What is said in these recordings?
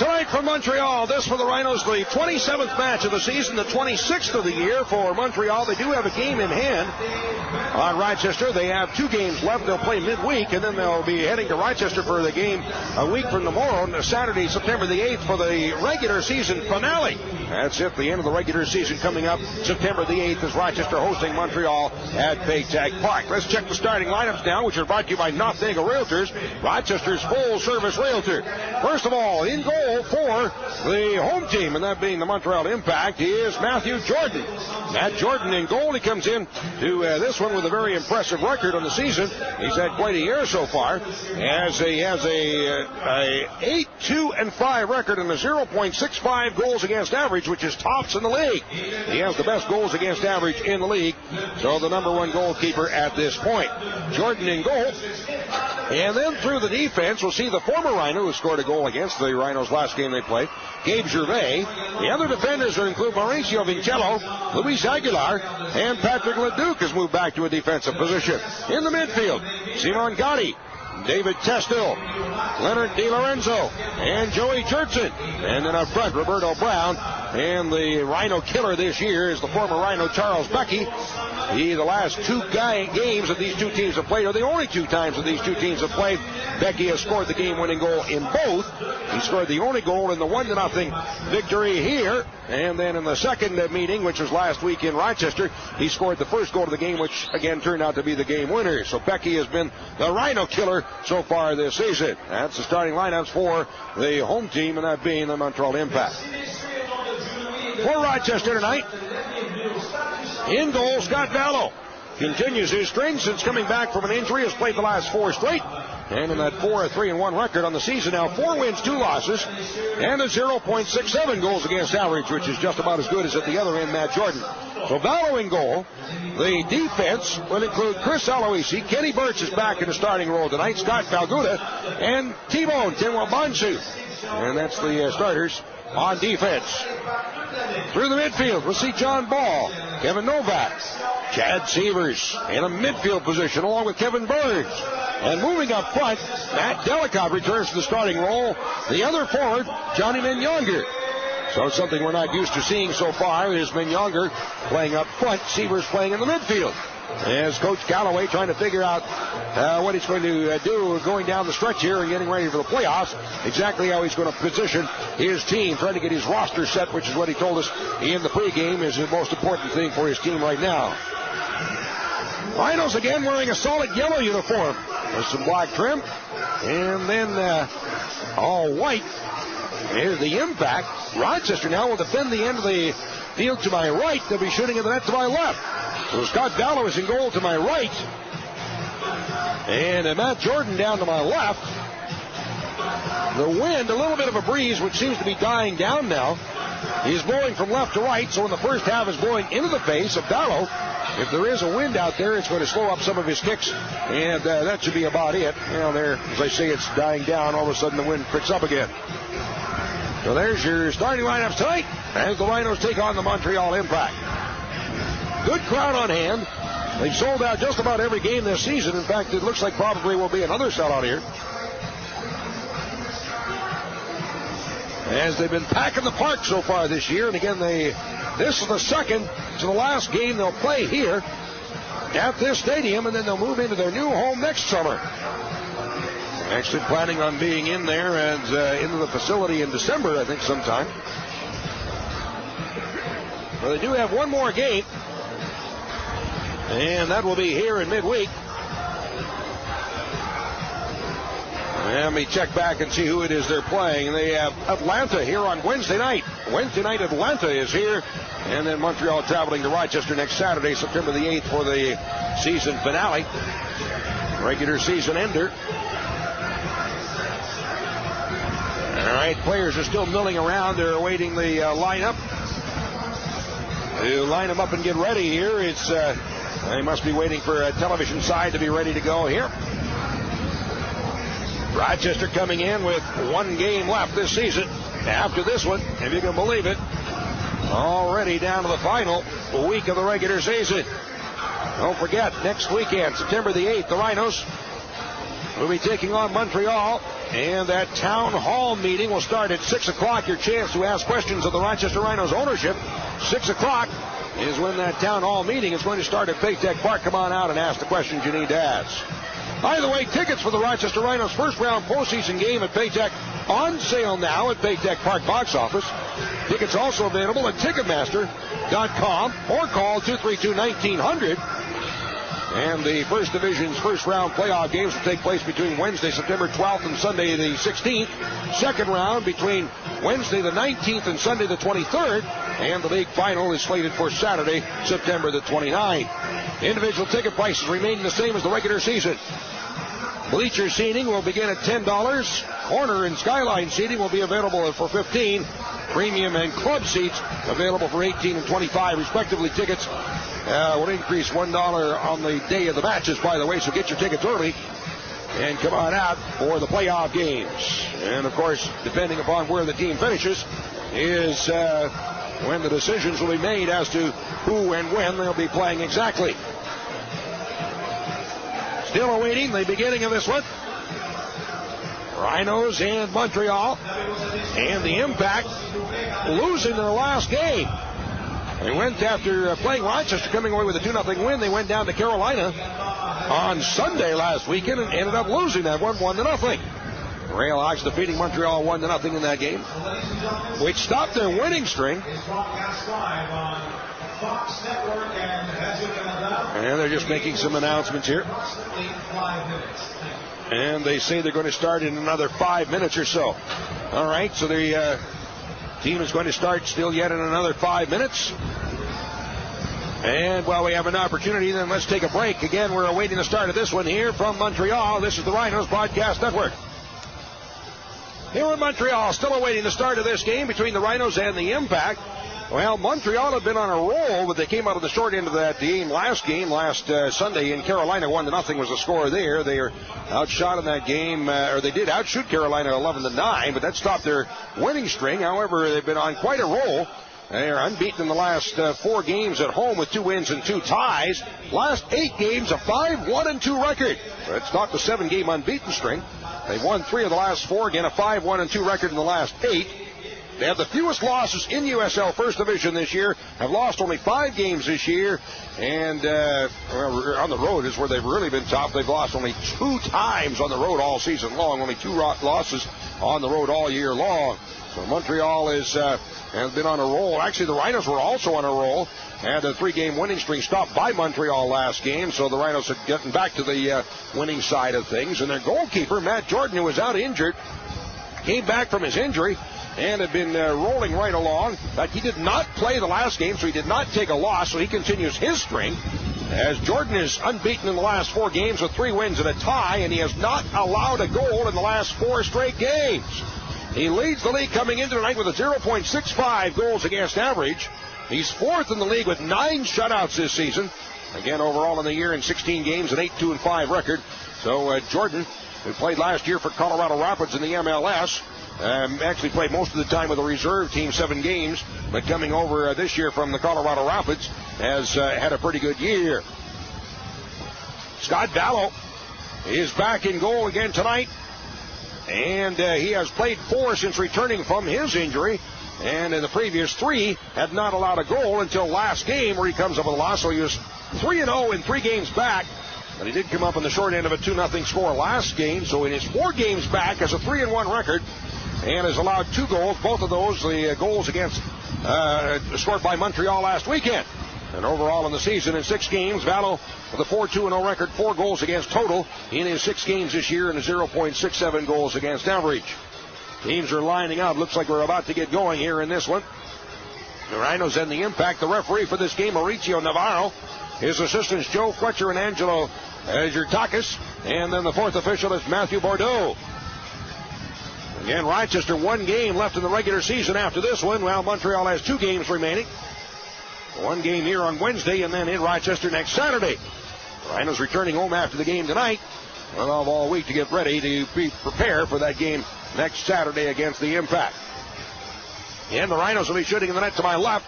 Tonight from Montreal, this for the Rhinos, the 27th match of the season, the 26th of the year for Montreal. They do have a game in hand on Rochester. They have 2 games left. They'll play midweek, and then they'll be heading to Rochester for the game a week from tomorrow, Saturday, September the 8th, for the regular season finale. That's it, the end of the regular season coming up September the 8th as Rochester hosting Montreal at Baytag Park. Let's check the starting lineups now, which are brought to you by Nothnagel Realtors, Rochester's full-service realtor. First of all, in goal for the home team, and that being the Montreal Impact, is Matthew Jordan. Matt Jordan in goal. He comes in to this one with a very impressive record on the season. He's had quite a year so far, as he has a 8-2-5 record and a 0.65 goals against average, which is tops in the league. He has the best goals against average in the league, so the number 1 goalkeeper at this point. Jordan in goal. And then through the defense, we'll see the former Rhino who scored a goal against the Rhinos last game they played, Gabe Gervais. The other defenders will include Mauricio Vincello, Luis Aguilar, and Patrick Leduc has moved back to a defensive position. In the midfield, Simon Gotti, David Testil, Leonard DiLorenzo, and Joey Jurtson. And then up front, Roberto Brown. And the Rhino killer this year is the former Rhino Charles Becky. The last 2 games that these 2 teams have played are the only 2 times that these 2 teams have played. Becky has scored the game-winning goal in both. He scored the only goal in the 1-0 victory here. And then in the second meeting, which was last week in Rochester, he scored the first goal of the game, which again turned out to be the game winner. So Becky has been the Rhino killer so far this season. That's the starting lineups for the home team, and that being the Montreal Impact. For Rochester tonight, in goal, Scott Vallow continues his string since coming back from an injury. Has played the last 4 straight, and in that 4-3-1 record on the season now, 4 wins, 2 losses, and a 0.67 goals against average, which is just about as good as at the other end, Matt Jordan. So Vallow in goal. The defense will include Chris Aloisi. Kenny Birch is back in the starting role tonight. Scott Valguda and T-Bone Tinwabansu. And that's the starters on defense. Through the midfield, we'll see John Ball, Kevin Novak, Chad Severs in a midfield position along with Kevin Burns. And moving up front, Matt Delicott returns to the starting role. The other forward, Johnny Menyonger. So something we're not used to seeing so far is Menyonger playing up front, Severs playing in the midfield. As Coach Callaway trying to figure out what he's going to do going down the stretch here and getting ready for the playoffs, exactly how he's going to position his team, trying to get his roster set, which is what he told us in the pregame is the most important thing for his team right now. Rhinos again wearing a solid yellow uniform with some black trim, and then all white. Here's the Impact. Rochester now will defend the end of the field to my right. They'll be shooting at the net to my left. So Scott Vallow is in goal to my right. And Matt Jordan down to my left. The wind, a little bit of a breeze, which seems to be dying down now. He's blowing from left to right, so in the first half is blowing into the face of Vallow. If there is a wind out there, it's going to slow up some of his kicks, and that should be about it. You know, there, as I say, it's dying down. All of a sudden, the wind picks up again. So there's your starting lineups tonight as the Rhinos take on the Montreal Impact. Good crowd on hand. They've sold out just about every game this season. In fact, it looks like probably will be another sellout here, as they've been packing the park so far this year. And again, this is the second to the last game they'll play here at this stadium, and then they'll move into their new home next summer. Actually planning on being in there and into the facility in December, I think, sometime. Well, they do have one more game, and that will be here in midweek. Let me check back and see who it is they're playing. They have Atlanta here on Wednesday night. Wednesday night, Atlanta is here. And then Montreal traveling to Rochester next Saturday, September the 8th, for the season finale. Regular season ender. All right, players are still milling around. They're awaiting the lineup. To line them up and get ready here. They must be waiting for a television side to be ready to go here. Rochester coming in with one game left this season. After this one, if you can believe it, already down to the final week of the regular season. Don't forget, next weekend, September the 8th, the Rhinos will be taking on Montreal And that town hall meeting will start at 6 o'clock. Your chance to ask questions of the Rochester Rhinos ownership. 6 o'clock is when that town hall meeting is going to start at Paytech Park. Come on out and ask the questions you need to ask. By the way, tickets for the Rochester Rhinos first round postseason game at Paytech on sale now at Paytech Park box office. Tickets also available at Ticketmaster.com or call 232-1900. And the First Division's first round playoff games will take place between Wednesday, September 12th and Sunday the 16th. Second round between Wednesday the 19th and Sunday the 23rd. And the league final is slated for Saturday, September the 29th. Individual ticket prices remain the same as the regular season. Bleacher seating will begin at $10. Corner and skyline seating will be available for $15. Premium and club seats available for $18 and $25 respectively. Tickets will increase $1 on the day of the matches, by the way, so get your tickets early and come on out for the playoff games. And, of course, depending upon where the team finishes is when the decisions will be made as to who and when they'll be playing exactly. Still awaiting the beginning of this one. Rhinos and Montreal. And the Impact losing their last game. They went after playing Rochester, coming away with a 2-0 win. They went down to Carolina on Sunday last weekend and ended up losing that one 1-0. Railhawks defeating Montreal 1-0 in that game, which stopped their winning string. And they're just making some announcements here. And they say they're going to start in another 5 minutes or so. All right, so the team is going to start still yet in another 5 minutes. And while we have an opportunity, then let's take a break. Again, we're awaiting the start of this one here from Montreal. This is the Rhinos Broadcast Network. Here in Montreal, still awaiting the start of this game between the Rhinos and the Impact. Well, Montreal have been on a roll, but they came out of the short end of that game last Sunday in Carolina. 1-0 was the score there. They are outshot in that game, or they did outshoot Carolina 11-9, but that stopped their winning string. However, they've been on quite a roll. They are unbeaten in the last 4 games at home with 2 wins and 2 ties. Last 8 games, a 5-1-2 record. So it stopped the 7-game unbeaten string. They've won 3 of the last 4. Again, a 5-1-2 record in the last 8. They have the fewest losses in USL First Division this year. Have lost only 5 games this year. And on the road is where they've really been tough. They've lost only 2 times on the road all season long. Only 2 losses on the road all year long. So Montreal has been on a roll. Actually, the Rhinos were also on a roll. Had a 3-game winning streak stopped by Montreal last game. So the Rhinos are getting back to the winning side of things. And their goalkeeper, Matt Jordan, who was out injured, came back from his injury and had been rolling right along. In fact, he did not play the last game, so he did not take a loss, so he continues his string, as Jordan is unbeaten in the last 4 games with 3 wins and a tie, and he has not allowed a goal in the last 4 straight games. He leads the league coming into tonight with a 0.65 goals against average. He's 4th in the league with 9 shutouts this season. Again, overall in the year in 16 games, an 8-2-5 record. So Jordan, who played last year for Colorado Rapids in the MLS, actually played most of the time with the reserve team, 7 games, but coming over this year from the Colorado Rapids has had a pretty good year. Scott Vallow is back in goal again tonight, and he has played 4 since returning from his injury, and in the previous 3 had not allowed a goal until last game where he comes up with a loss. So he was 3-0 in 3 games back. But he did come up on the short end of a 2-0 score last game. So in his 4 games back has a 3-1 record and has allowed 2 goals. Both of those, the goals against scored by Montreal last weekend. And overall in the season in 6 games, Vallow with a 4-2-0 record, 4 goals against total in his 6 games this year and a 0.67 goals against average. Teams are lining up. Looks like we're about to get going here in this one. The Rhinos and the Impact. The referee for this game, Mauricio Navarro. His assistants, Joe Fletcher and Angelo Jurtakis. And then the 4th official is Matthew Bordeaux. Again, Rochester 1 game left in the regular season after this one, while Montreal has 2 games remaining. 1 game here on Wednesday and then in Rochester next Saturday. The Rhinos returning home after the game tonight. We'll have all week to get ready to prepare for that game next Saturday against the Impact. And the Rhinos will be shooting in the net to my left.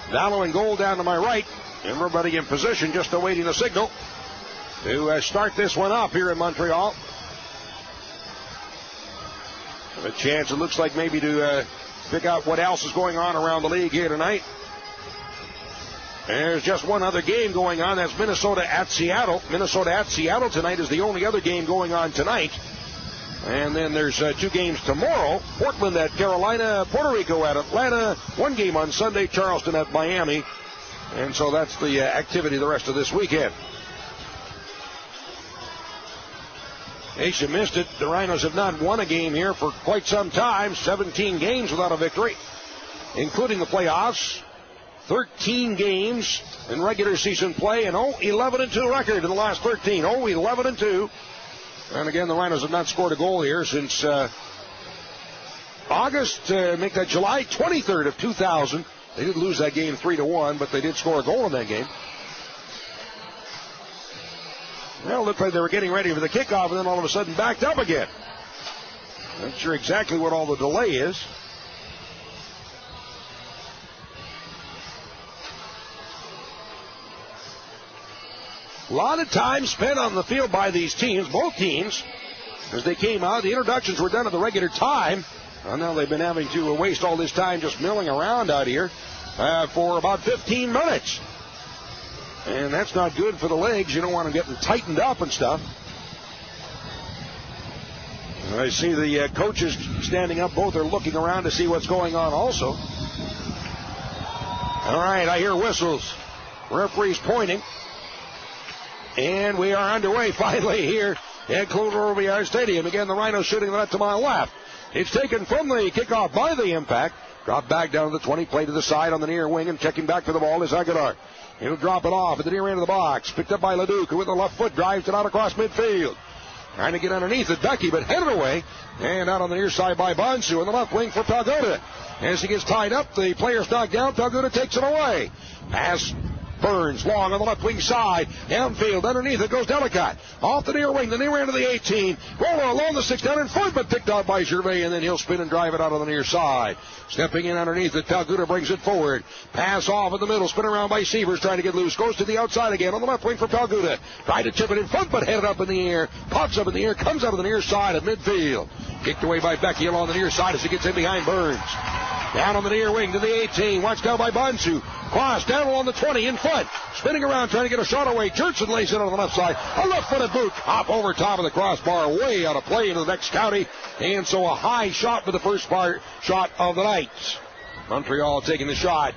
Vallow in goal down to my right. Everybody in position, just awaiting the signal to start this one up here in Montreal. A chance, it looks like, maybe to pick out what else is going on around the league here tonight. There's just one other game going on. That's Minnesota at Seattle. Minnesota at Seattle tonight is the only other game going on tonight. And then there's 2 games tomorrow. Portland at Carolina, Puerto Rico at Atlanta. 1 game on Sunday, Charleston at Miami. And so that's the activity the rest of this weekend. In case you missed it, the Rhinos have not won a game here for quite some time. 17 games without a victory, including the playoffs. 13 games in regular season play, and 11-2 record in the last 13. 11-2. And again, the Rhinos have not scored a goal here since August, make that July 23rd of 2000. They did lose that game 3-1, but they did score a goal in that game. Well, it looked like they were getting ready for the kickoff, and then all of a sudden backed up again. Not sure exactly what all the delay is. A lot of time spent on the field by these teams, both teams, as they came out. The introductions were done at the regular time. And now they've been having to waste all this time just milling around out here for about 15 minutes. And that's not good for the legs. You don't want them getting tightened up and stuff. And I see the coaches standing up. Both are looking around to see what's going on also. All right, I hear whistles. Referee's pointing. And we are underway finally here at Clover Stadium. Again, the Rhinos shooting the net to my left. It's taken from the kickoff by the Impact. Dropped back down to the 20, play to the side on the near wing, and checking back for the ball is Aguilar. He'll drop it off at the near end of the box. Picked up by Leduc, who with the left foot drives it out across midfield. Trying to get underneath it, Becky, but headed away. And out on the near side by Bonsu on the left wing for Palgoda. As he gets tied up, the player's knocked down. Palgoda takes it away. Pass Burns long on the left wing side. Downfield, underneath it goes Delicott. Off the near wing, the near end of the 18. Roller along the 6 down in front, but picked out by Gervais, and then he'll spin and drive it out on the near side. Stepping in underneath it, Palguda brings it forward. Pass off in the middle, spin around by Sievers, trying to get loose. Goes to the outside again on the left wing for Palguda. Tried to chip it in front, but headed up in the air. Pops up in the air, comes out of the near side of midfield. Kicked away by Becky along the near side as he gets in behind Burns. Down on the near wing to the 18. Watched down by Bonsu. Cross down along the 20 in front. Spinning around trying to get a shot away. Jertson lays it on the left side. A left-footed boot. Hop over top of the crossbar. Way out of play into the next county. And so a high shot for the first shot of the night. Montreal taking the shot.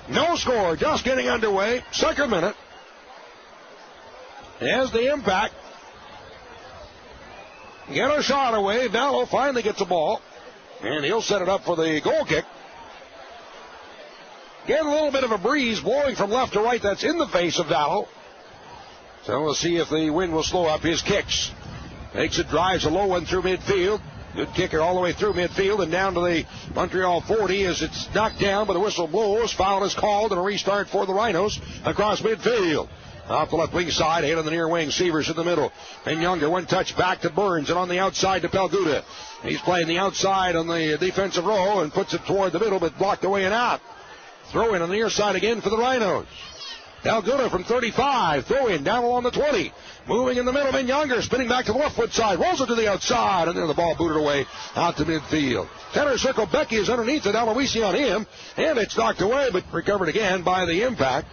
No score. Just getting underway. Second minute. As the Impact get a shot away. Vallow finally gets the ball. And he'll set it up for the goal kick. Getting a little bit of a breeze blowing from left to right. That's in the face of Vallow. So we'll see if the wind will slow up his kicks. Makes it, drives a low one through midfield. Good kicker all the way through midfield and down to the Montreal 40 as it's knocked down, but the whistle blows. Foul is called and a restart for the Rhinos across midfield. Off the left wing side, ahead on the near wing. Sievers in the middle. And Younger, one touch back to Burns and on the outside to Palguda. He's playing the outside on the defensive row and puts it toward the middle, but blocked away and out. Throw in on the near side again for the Rhinos. Palguda from 35. Throw in down along the 20. Moving in the middle, and Younger spinning back to the left foot side. Rolls it to the outside, and then the ball booted away out to midfield. Center circle, Becky is underneath it. Aloisi on him, and it's knocked away, but recovered again by the Impact.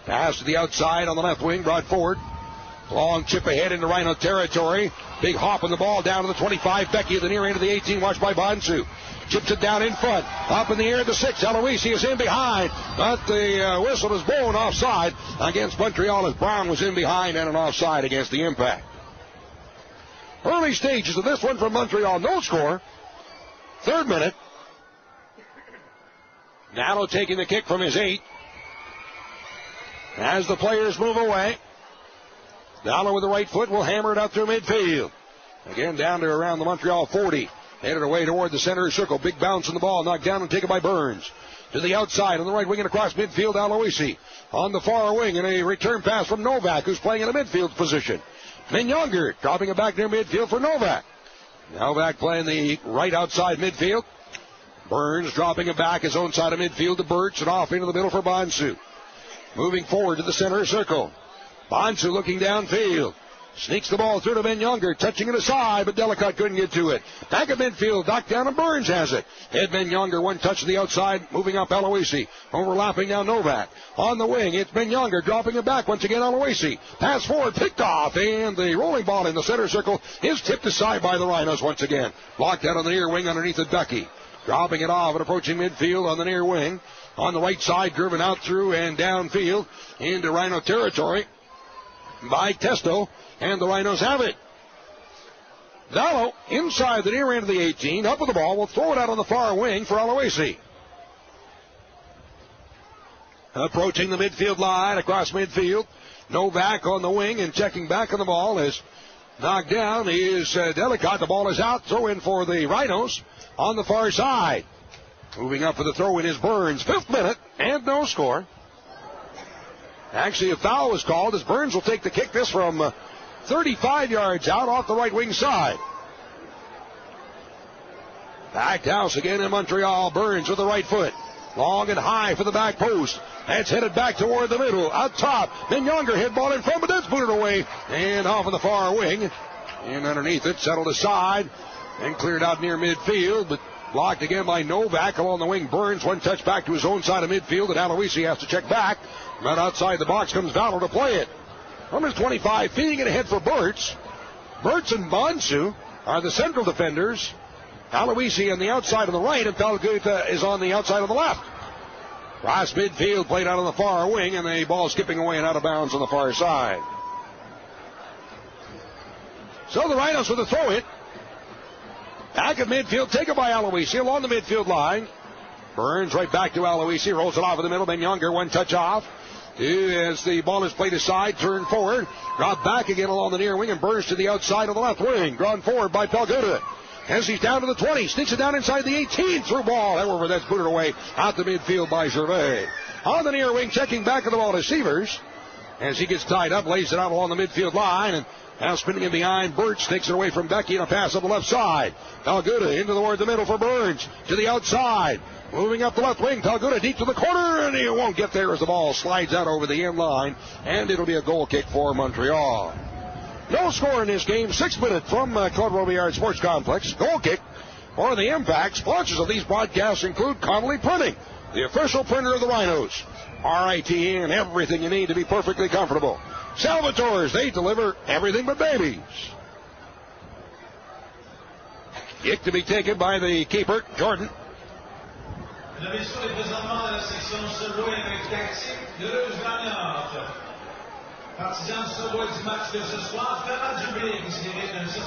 Pass to the outside on the left wing, brought forward. Long chip ahead into Rhino territory. Big hop on the ball down to the 25. Becky at the near end of the 18, watched by Bonsu. Chips it down in front. Up in the air at the 6. Aloisi is in behind. But the whistle is blown offside against Montreal as Brown was in behind and an offside against the Impact. Early stages of this one from Montreal. No score. Third minute. Nano taking the kick from his 8. As the players move away. Dollar with the right foot will hammer it out through midfield. Again down to around the Montreal 40. Headed away toward the center circle. Big bounce on the ball. Knocked down and taken by Burns. To the outside on the right wing and across midfield. Aloisi on the far wing and a return pass from Novak, who's playing in a midfield position. Then Younger dropping it back near midfield for Novak. Novak playing the right outside midfield. Burns dropping it back his own side of midfield to Birch and off into the middle for Bonsu. Moving forward to the center circle. Bonsu looking downfield. Sneaks the ball through to Ben Younger, touching it aside, but Delicott couldn't get to it. Back at midfield, knocked down, and Burns has it. Ed Ben Younger, one touch to the outside, moving up Aloisi. Overlapping now Novak. On the wing, it's Ben Younger, dropping it back once again Aloisi. Pass forward, picked off, and the rolling ball in the center circle is tipped aside by the Rhinos once again. Blocked out on the near wing underneath it, Ducky. Dropping it off and approaching midfield on the near wing. On the right side, driven out through and downfield into Rhino territory by Testo. And the Rhinos have it. Dallo inside the near end of the 18, up with the ball, will throw it out on the far wing for Aloisi. Approaching the midfield line, across midfield. Novak on the wing and checking back on the ball is knocked down. He is Delicott. The ball is out. Throw in for the Rhinos on the far side. Moving up for the throw in is Burns. 5th minute and no score. Actually, a foul was called as Burns will take the kick. This from 35 yards out off the right wing side. Back house again in Montreal. Burns with the right foot. Long and high for the back post. That's headed back toward the middle. Out top. Ben Younger hit ball in front, but that's booted away. And off on the far wing. And underneath it, settled aside. And cleared out near midfield, but blocked again by Novak along the wing. Burns, one touch back to his own side of midfield, and Aloisi has to check back. But outside the box comes Valor to play it. Number 25 feeding it ahead for Burtz. Burtz and Bonsu are the central defenders. Aloisi on the outside on the right, and Pelguta is on the outside on the left. Cross midfield, played out on the far wing, and the ball skipping away and out of bounds on the far side. So the Rhinos with a throw it. Back at midfield, taken by Aloisi along the midfield line. Burns right back to Aloisi, rolls it off in the middle. Ben Younger, one touch off. As the ball is played aside, turned forward, dropped back again along the near wing, and Burns to the outside of the left wing. Drawn forward by Pelguta. As he's down to the 20, sneaks it down inside the 18, through ball. However, that's booted away out the midfield by Gervais. On the near wing, checking back of the ball to Sievers. As he gets tied up, lays it out along the midfield line, and now spinning in behind, Burch takes it away from Becky, and a pass up the left side. Pelguta into the middle for Burns, to the outside. Moving up the left wing, Pelguta deep to the corner, and he won't get there as the ball slides out over the end line, and it'll be a goal kick for Montreal. No score in this game. 6 minutes from Claude Robillard Sports Complex. Goal kick for the Impact. Sponsors of these broadcasts include Connolly Printing, the official printer of the Rhinos. RITE and everything you need to be perfectly comfortable. Salvatore's, they deliver everything but babies. Kick to be taken by the keeper, Jordan.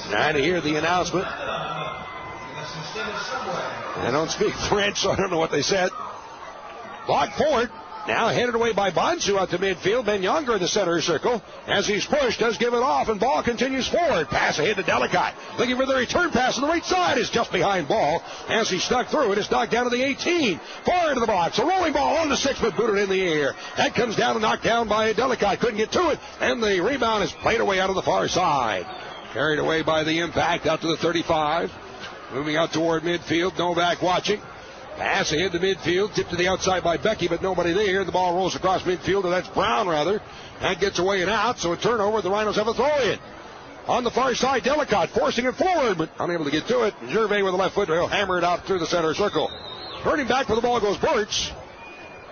Now to hear the announcement. I don't speak French, so I don't know what they said. Blocked forward. Now headed away by Bonsu out to midfield. Ben Younger in the center circle. As he's pushed, does give it off, and ball continues forward. Pass ahead to Delicott. Looking for the return pass on the right side. Is just behind ball. As he stuck through it, it's knocked down to the 18. Far into the box. A rolling ball on the 6, but booted in the air. That comes down and knocked down by Delicott. Couldn't get to it. And the rebound is played away out of the far side. Carried away by the Impact out to the 35. Moving out toward midfield. Novak watching. Pass ahead to midfield, tipped to the outside by Becky, but nobody there. The ball rolls across midfield, and that's Brown, rather. That gets away and out, so a turnover. The Rhinos have a throw-in. On the far side, Delicott forcing it forward, but unable to get to it. Gervais with the left foot, he'll hammer it out through the center circle. Turning back for the ball goes Burch.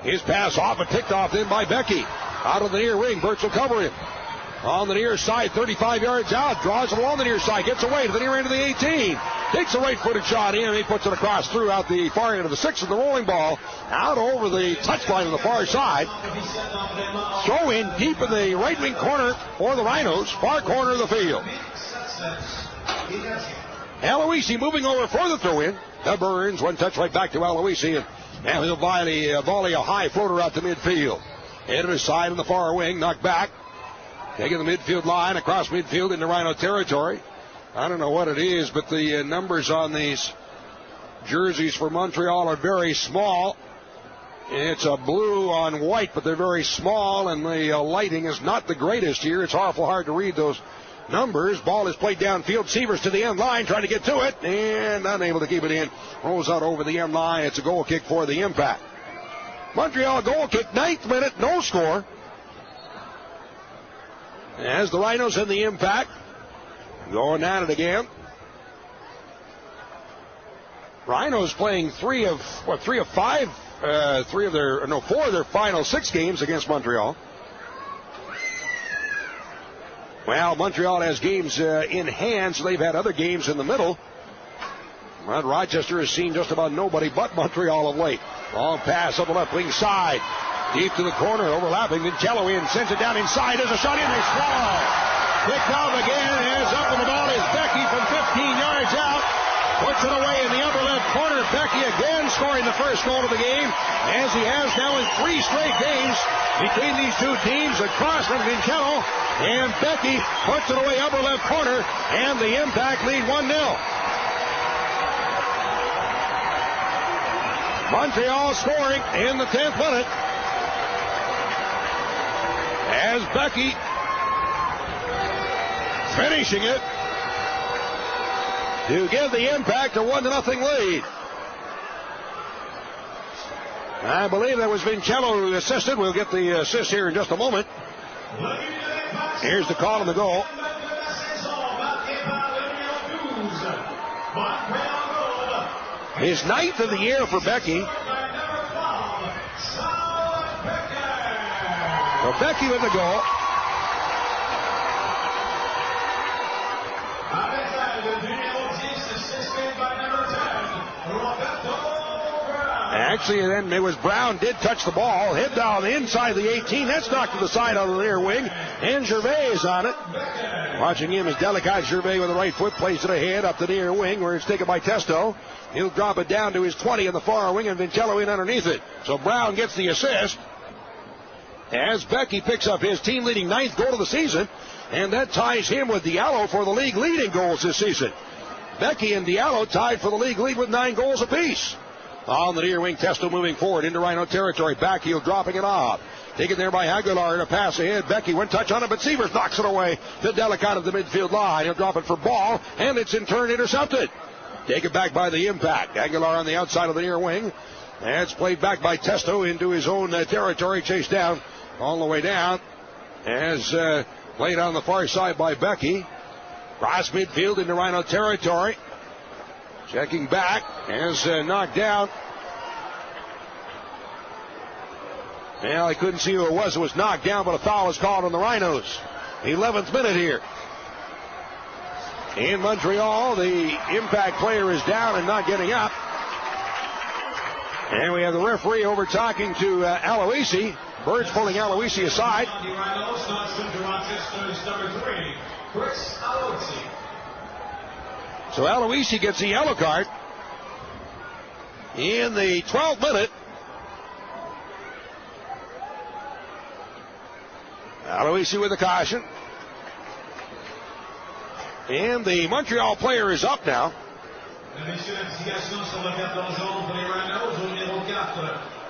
His pass off and picked off then by Becky. Out of the near wing, Burch will cover him. On the near side, 35 yards out, draws him along the near side, gets away to the near end of the 18. Takes a right-footed shot in, and he puts it across through out the far end of the 6, and the rolling ball out over the touchline on the far side. Throw in deep in the right wing corner for the Rhinos, far corner of the field. Aloisi moving over for the throw-in. The Burns, one touch right back to Aloisi, and he'll volley a high floater out to midfield. Headed aside on the far wing, knocked back. Taking the midfield line across midfield into Rhino territory. I don't know what it is, but the numbers on these jerseys for Montreal are very small. It's a blue on white, but they're very small, and the lighting is not the greatest here. It's awful hard to read those numbers. Ball is played downfield. Sievers to the end line, trying to get to it, and unable to keep it in. Rolls out over the end line. It's a goal kick for the Impact. Montreal goal kick, 9th minute, no score. As the Rhinos in the impact. Going at it again. Rhinos playing four of their final 6 games against Montreal. Well, Montreal has games in hand, so they've had other games in the middle. But Rochester has seen just about nobody but Montreal of late. Long pass up the left wing side. Deep to the corner, overlapping. Vincello in, sends it down inside. There's a shot in, they score. Picked out again, as up with the ball is Becky from 15 yards out. Puts it away in the upper left corner. Becky again scoring the first goal of the game, as he has now in 3 straight games between these two teams. A cross from Vincello, and Becky puts it away upper left corner, and the Impact lead 1-0. Montreal scoring in the 10th minute, as Becky finishing it to give the Impact a 1-0 lead. I believe that was Vincello who assisted. We'll get the assist here in just a moment. Here's the call on the goal. His 9th of the year for Becky. So Becky with the goal. Actually, then it was Brown did touch the ball. Hit down the inside of the 18. That's knocked to the side on the near wing. And Gervais is on it. Watching him is Delicate. Gervais with the right foot plays it ahead up the near wing where it's taken by Testo. He'll drop it down to his 20 in the far wing, and Vincello in underneath it. So Brown gets the assist as Becky picks up his team-leading 9th goal of the season, and that ties him with Diallo for the league leading goals this season. Becky and Diallo tied for the league lead with 9 goals apiece. On the near wing, Testo moving forward into Rhino territory. Backheel dropping it off. Taken there by Aguilar in a pass ahead. Becky one touch on it, but Sievers knocks it away to Delicate of the midfield line. He'll drop it for ball, and it's in turn intercepted. Taken back by the Impact. Aguilar on the outside of the near wing. And it's played back by Testo into his own territory. Chased down all the way down. As played on the far side by Becky. Cross midfield into Rhino territory. Checking back as knocked down. Well, I couldn't see who it was. It was knocked down, but a foul was called on the Rhinos. 11th minute here. In Montreal, the Impact player is down and not getting up. And we have the referee over talking to Aloisi. Birds pulling Aloisi aside. So Aloisi gets a yellow card in the 12th minute. Aloisi with a caution. And the Montreal player is up now.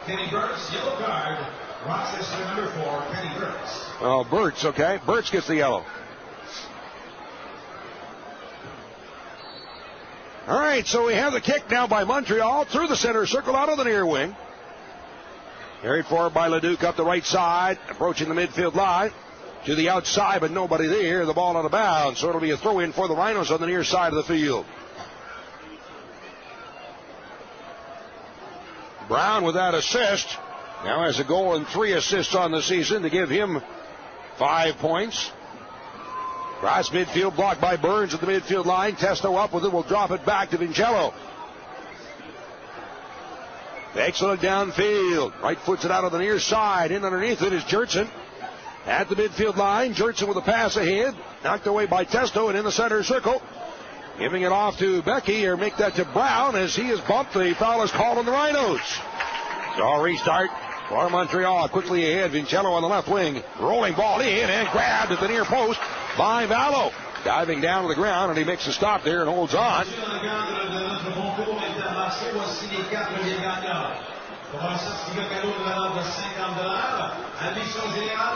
Kenny Burtz, yellow card. Rochester number 4, Kenny Burtz. Oh, Burtz, okay. Burtz gets the yellow. All right, so we have the kick now by Montreal through the center circle out of the near wing. Carried forward by Leduc up the right side, approaching the midfield line. To the outside, but nobody there. The ball out of bounds, so it'll be a throw-in for the Rhinos on the near side of the field. Brown with that assist. Now has a goal and 3 assists on the season to give him 5 points. Cross midfield blocked by Burns at the midfield line. Testo up with it. Will drop it back to Vincello. Takes a look downfield. Right foots it out on the near side. In underneath it is Jertson. At the midfield line, Jertson with a pass ahead. Knocked away by Testo and in the center circle. Giving it off to Becky, or make that to Brown as he is bumped. The foul is called on the Rhinos. So a restart for Montreal. Quickly ahead, Vincello on the left wing. Rolling ball in and grabbed at the near post by Vallo. Diving down to the ground, and he makes a stop there and holds on.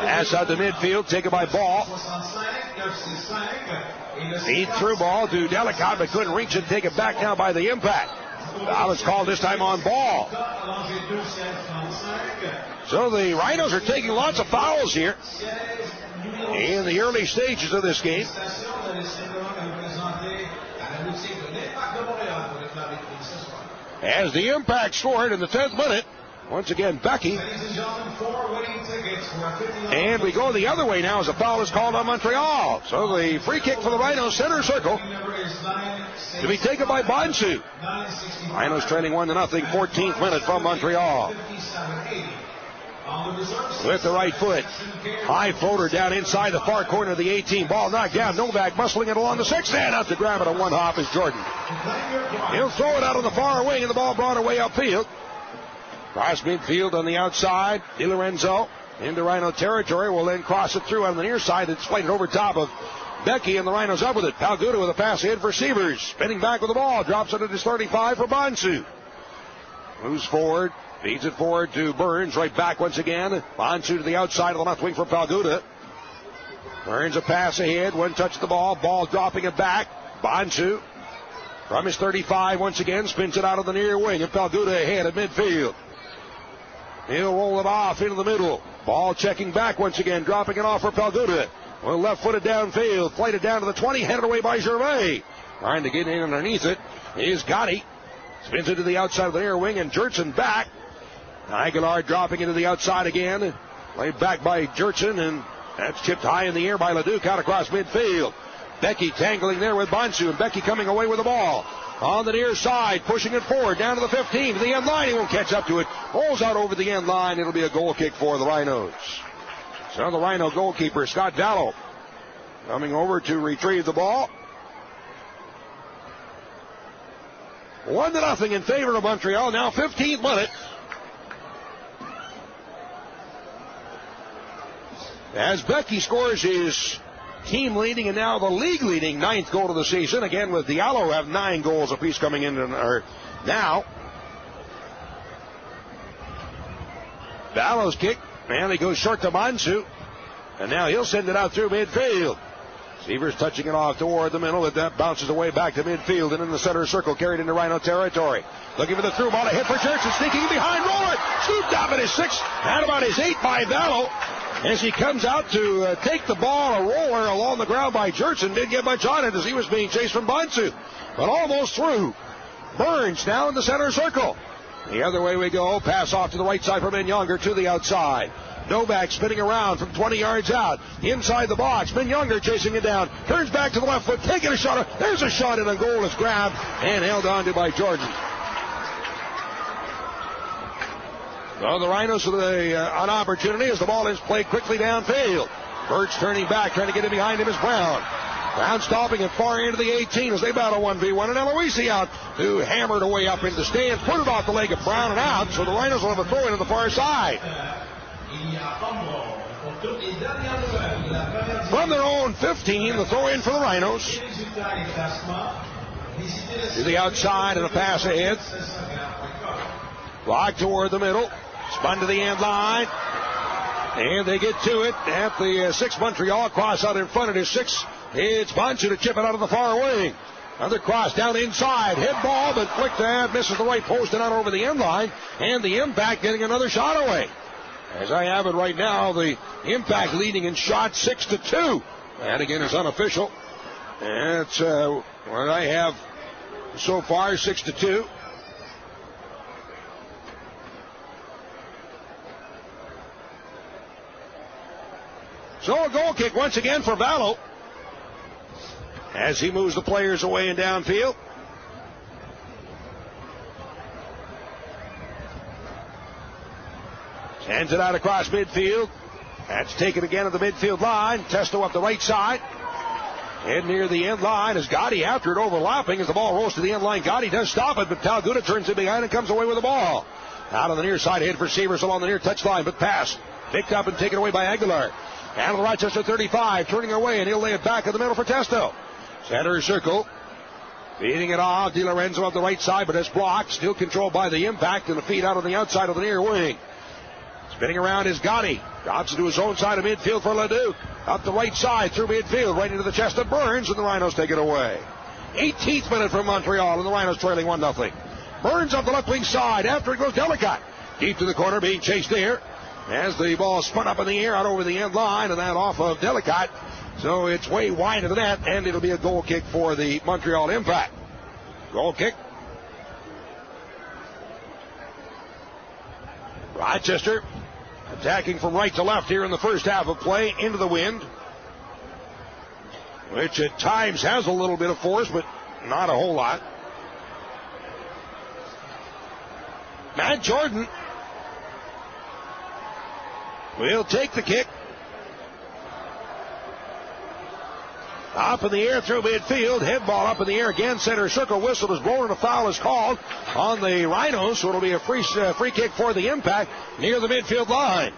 Pass out to midfield, taken by Ball. Feed through ball to Delicate, but couldn't reach it. Take it back now by the Impact. Foul is called this time on ball. So the Rhinos are taking lots of fouls here in the early stages of this game. As the Impact scored in the 10th minute, once again Becky. And we go the other way now as a foul is called on Montreal. So the free kick for the Rhinos, center circle, to be taken by Bonsu. Rhinos trailing 1-0, 14th minute from Montreal. With the right foot. High floater down inside the far corner of the 18. Ball knocked down. Novak muscling it along the 6. And out to grab it on one hop is Jordan. He'll throw it out on the far wing, and the ball brought away upfield. Cross midfield on the outside. Di Lorenzo into Rhino territory. Will then cross it through on the near side. It's played over top of Becky, and the Rhinos up with it. Palguda with a pass in for Sievers. Spinning back with the ball. Drops it at his 35 for Bonsu. Moves forward. Feeds it forward to Burns. Right back once again. Bonsu to the outside of the left wing for Palguda. Burns a pass ahead. One touch of the ball. Ball dropping it back. Bonsu from his 35 once again. Spins it out of the near wing. And Palguda ahead at midfield. He'll roll it off into the middle. Ball checking back once again. Dropping it off for Palguda. Well, left-footed downfield. Played it down to the 20. Headed away by Gervais. Trying to get in underneath it is Gotti. Spins it to the outside of the near wing. And Jurtson back. Aguilar dropping into the outside again. Played back by Jurtson, and that's chipped high in the air by Leduc out across midfield. Becky tangling there with Bonsu, and Becky coming away with the ball. On the near side, pushing it forward, down to the 15, to the end line. He won't catch up to it. Rolls out over the end line. It'll be a goal kick for the Rhinos. So the Rhino goalkeeper, Scott Vallow, coming over to retrieve the ball. 1-0 in favor of Montreal. Now 15th minute. As Becky scores his team leading and now the league leading 9th goal of the season. Again with Diallo have 9 goals apiece coming in now. Vallow's kick. And he goes short to Bonsu. And now he'll send it out through midfield. Sievers touching it off toward the middle. That bounces away back to midfield and in the center circle, carried into Rhino territory. Looking for the through ball. A hit for Jurtson. Sneaking behind. Roller. Scooped up at his 6. And about his 8 by Vallow. As he comes out to take the ball, a roller along the ground by Jurtson. Didn't get much on it as he was being chased from Bonsu. But almost through. Burns now in the center circle. The other way we go. Pass off to the right side from Younger to the outside. Novak spinning around from 20 yards out. Inside the box. Younger chasing it down. Turns back to the left foot. Taking a shot. There's a shot and a goal is grabbed and held on to by Jordan. So the Rhinos with an opportunity as the ball is played quickly downfield. Birch turning back, trying to get it behind him is Brown. Brown stopping at far end of the 18 as they battle 1v1. And Eloise out, who hammered away up into stands, put it off the leg of Brown and out. So the Rhinos will have a throw in to the far side. From their own 15, the throw in for the Rhinos. To the outside and a pass ahead. Blocked toward the middle. Spun to the end line. And they get to it at the 6 Montreal. Cross out in front of his 6. It's Bonsu to chip it out of the far wing. Another cross down inside. Head ball, but flicked that. Misses the right post and out over the end line. And the Impact getting another shot away. As I have it right now, the Impact leading in shots 6-2. That again is unofficial. And it's what I have so far, 6-2. So a goal kick once again for Vallow as he moves the players away and downfield. Sends it out across midfield. That's taken again at the midfield line. Testo up the right side. And near the end line is Gotti after it, overlapping as the ball rolls to the end line. Gotti does stop it, but Palguda turns it behind and comes away with the ball. Out on the near side, head for Sievers along the near touchline, but pass picked up and taken away by Aguilar. And the Rochester 35, turning away, and he'll lay it back in the middle for Testo. Center circle. Feeding it off. Di Lorenzo on the right side, but it's blocked. Still controlled by the Impact, and the feed out on the outside of the near wing. Spinning around is Gotti. Drops into his own side of midfield for Leduc. Up the right side through midfield, right into the chest of Burns, and the Rhinos take it away. 18th minute from Montreal, and the Rhinos trailing 1-0. Burns up the left wing side. After it goes Delicott. Deep to the corner, being chased there. As the ball spun up in the air out over the end line, and that off of Delicott. So it's way wide of the net, and it'll be a goal kick for the Montreal Impact. Goal kick. Rochester attacking from right to left here in the first half of play, into the wind, which at times has a little bit of force, but not a whole lot. Matt Jordan will take the kick. Up in the air through midfield. Head ball up in the air again. Center circle whistle is blown and a foul is called on the Rhinos. So it'll be a free kick for the Impact near the midfield line.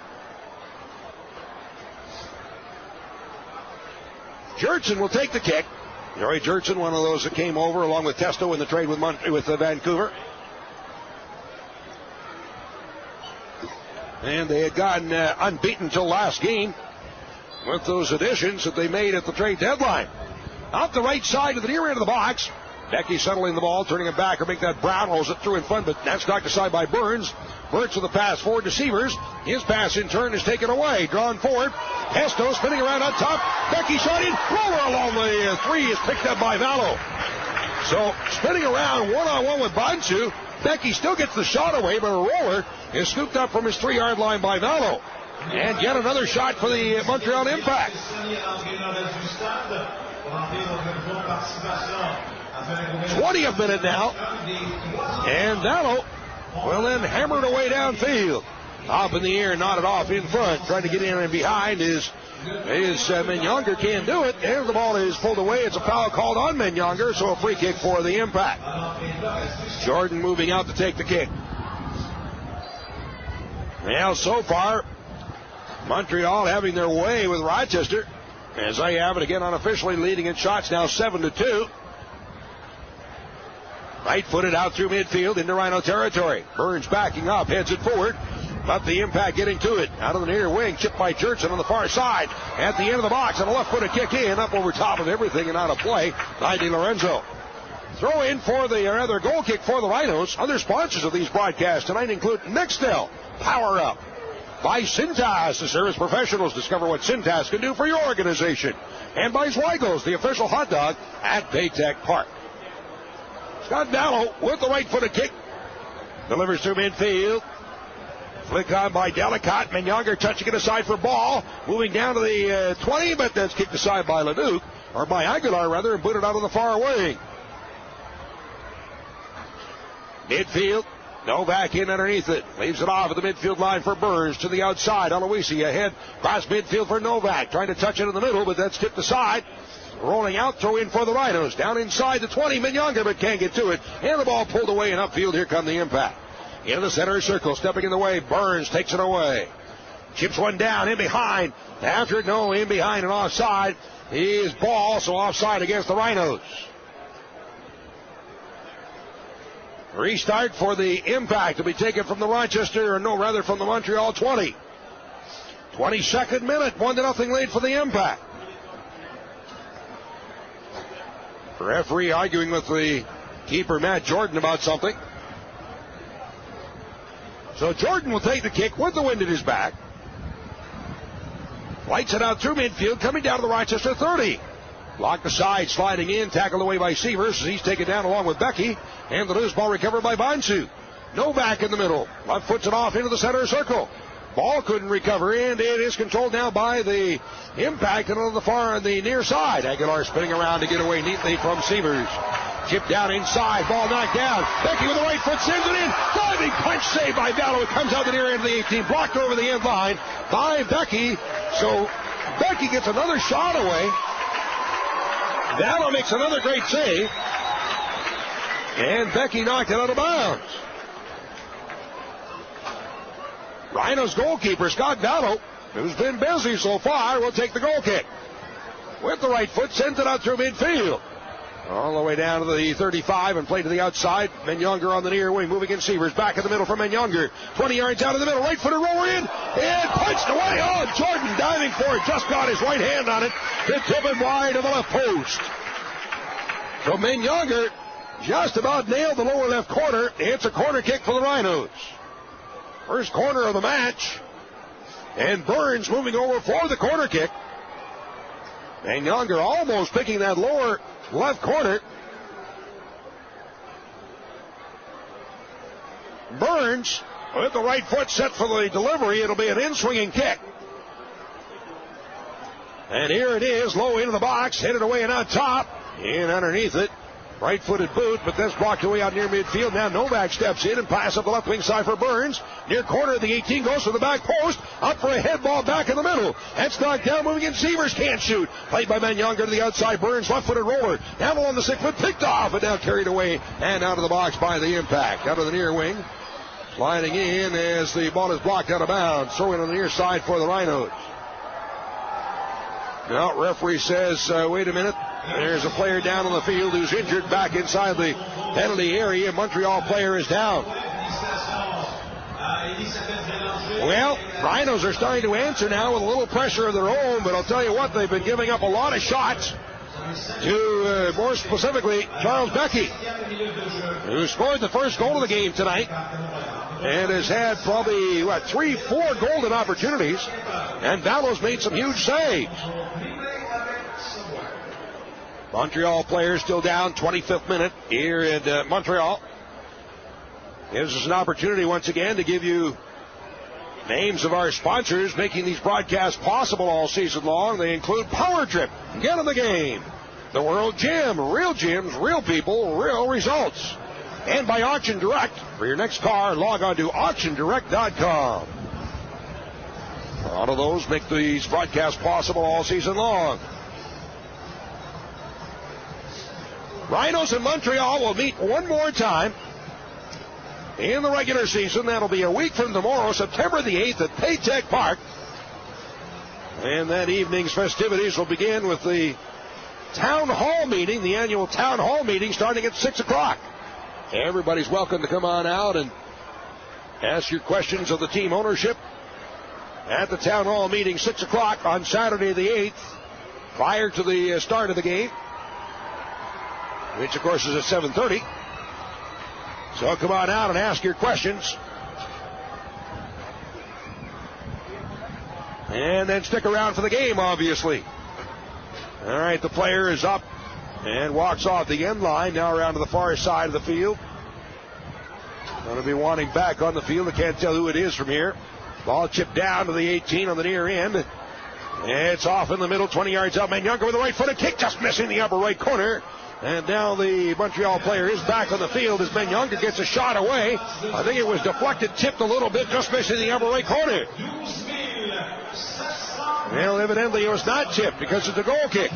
Jurtson will take the kick. Joey Jurtson, one of those that came over along with Testo in the trade with Vancouver. And they had gotten unbeaten till last game with those additions that they made at the trade deadline. Out the right side to the near end of the box. Becky settling the ball, turning it back, or make that Brown rolls it through in front, but that's knocked aside by Burns. Burns with the pass forward to Severs. His pass in turn is taken away. Drawn forward. Testo spinning around on top. Becky shot in. Roller along the three is picked up by Vallo. So spinning around one-on-one with Bansu. Becky still gets the shot away, but a roller is scooped up from his 3-yard line by Vallo. And yet another shot for the Montreal Impact. 20th minute now. And Vallo will then hammer it away downfield. Up in the air, knotted off in front. Trying to get in and behind is Menyonger. Can't do it. And the ball is pulled away. It's a foul called on Menyonger, so a free kick for the Impact. Jordan moving out to take the kick. Well, so far, Montreal having their way with Rochester, as they have it again unofficially, leading in shots now 7-2. Right-footed out through midfield into Rhino territory. Burns backing up, heads it forward. But the Impact getting to it. Out of the near wing, chipped by Jurtson on the far side. At the end of the box, and a left-footed kick in, up over top of everything and out of play by DiLorenzo. Throw in for the goal kick for the Rhinos. Other sponsors of these broadcasts tonight include Nextel, Power Up. By Cintas, the service professionals. Discover what Cintas can do for your organization. And by Zweigels, the official hot dog at Baytech Park. Scott Vallo with the right-footed kick. Delivers through midfield. Flick on by Delicott. Menyonger touching it aside for ball. Moving down to the 20, but that's kicked aside by Leduc, or by Aguilar rather, and put it out on the far wing. Midfield. Novak in underneath it. Leaves it off at the midfield line for Burns to the outside. Aloisi ahead. Cross midfield for Novak. Trying to touch it in the middle, but that's tipped aside. Rolling out, throw in for the Rhinos. Down inside the 20. Menyonger, but can't get to it. And the ball pulled away in upfield. Here come the Impact. Into the center circle. Stepping in the way. Burns takes it away. Chips one down. In behind. After it, no. In behind and offside. He is ball, so offside against the Rhinos. Restart for the Impact to be taken from the Rochester, or no, rather from the Montreal 20. 22nd minute, 1-0 lead for the Impact. The referee arguing with the keeper, Matt Jordan, about something. So Jordan will take the kick with the wind at his back. Lights it out through midfield, coming down to the Rochester 30. Blocked aside, sliding in, tackled away by Severs. He's taken down along with Becky. And the loose ball recovered by Bansu. Novak in the middle. Left foots it off into the center circle. Ball couldn't recover, and it is controlled now by the Impact and on the near side. Aguilar spinning around to get away neatly from Severs. Chip down inside, ball knocked down. Becky with the right foot sends it in. Diving punch saved by Vallo. It comes out the near end of the 18. Blocked over the end line by Becky. So Becky gets another shot away. Vallo makes another great save. And Becky knocked it out of bounds. Rhinos goalkeeper Scott Vallo, who's been busy so far, will take the goal kick. With the right foot, sends it out through midfield. All the way down to the 35 and play to the outside. Menyonger on the near wing, moving in Severs. Back in the middle for Menyonger. 20 yards out of the middle. Right-footed roller in. And punched away. Oh, Jordan diving for it. Just got his right hand on it. To tip it wide of the left post. So Menyonger just about nailed the lower left corner. It's a corner kick for the Rhinos. First corner of the match. And Burns moving over for the corner kick. And Younger almost picking that lower left corner. Burns with the right foot set for the delivery. It'll be an in-swinging kick. And here it is, low into the box, headed away and on top. In underneath it. Right-footed boot, but that's blocked away out near midfield. Now Novak steps in and passes up the left wing side for Burns. Near corner of the 18, goes to the back post. Up for a head ball back in the middle. That's knocked down, moving in. Severs can't shoot. Played by Ben Younger to the outside. Burns, left-footed roller. Down on the 6 foot, picked off, and now carried away and out of the box by the impact. Out of the near wing. Sliding in as the ball is blocked out of bounds. Throwing on the near side for the Rhinos. Now, referee says, wait a minute. There's a player down on the field who's injured back inside the penalty area. Montreal player is down. Well, Rhinos are starting to answer now with a little pressure of their own, but I'll tell you what, they've been giving up a lot of shots to, more specifically, Charles Becky, who scored the first goal of the game tonight and has had probably, 3-4 golden opportunities, and Vallo's made some huge saves. Montreal players still down, 25th minute here in Montreal. Gives us an opportunity once again to give you names of our sponsors making these broadcasts possible all season long. They include Power Trip, Get in the Game, The World Gym, real gyms, real people, real results. And by Auction Direct. For your next car, log on to auctiondirect.com. A lot of those make these broadcasts possible all season long. Rhinos and Montreal will meet one more time in the regular season. That'll be a week from tomorrow, September the 8th at Paytech Park. And that evening's festivities will begin with the town hall meeting, the annual town hall meeting starting at 6 o'clock. Everybody's welcome to come on out and ask your questions of the team ownership at the town hall meeting, 6 o'clock on Saturday the 8th, prior to the start of the game, which, of course, is at 7:30. So come on out and ask your questions. And then stick around for the game, obviously. All right, the player is up and walks off the end line, now around to the far side of the field. Going to be wanting back on the field. I can't tell who it is from here. Ball chipped down to the 18 on the near end. It's off in the middle, 20 yards out. Man Younger with a right-footed kick, just missing the upper right corner. And now the Montreal player is back on the field as Ben Younger gets a shot away. I think it was deflected, tipped a little bit, just missing the upper right corner. Well, evidently it was not tipped because it's a goal kick.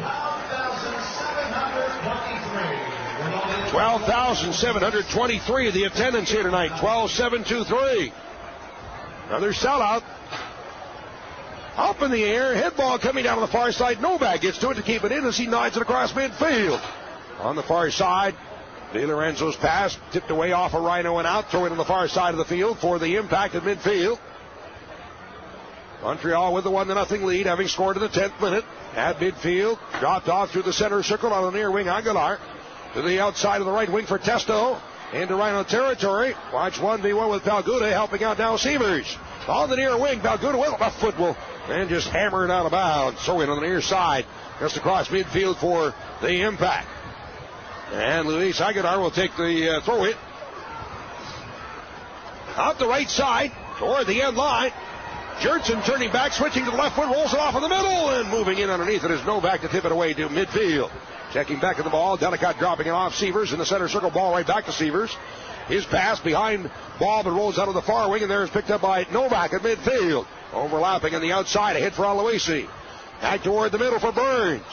12,723 the attendance here tonight. 12,723. Another sellout. Up in the air, head ball coming down on the far side. Novak gets to it to keep it in as he nods it across midfield. On the far side, De Lorenzo's pass tipped away off a Rhino and out. Throw it on the far side of the field for the impact at midfield. Montreal with the 1-0 lead, having scored in the 10th minute. At midfield, dropped off through the center circle on the near wing. Aguilar to the outside of the right wing for Testo. Into Rhino territory. Watch 1v1 with Palguda helping out now Severs. On the near wing, Palguda with a left foot will and just hammer it out of bounds. So in on the near side, just across midfield for the impact. And Luis Aguilar will take the throw it. Out the right side toward the end line. Jertson turning back, switching to the left foot, rolls it off in the middle, and moving in underneath it is Novak to tip it away to midfield. Checking back at the ball, Delicott dropping it off. Severs in the center circle, ball right back to Severs. His pass behind ball, but rolls out of the far wing, and there is picked up by Novak at midfield. Overlapping on the outside, a hit for Aloisi. Back toward the middle for Burns.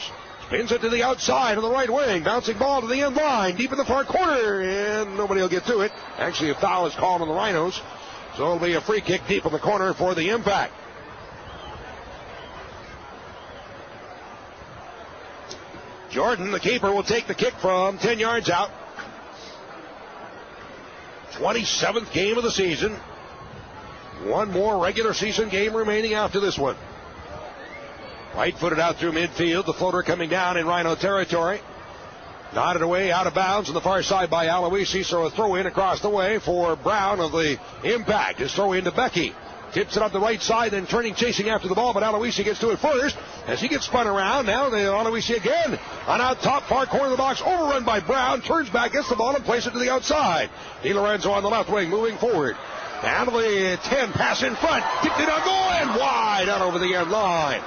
Spins it to the outside on the right wing. Bouncing ball to the end line. Deep in the far corner. And nobody will get to it. Actually, a foul is called on the Rhinos. So it'll be a free kick deep in the corner for the impact. Jordan, the keeper, will take the kick from 10 yards out. 27th game of the season. One more regular season game remaining after this one. Right-footed out through midfield. The floater coming down in Rhino territory. Nodded away out of bounds on the far side by Aloisi, so a throw in across the way for Brown of the Impact. His throw in to Becky. Tips it up the right side, then turning, chasing after the ball, but Aloisi gets to it first as he gets spun around. Now Aloisi again on out top, far corner of the box, overrun by Brown, turns back, gets the ball, and places it to the outside. DiLorenzo on the left wing, moving forward. Down to the 10, pass in front, kicked it on goal, and wide out over the end line.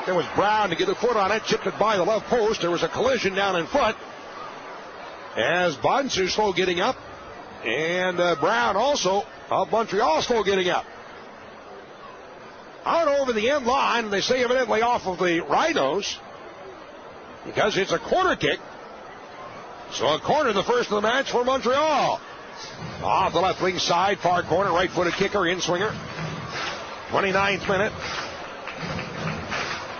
There was Brown to get a foot on it, chipped it by the left post. There was a collision down in front as Bonsu slow getting up, and Brown also of Montreal slow getting up. Out over the end line, they say evidently off of the Rhinos because it's a corner kick. So a corner, the first of the match for Montreal. Off the left wing side, far corner, right-footed kicker, in-swinger. 29th minute.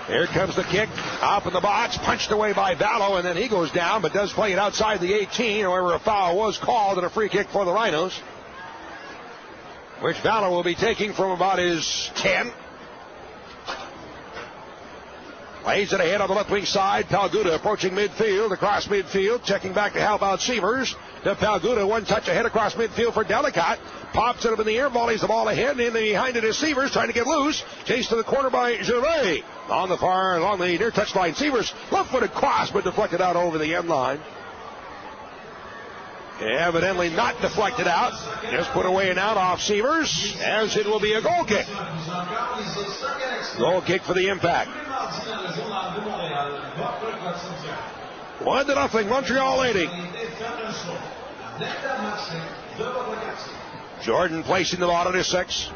Here comes the kick, up in the box, punched away by Vallow, and then he goes down, but does play it outside the 18. However, a foul was called and a free kick for the Rhinos, which Vallow will be taking from about his 10. Lays it ahead on the left wing side. Palguda approaching midfield, across midfield, checking back to help out Severs. To Palguda, one touch ahead across midfield for Delicott. Pops it up in the air, volleys the ball ahead, and in behind it is Severs trying to get loose. Chased to the corner by Gervais. On the near touchline, Severs left-footed cross, but deflected out over the end line. Evidently not deflected out. Just put away and out off Severs, as it will be a goal kick. Goal kick for the Impact. 1-0, Montreal leading. Jordan placing the ball on his 6.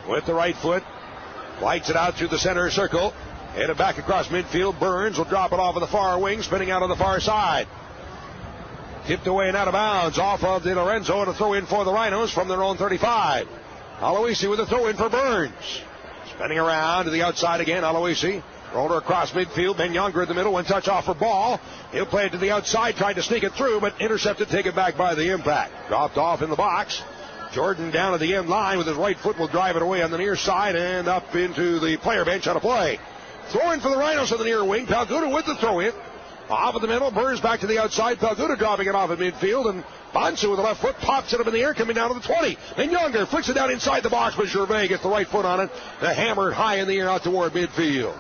With the right foot. Lights it out through the center circle. Headed back across midfield. Burns will drop it off of the far wing, spinning out on the far side. Tipped away and out of bounds off of DiLorenzo, and a throw in for the Rhinos from their own 35. Aloisi with a throw in for Burns. Spinning around to the outside again, Aloisi. Roller across midfield, Ben Younger in the middle, one touch off for ball. He'll play it to the outside, tried to sneak it through, but intercepted, taken back by the Impact. Dropped off in the box. Jordan down at the end line with his right foot will drive it away on the near side and up into the player bench on a play. Throw in for the Rhinos on the near wing. Palguda with the throw in. Off of the middle, Burns back to the outside. Palguda dropping it off at midfield, and Bonsu with the left foot pops it up in the air, coming down to the 20. And Younger flicks it down inside the box, but Gervais gets the right foot on it. The hammer high in the air out toward midfield.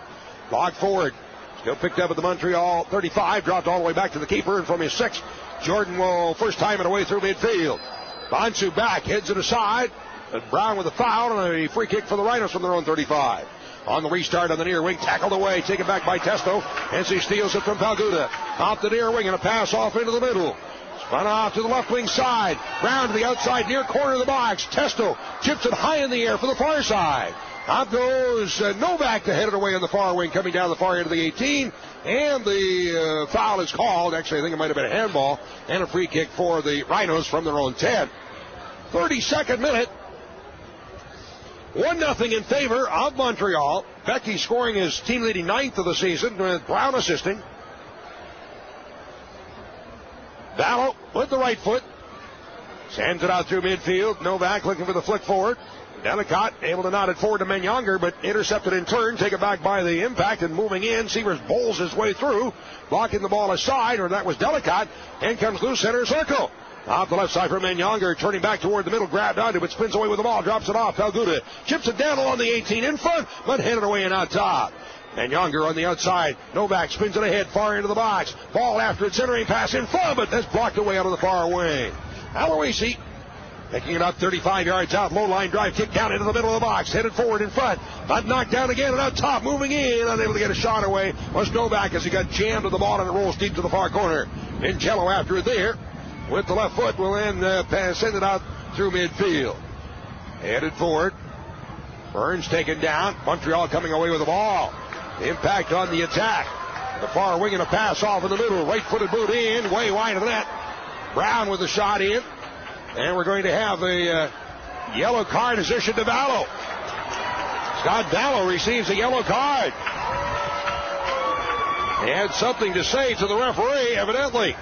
Blocked forward. Still picked up at the Montreal 35, dropped all the way back to the keeper, and from his 6, Jordan will first time it away through midfield. Bonsu back, heads it aside, and Brown with a foul and a free kick for the Rhinos from their own 35. On the restart on the near wing, tackled away, taken back by Testo, as he steals it from Palguda. Off the near wing and a pass off into the middle. Spun off to the left wing side. Brown to the outside near corner of the box. Testo chips it high in the air for the far side. Out goes Novak to head it away on the far wing, coming down the far end of the 18. And the foul is called. Actually, I think it might have been a handball. And a free kick for the Rhinos from their own 10. 32nd minute. 1-0 in favor of Montreal. Becky scoring his team-leading 9th of the season, with Brown assisting. Vallow with the right foot. Sends it out through midfield. Novak looking for the flick forward. Delicott able to nod it forward to Menyonger, but intercepted in turn, taken back by the Impact, and moving in. Severs bowls his way through, blocking the ball aside, or that was Delicott, and comes loose center circle. Off the left side for Menyonger, turning back toward the middle, grabbed onto it, spins away with the ball, drops it off. Palguda chips it down along the 18 in front, but headed away and out top. Menyonger on the outside. Novak spins it ahead, far into the box. Ball after it, centering pass in front, but that's blocked away out of the far wing. Aloisi picking it up 35 yards out, low line drive, kick down into the middle of the box, headed forward in front, but knocked down again and out top, moving in, unable to get a shot away, was Novak as he got jammed to the ball and it rolls deep to the far corner. Vincello after it there, with the left foot, will then send it out through midfield. Headed forward, Burns taken down, Montreal coming away with the ball. Impact on the attack. The far wing and a pass off in the middle, right-footed boot in, way wide of the net. Brown with the shot in. And we're going to have a yellow card is issued to Vallow. Scott Vallow receives a yellow card. He had something to say to the referee, evidently.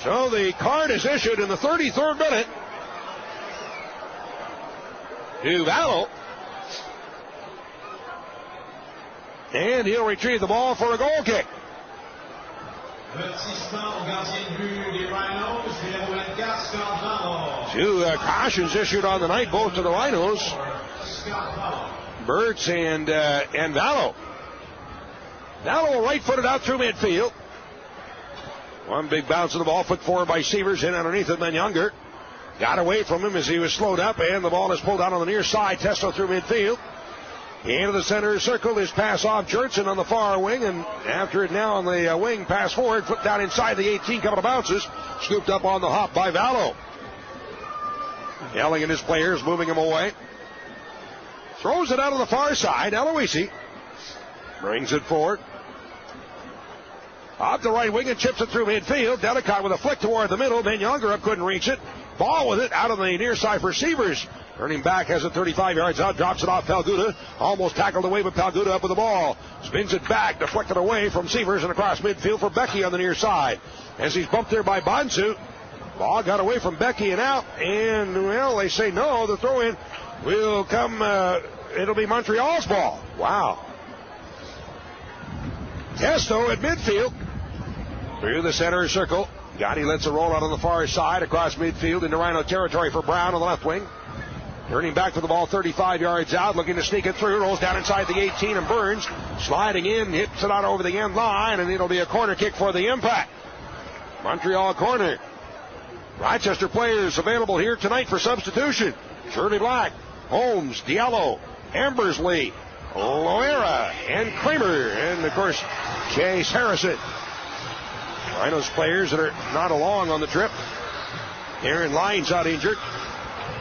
So the card is issued in the 33rd minute to Vallow. And he'll retrieve the ball for a goal kick. Two cautions issued on the night, both to the Rhinos. Burtz and Vallow. Vallow right-footed out through midfield. One big bounce of the ball, put forward by Sievers, in underneath it, then Younger. Got away from him as he was slowed up, and the ball is pulled out on the near side. Testo through midfield. Into the center circle, his pass off Jurtson on the far wing, and after it now on the wing, pass forward, flipped down inside the 18, couple of bounces, scooped up on the hop by Vallow. Yelling at his players, moving him away. Throws it out on the far side, Aloisi brings it forward. Off the right wing and chips it through midfield. Delicott with a flick toward the middle, then Younger up, couldn't reach it. Ball with it out on the near side for Sievers. Turning back, has it 35 yards out, drops it off Palguda. Almost tackled away, but Palguda up with the ball. Spins it back, deflected away from Sievers and across midfield for Becky on the near side. As he's bumped there by Bonsu. Ball got away from Becky and out, and, well, they say no. The throw-in will come, it'll be Montreal's ball. Wow. Testo at midfield. Through the center circle. Gotti lets it roll out on the far side across midfield into Rhino territory for Brown on the left wing. Turning back to the ball 35 yards out, looking to sneak it through, rolls down inside the 18 and Burns sliding in, hits it out over the end line, and it'll be a corner kick for the Impact. Montreal corner. Rochester players available here tonight for substitution. Shirley Black, Holmes, Diallo, Ambersley, Loera, and Kramer, and of course Chase Harrison. Rhinos players that are not along on the trip. Aaron Lyons out injured.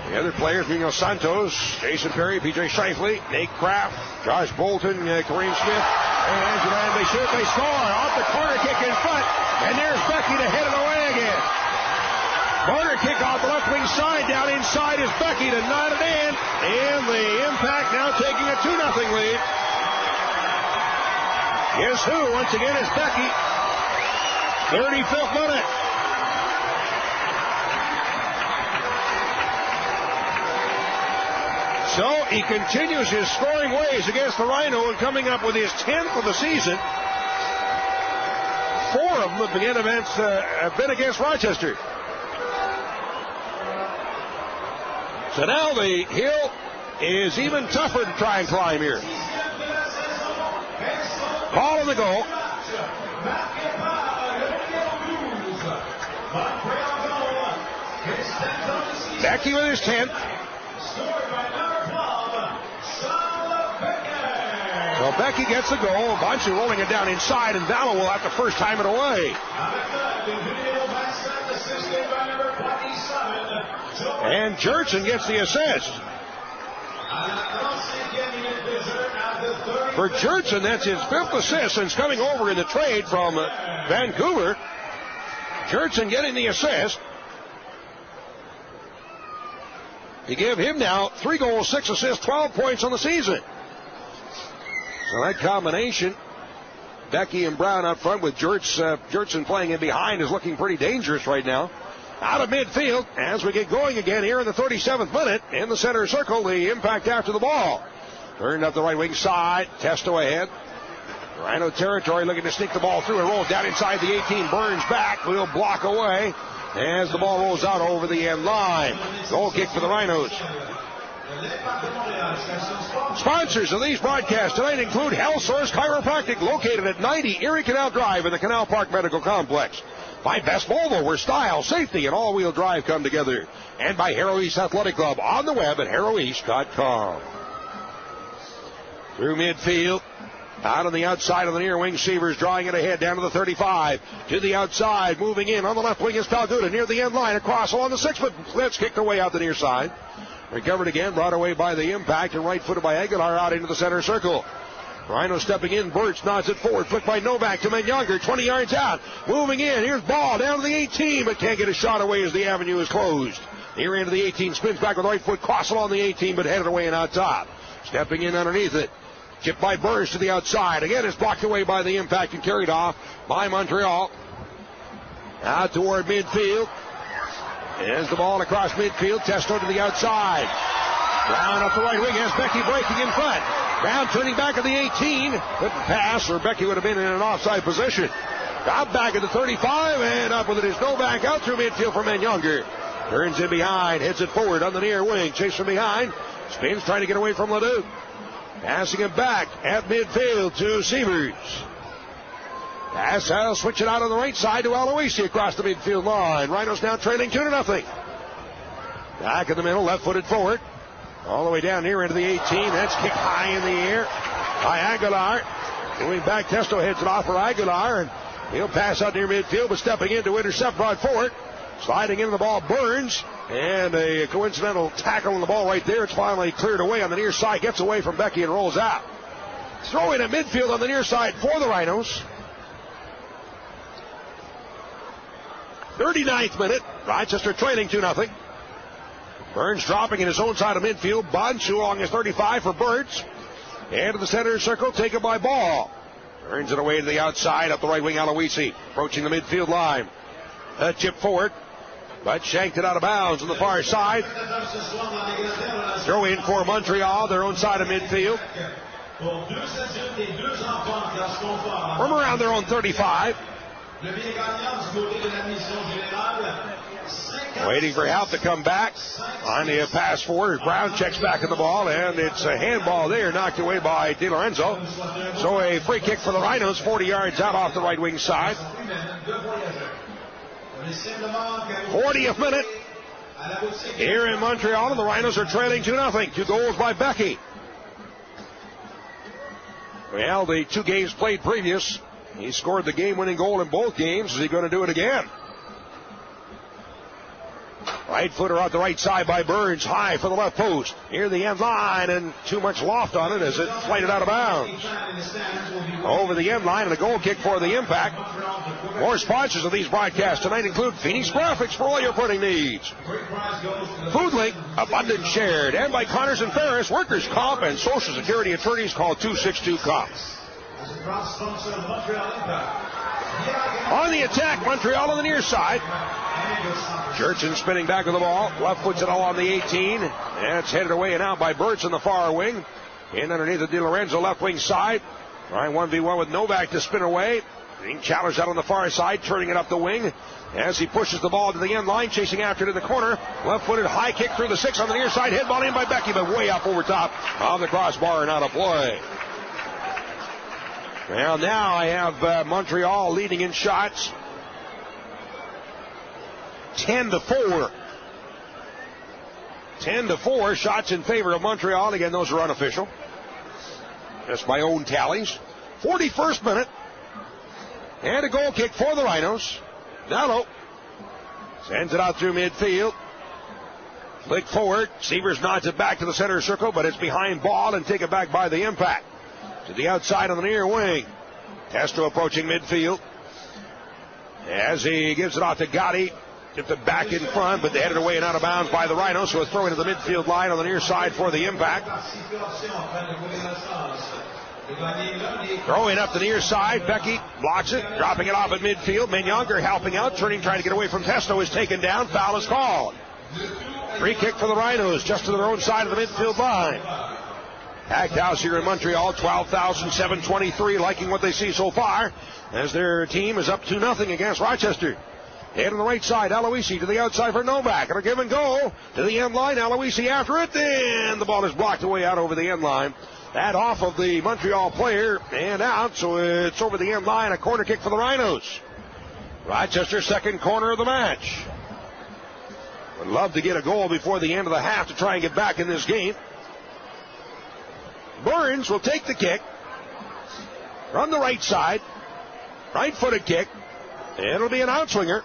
The other players, Mino Santos, Jason Perry, PJ Shifley, Nate Kraft, Josh Bolton, Kareem Smith, and Angela, and they shoot, they score off the corner kick in front, and there's Becky to hit it away again. Corner kick off the left wing side, down inside is Becky to knot it in, and the Impact now taking a 2-0 lead. Guess who, once again, is Becky. 35th minute. So he continues his scoring ways against the Rhino and coming up with his 10th of the season. 4 of them have been against Rochester. So now the hill is even tougher to try and climb here. Ball in the goal. Becky with his 10th. So Becky gets the goal. Bonsu rolling it down inside, and Vallow will have to first time it away. And Jurtson gets the assist. For Jurtson, that's his 5th assist since coming over in the trade from Vancouver. Jurtson getting the assist. You give him now 3 goals, 6 assists, 12 points on the season. So that combination, Becky and Brown up front with Jurtson playing in behind, is looking pretty dangerous right now. Out of midfield as we get going again here in the 37th minute. In the center circle, the Impact after the ball. Turned up the right wing side. Testo ahead. Rhino territory looking to sneak the ball through and roll down inside the 18. Burns back. Will block away as the ball rolls out over the end line. Goal kick for the Rhinos. Sponsors of these broadcasts tonight include Health Source Chiropractic, located at 90 Erie Canal Drive in the Canal Park Medical Complex. By Best Volvo, where style, safety, and all-wheel drive come together. And by Harrow East Athletic Club on the web at harroweast.com. Through midfield. Out on the outside of the near wing, Sievers drawing it ahead down to the 35. To the outside, moving in on the left wing is Palguda near the end line. Across along the 6-foot. Let's kicked away out the near side. Recovered again, brought away by the Impact, and right-footed by Aguilar out into the center circle. Rhino stepping in, Birch nods it forward, flicked by Novak to Younger, 20 yards out, moving in, here's ball, down to the 18, but can't get a shot away as the avenue is closed. Near end of the 18, spins back with right foot, cross along the 18, but headed away and out top. Stepping in underneath it, chipped by Burns to the outside, again it's blocked away by the Impact and carried off by Montreal. Out toward midfield, as the ball across midfield, Testo to the outside. Brown up the right wing, has Becky breaking in front. Brown turning back at the 18. Couldn't pass, or Becky would have been in an offside position. Out back at the 35, and up with it is Novak out through midfield for Menyonger. Turns in behind, heads it forward on the near wing. Chase from behind. Spins trying to get away from Leduc. Passing it back at midfield to Sievers. Pass out, switch it out on the right side to Aloisi across the midfield line. Rhinos now trailing 2-0. Back in the middle, left-footed forward. All the way down near into the 18. That's kicked high in the air by Aguilar. Going back, Testo heads it off for Aguilar, and he'll pass out near midfield, but stepping in to intercept brought forward. Sliding into the ball, Burns, and a coincidental tackle on the ball right there. It's finally cleared away on the near side, gets away from Becky and rolls out. Throwing at midfield on the near side for the Rhinos. 39th minute, Rochester trailing 2-0. Burns dropping in his own side of midfield. Bunch along his 35 for Burns. And to the center circle, taken by Ball. Turns it away to the outside, up the right wing, Aloisi. Approaching the midfield line. A chip forward, but shanked it out of bounds on the far side. Throw in for Montreal, their own side of midfield. From around their own 35. Waiting for help to come back. On the pass forward, Brown checks back at the ball, and it's a handball there, knocked away by Di Lorenzo. So a free kick for the Rhinos, 40 yards out off the right wing side. 40th minute here in Montreal, and the Rhinos are trailing 2-0. 2 goals by Becky. Well, the 2 games played previous, he scored the game-winning goal in both games. Is he going to do it again? Right footer out the right side by Burns, high for the left post. Near the end line, and too much loft on it as it flighted out of bounds. Over the end line, and a goal kick for the Impact. More sponsors of these broadcasts tonight include Phoenix Graphics for all your printing needs. Food Link, Abundant Shared, and by Connors and Ferris, Workers' Comp and Social Security attorneys. Call 262-COMP. On the attack, Montreal on the near side. Jurchen spinning back with the ball. Left puts it all on the 18. And it's headed away and out by Burtz on the far wing. In underneath the Di Lorenzo left wing side. Trying 1v1 with Novak to spin away. Being challenged out on the far side, turning it up the wing. As he pushes the ball to the end line, chasing after it in the corner. Left-footed high kick through the 6 on the near side. Head ball in by Becky, but way up over top of the crossbar and out of play. Well, now I have Montreal leading in shots. 10-4. 10-4 shots in favor of Montreal. Again, those are unofficial. Just my own tallies. 41st minute. And a goal kick for the Rhinos. Dallo sends it out through midfield. Flick forward. Sievers nods it back to the center circle, but it's behind Ball and taken back by the Impact. To the outside on the near wing. Testo approaching midfield. As he gives it off to Gotti. Gets it back in front, but they headed away and out of bounds by the Rhinos, so a throw into the midfield line on the near side for the Impact. Throwing up the near side, Becky blocks it, dropping it off at midfield. Menyonger helping out, trying to get away from Testo, is taken down. Foul is called. Free kick for the Rhinos, just to their own side of the midfield line. Packed house here in Montreal, 12,723, liking what they see so far, as their team is up 2-0 against Rochester. Head on the right side, Aloisi to the outside for Novak. And a give and go to the end line. Aloisi after it. Then the ball is blocked away out over the end line. That off of the Montreal player and out. So it's over the end line. A corner kick for the Rhinos. Rochester's second corner of the match. Would love to get a goal before the end of the half to try and get back in this game. Burns will take the kick. From the right side. Right-footed kick. It'll be an outswinger.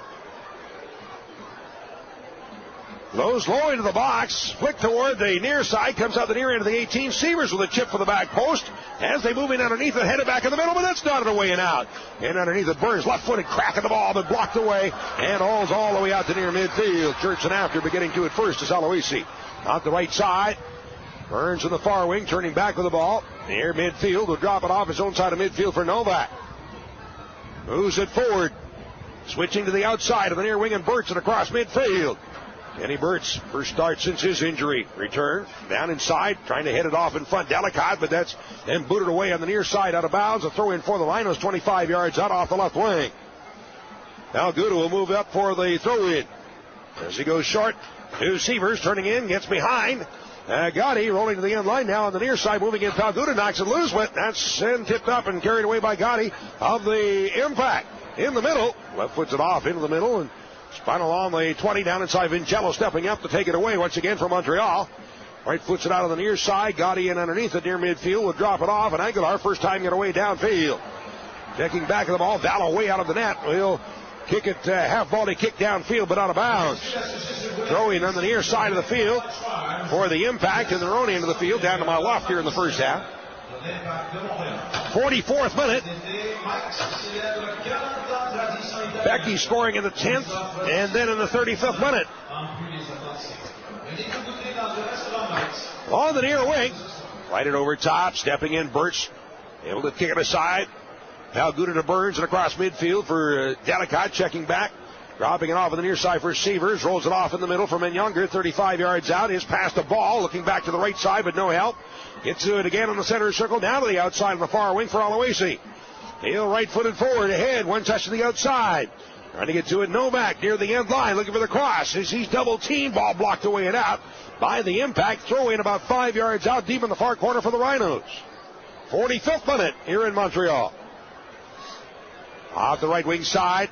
Goes low into the box. Flick toward the near side. Comes out the near end of the 18. Sievers with a chip for the back post. As they move in underneath it, headed back in the middle, but that's not away and out. And underneath it, Burns left-footed crack at the ball, but blocked away. And all's all the way out to near midfield. Jurchen after, beginning to it first is Aloisi. Out the right side. Burns in the far wing, turning back with the ball. Near midfield, will drop it off his own side of midfield for Novak. Moves it forward. Switching to the outside of the near wing, and Burtz across midfield. Kenny Burtz, first start since his injury. Return, down inside, trying to hit it off in front. Delicate, but that's then booted away on the near side out of bounds. A throw in for the Rhinos, 25 yards out off the left wing. Palguda will move up for the throw-in. As he goes short to Severs, turning in, gets behind. Gotti rolling to the end line now on the near side, moving in. Palguda knocks it loose, but that's tipped up and carried away by Gotti of the impact. In the middle, left foots it off into the middle and spun along the 20 down inside. Vincello stepping up to take it away once again from Montreal. Right foots it out on the near side. Gotti in underneath it near midfield will drop it off, and Aguilar first time get away downfield. Checking back of the ball, Vallow way out of the net. Will kick it half volley kick downfield, but out of bounds. Throwing on the near side of the field for the impact, and their own end of the field down to my left here in the first half. 44th minute. Becky scoring in the 10th, and then in the 35th minute. On the near wing, right it over top, stepping in, Birch able to kick it aside. Palguda to Burns and across midfield for Delicott, checking back. Dropping it off on the near side for Severs. Rolls it off in the middle for Menyunger, 35 yards out. Is past the ball, looking back to the right side, but no help. Gets to it again on the center circle, down to the outside on the far wing for Aloisi. He'll right-footed forward, ahead, one touch to the outside. Trying to get to it, Novak near the end line, looking for the cross. As he's double-teamed, ball blocked away and out by the impact. Throw in about 5 yards out, deep in the far corner for the Rhinos. 45th minute here in Montreal. Off the right wing side.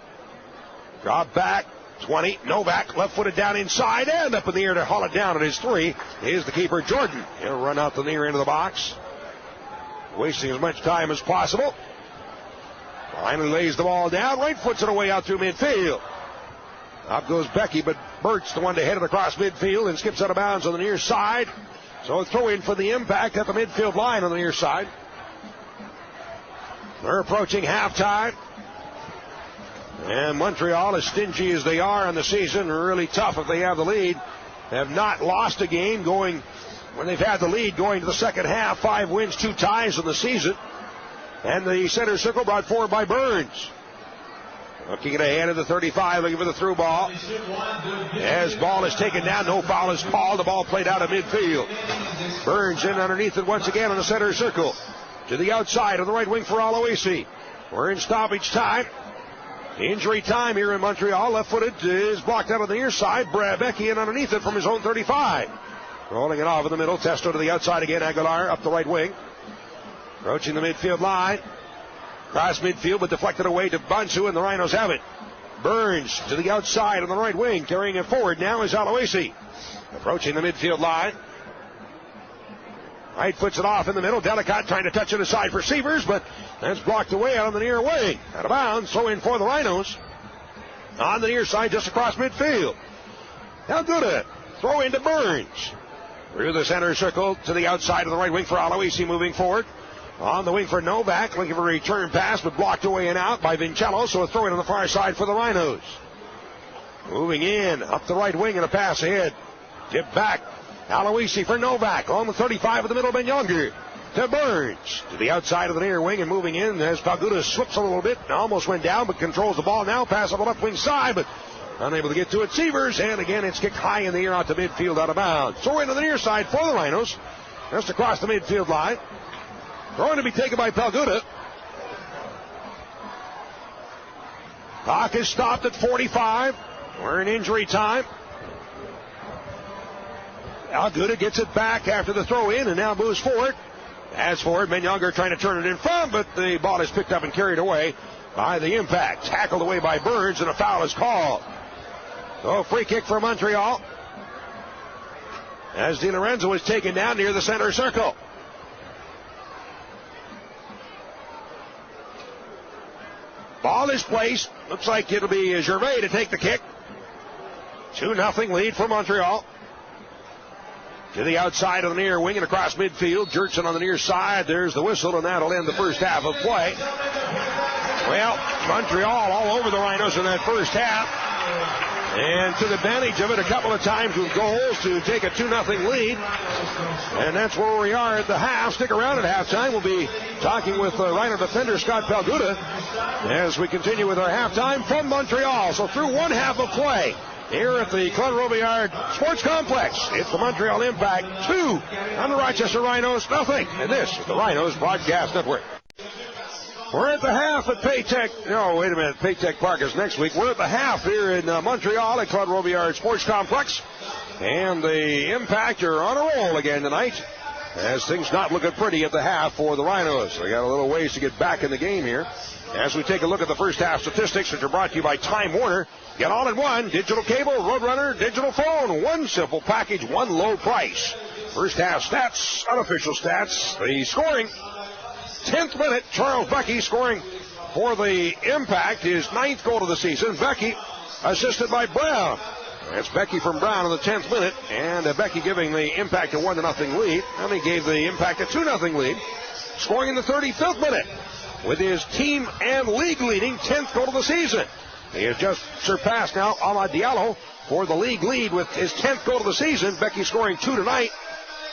Drop back. 20. Novak left-footed down inside and up in the air to haul it down at his 3. Here's the keeper, Jordan. He'll run out the near end of the box. Wasting as much time as possible. Finally lays the ball down. Right foots it away out through midfield. Up goes Becky, but Bert's the one to head it across midfield and skips out of bounds on the near side. So a throw in for the impact at the midfield line on the near side. They're approaching halftime. And Montreal, as stingy as they are in the season, are really tough if they have the lead. Have not lost a game going when they've had the lead going to the second half. 5 wins, 2 ties in the season. And the center circle brought forward by Burns. Looking it ahead of the 35, looking for the through ball. As ball is taken down, no foul is called. The ball played out of midfield. Burns in underneath it once again on the center circle. To the outside on the right wing for Aloisi. We're in stoppage time. Injury time here in Montreal. Left-footed is blocked out on the near side. Becky in underneath it from his own 35. Rolling it off in the middle. Testo to the outside again. Aguilar up the right wing. Approaching the midfield line. Cross midfield, but deflected away to Bonsu, and the Rhinos have it. Burns to the outside on the right wing. Carrying it forward now is Aloisi. Approaching the midfield line. Right foots it off in the middle. Delicott trying to touch it aside for Severs, but that's blocked away on the near wing. Out of bounds, throw in for the Rhinos. On the near side, just across midfield. How good it. Throw into Burns. Through the center circle to the outside of the right wing for Aloisi, moving forward. On the wing for Novak, looking for a return pass, but blocked away and out by Vincello, so a throw in on the far side for the Rhinos. Moving in, up the right wing and a pass ahead. Tip back. Aloisi for Novak on the 35 of the middle, Menyunger to Burns to the outside of the near wing and moving in as Palguda slips a little bit, almost went down but controls the ball now, pass on the left wing side, but unable to get to it. Severs, and again it's kicked high in the air out to midfield, out of bounds. Throw into the near side for the Rhinos, just across the midfield line. Throwing to be taken by Palguda. Clock is stopped at 45. We're in injury time. Palguda gets it back after the throw in and now moves forward. As forward, Menyunger trying to turn it in front, but the ball is picked up and carried away by the impact. Tackled away by Burns, and a foul is called. So free kick for Montreal. As Di Lorenzo is taken down near the center circle. Ball is placed. Looks like it'll be Gervais to take the kick. 2-0 lead for Montreal. To the outside of the near wing and across midfield. Jertson on the near side. There's the whistle, and that'll end the first half of play. Well, Montreal all over the Rhinos in that first half. And took advantage of it a couple of times with goals to take a 2-0 lead. And that's where we are at the half. Stick around at halftime. We'll be talking with Rhino defender Scott Palguda as we continue with our halftime from Montreal. So through one half of play here at the Claude Robillard Sports Complex, it's the Montreal Impact 2 on the Rochester Rhinos 0. And this is the Rhinos Broadcast Network. We're at the half at Paytech. No, wait a minute. Paytech Park is next week. We're at the half here in Montreal at Claude Robillard Sports Complex. And the Impact are on a roll again tonight, as things not looking pretty at the half for the Rhinos. They got a little ways to get back in the game here. As we take a look at the first half statistics, which are brought to you by Time Warner. Get all in one. Digital cable, Roadrunner, digital phone. One simple package, one low price. First half stats, unofficial stats. The scoring, 10th minute, Charles Becky scoring for the Impact, his 9th goal of the season. Becky assisted by Brown. That's Becky from Brown in the 10th minute, and Becky giving the Impact a 1-0 lead. And he gave the Impact a 2-0 lead, scoring in the 35th minute with his team and league leading 10th goal of the season. He has just surpassed now Amad Diallo for the league lead with his 10th goal of the season. Becky scoring 2 tonight,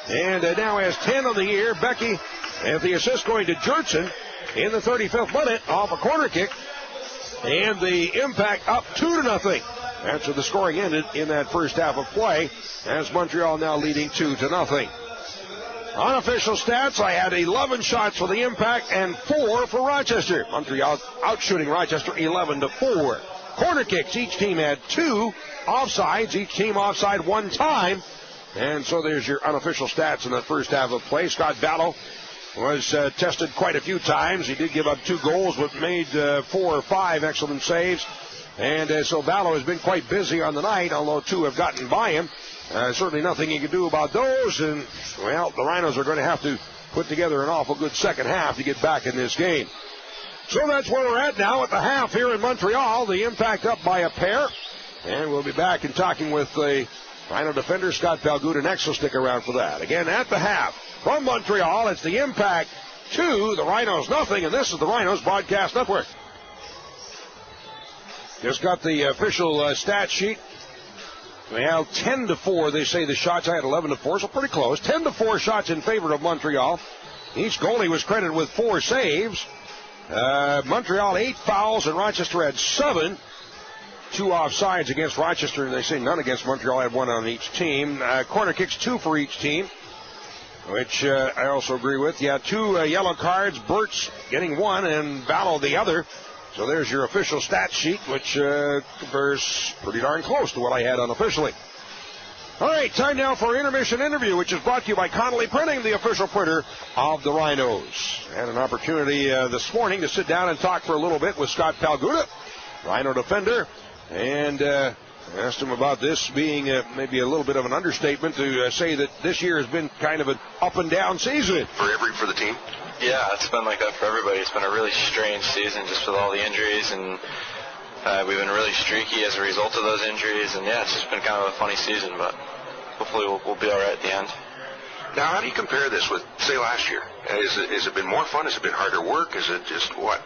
and now has 10 on the year. Becky, and the assist going to Jurtson in the 35th minute off a corner kick, and the Impact up 2-0. That's where the scoring ended in that first half of play, as Montreal now leading 2-0. Unofficial stats, I had 11 shots for the Impact and 4 for Rochester. Montreal outshooting Rochester 11-4. Corner kicks, each team had 2. Offsides, each team offside 1 time. And so there's your unofficial stats in the first half of play. Scott Vallow was tested quite a few times. He did give up 2 goals, but made 4 or 5 excellent saves. And so Vallow has been quite busy on the night, although 2 have gotten by him. Certainly nothing he can do about those. And, well, the Rhinos are going to have to put together an awful good second half to get back in this game. So that's where we're at now at the half here in Montreal. The Impact up by a pair. And we'll be back and talking with the Rhino defender, Scott Palguda, next. So stick around for that. Again, at the half from Montreal, it's the Impact 2, the Rhinos nothing, and this is the Rhinos Broadcast Network. Just got the official stat sheet. We have 10-4. They say the shots. I had 11-4, so pretty close. 10-4 shots in favor of Montreal. Each goalie was credited with 4 saves. Montreal 8 fouls, and Rochester had 7. 2 offsides against Rochester, and they say none against Montreal. I had 1 on each team. Corner kicks 2 for each team, which I also agree with. Yeah, 2 yellow cards. Burt's getting 1, and Vallow the other. So there's your official stat sheet, which compares pretty darn close to what I had unofficially. All right, time now for our intermission interview, which is brought to you by Connolly Printing, the official printer of the Rhinos. Had an opportunity this morning to sit down and talk for a little bit with Scott Palguda, Rhino defender, and asked him about this being maybe a little bit of an understatement to say that this year has been kind of an up and down season. For the team? Yeah, it's been like that for everybody. It's been a really strange season just with all the injuries, and we've been really streaky as a result of those injuries, and yeah, it's just been kind of a funny season, but hopefully we'll be all right at the end. Now, how do you compare this with, say, last year? Has it been more fun? Has it been harder work? Is it just what?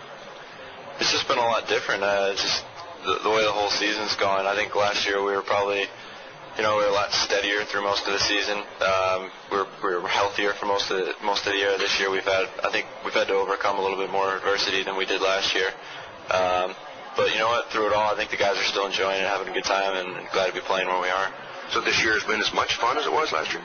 It's just been a lot different. Just the way the whole season's going. I think last year we were probably, we were a lot steadier through most of the season. We were healthier for most of the year. This year I think we've had to overcome a little bit more adversity than we did last year. But you know what? Through it all, I think the guys are still enjoying it, having a good time, and glad to be playing where we are. So this year has been as much fun as it was last year?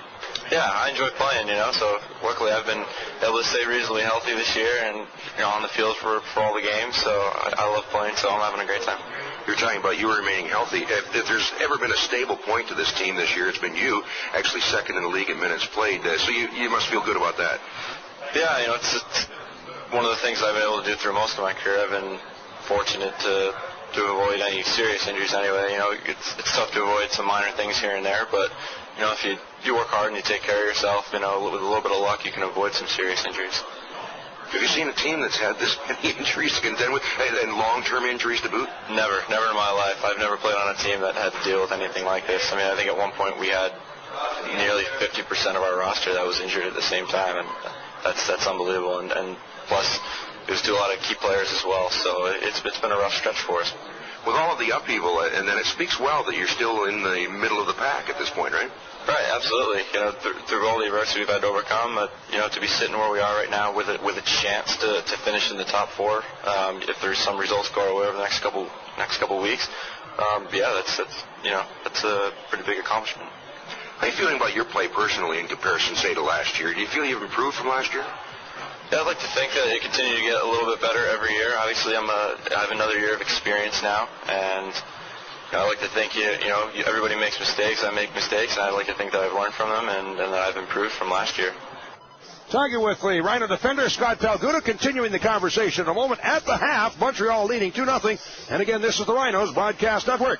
Yeah, I enjoy playing, so luckily I've been able to stay reasonably healthy this year and, on the field for all the games, so I love playing, so I'm having a great time. You're talking about you remaining healthy. If there's ever been a stable point to this team this year, it's been you, actually second in the league in minutes played, so you must feel good about that. Yeah, it's one of the things I've been able to do through most of my career. I've been fortunate to avoid any serious injuries anyway. It's tough to avoid some minor things here and there, but if you work hard and you take care of yourself, with a little bit of luck, you can avoid some serious injuries. Have you seen a team that's had this many injuries to contend with, and long-term injuries to boot? Never in my life. I've never played on a team that had to deal with anything like this. I think at one point we had nearly 50% of our roster that was injured at the same time, and that's unbelievable. And plus, it was to a lot of key players as well, so it's been a rough stretch for us. With all of the upheaval, and then it speaks well that you're still in the middle of the pack at this point, right? Right, absolutely. Through all the adversity we've had to overcome, to be sitting where we are right now with a chance to finish in the top 4, if there's some results go our way over the next couple weeks, that's a pretty big accomplishment. How are you feeling about your play personally in comparison, say, to last year? Do you feel you've improved from last year? Yeah, I'd like to think that it continue to get a little bit better every year. Obviously, I have another year of experience now, and I like to think everybody makes mistakes. I make mistakes, and I like to think that I've learned from them and that I've improved from last year. Talking with the Rhino defender, Scott Palguda, continuing the conversation in a moment. At the half, Montreal leading 2-0. And again, this is the Rhinos Broadcast Network.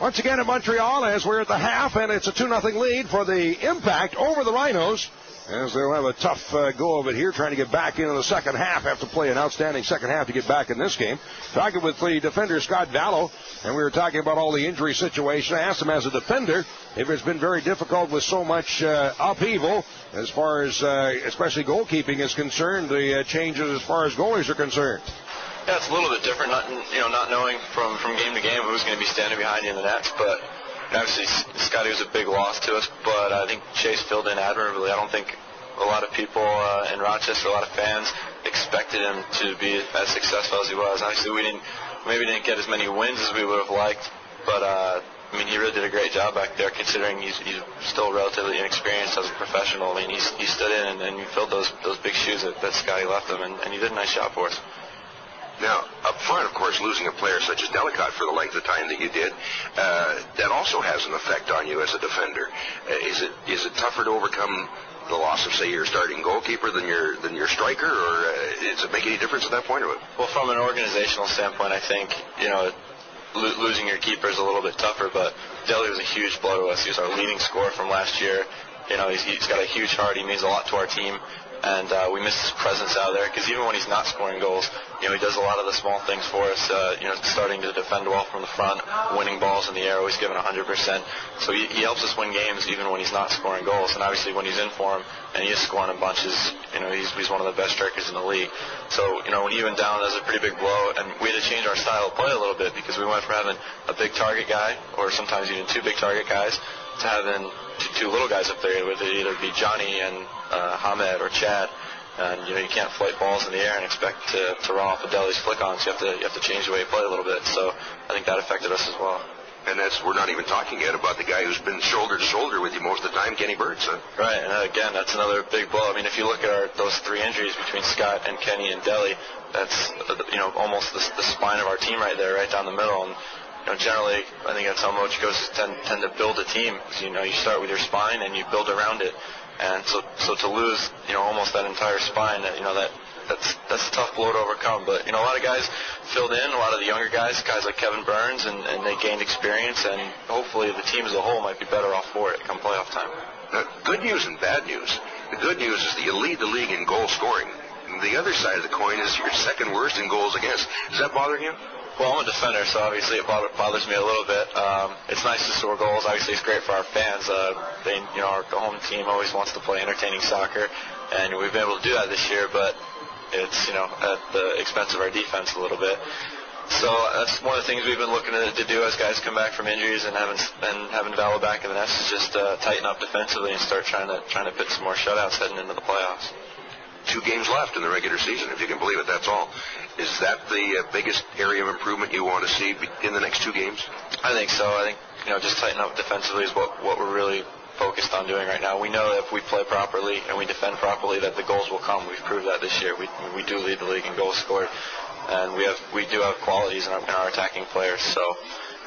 Once again at Montreal, as we're at the half, and it's a 2-0 lead for the Impact over the Rhinos, as they'll have a tough go of it here, trying to get back into the second half. Have to play an outstanding second half to get back in this game. Talking with the defender, Scott Vallow, and we were talking about all the injury situation. I asked him as a defender if it's been very difficult with so much upheaval as far as especially goalkeeping is concerned, the changes as far as goalies are concerned. Yeah, it's a little bit different, not knowing from game to game who's going to be standing behind you in the nets, but obviously Scotty was a big loss to us, but I think Chase filled in admirably. I don't think a lot of people in Rochester, a lot of fans, expected him to be as successful as he was. Obviously, we didn't get as many wins as we would have liked, but he really did a great job back there, considering he's still relatively inexperienced as a professional. He stood in and he filled those big shoes that Scotty left him, and he did a nice job for us. Now, up front, of course, losing a player such as Delicott for the length of time that you did, that also has an effect on you as a defender. Is it tougher to overcome the loss of, say, your starting goalkeeper than your striker, or does it make any difference at that point? Well, from an organizational standpoint, I think losing your keeper is a little bit tougher. But Deli was a huge blow to us. He was our leading scorer from last year. He's got a huge heart. He means a lot to our team. And we miss his presence out there because even when he's not scoring goals, he does a lot of the small things for us. Starting to defend well from the front, winning balls in the air, always giving 100%. So he helps us win games even when he's not scoring goals. And obviously when he's in form and he is scoring in bunches, he's one of the best strikers in the league. So when he went down, that was a pretty big blow. And we had to change our style of play a little bit because we went from having a big target guy, or sometimes even two big target guys, to having two little guys up there. It would either be Johnny and Hamed or Chad, and you can't flight balls in the air and expect to run off a Deli's flick-ons. You have to change the way you play a little bit. So I think that affected us as well. And we're not even talking yet about the guy who's been shoulder to shoulder with you most of the time, Kenny Burns. Huh? Right, and again, that's another big blow. If you look at those three injuries between Scott and Kenny and Deli, that's almost the spine of our team right there, right down the middle. And generally, I think that's how most coaches tend to build a team. You start with your spine and you build around it. And so to lose, almost that entire spine, that's a tough blow to overcome. But, a lot of guys filled in, a lot of the younger guys like Kevin Burns, and they gained experience, and hopefully the team as a whole might be better off for it come playoff time. Good news and bad news. The good news is that you lead the league in goal scoring. The other side of the coin is you're second worst in goals against. Is that bothering you? Well, I'm a defender, so obviously it bothers me a little bit. It's nice to score goals. Obviously, it's great for our fans. Our home team always wants to play entertaining soccer, and we've been able to do that this year. But it's at the expense of our defense a little bit. So that's one of the things we've been looking to do as guys come back from injuries and having Vallow back in the nets is just tighten up defensively and start trying to put some more shutouts heading into the playoffs. 2 games left in the regular season, if you can believe it. That's all. Is that the biggest area of improvement you want to see in the next 2 games? I think so. I think just tighten up defensively is what we're really focused on doing right now. We know that if we play properly and we defend properly, that the goals will come. We've proved that this year. We do lead the league in goals scored, and we do have qualities in our attacking players. So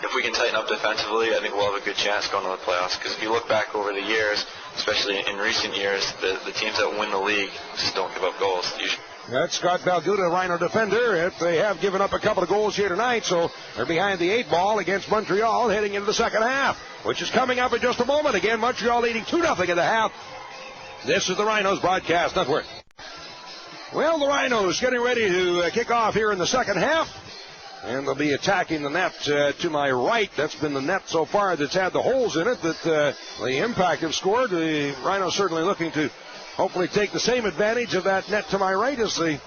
if we can tighten up defensively, I think we'll have a good chance going to the playoffs. Because if you look back over the years, especially in recent years, the teams that win the league just don't give up goals. That's Scott Palguda, Rhino defender. They have given up a couple of goals here tonight, so they're behind the 8 ball against Montreal heading into the second half, which is coming up in just a moment. Again, Montreal leading 2-0 in the half. This is the Rhinos Broadcast Network. Well, the Rhinos getting ready to kick off here in the second half. And they'll be attacking the net to my right. That's been the net so far that's had the holes in it that the Impact have scored. The Rhinos certainly looking to hopefully take the same advantage of that net to my right as they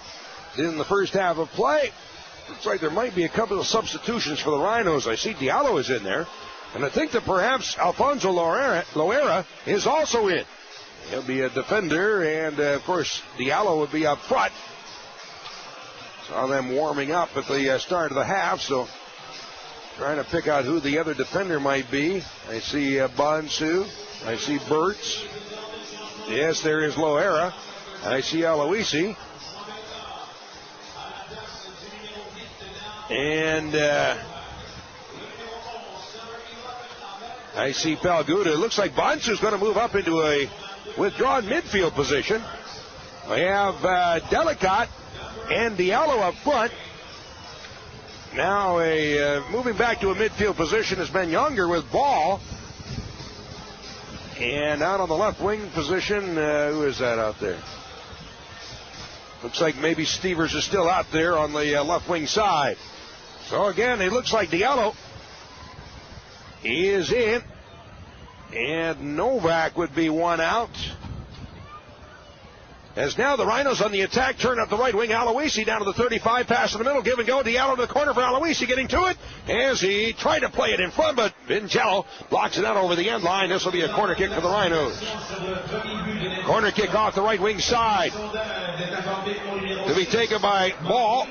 did in the first half of play. Looks like there might be a couple of substitutions for the Rhinos. I see Diallo is in there. And I think that perhaps Alfonso Loera is also in. He'll be a defender, and, of course, Diallo would be up front. Saw them warming up at the start of the half, so trying to pick out who the other defender might be. I see Bonsu. I see Burtz. Yes, there is Loera. I see Aloisi. And I see Palguda. It looks like Bonsu's going to move up into a withdrawn midfield position. We have Delicott and Diallo up front. Now moving back to a midfield position has been Younger with ball. And out on the left wing position, who is that out there? Looks like maybe Stevers is still out there on the left wing side. So again, it looks like Diallo is in. And Novak would be one out. As now the Rhinos on the attack turn up the right wing. Aloisi down to the 35, pass in the middle, give and go. Diallo to the corner for Aloisi, getting to it as he tried to play it in front, but Vincello blocks it out over the end line. This will be a corner kick for the Rhinos. Corner kick off the right wing side to be taken by Ball.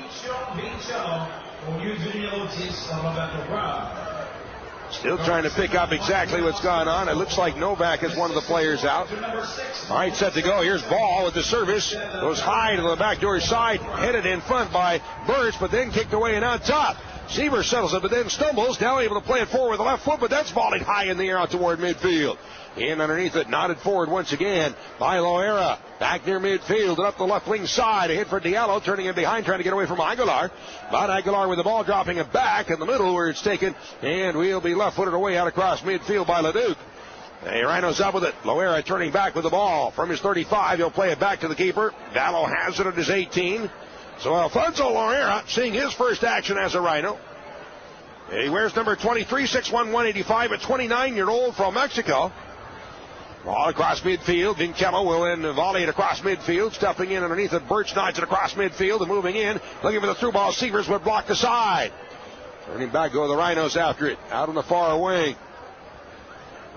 Still trying to pick up exactly what's going on. It looks like Novak is one of the players out. All right, set to go. Here's Ball with the service. Goes high to the backdoor side. Headed in front by Birch, but then kicked away and on top. Seaver settles it, but then stumbles. Now able to play it forward with the left foot, but that's volleyed high in the air out toward midfield. In underneath it, nodded forward once again by Loera. Back near midfield and up the left wing side. A hit for Diallo, turning in behind, trying to get away from Aguilar. But Aguilar with the ball dropping it back in the middle where it's taken. And we'll be left-footed away out across midfield by Leduc. The Rhinos up with it. Loera turning back with the ball. From his 35, he'll play it back to the keeper. Vallo has it at his 18. So Alfonso Loera seeing his first action as a Rhino. He wears number 23, 6'1", 185, a 29-year-old from Mexico. Ball across midfield. Vincello will then volley it across midfield. Stepping in underneath it. Birch nods it across midfield and moving in. Looking for the through ball. Severs would block the side. Turning back go the Rhinos after it. Out on the far wing.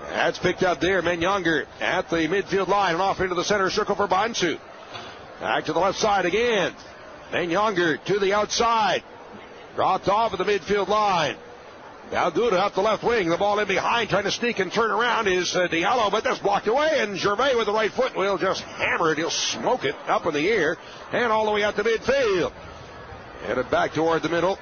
That's picked up there. Younger at the midfield line and off into the center circle for Bonsu. Back to the left side again. Younger to the outside. Dropped off at the midfield line. Palguda up the left wing. The ball in behind, trying to sneak and turn around is Diallo, but that's blocked away. And Gervais with the right foot will just hammer it. He'll smoke it up in the air and all the way out to midfield. Headed back toward the middle.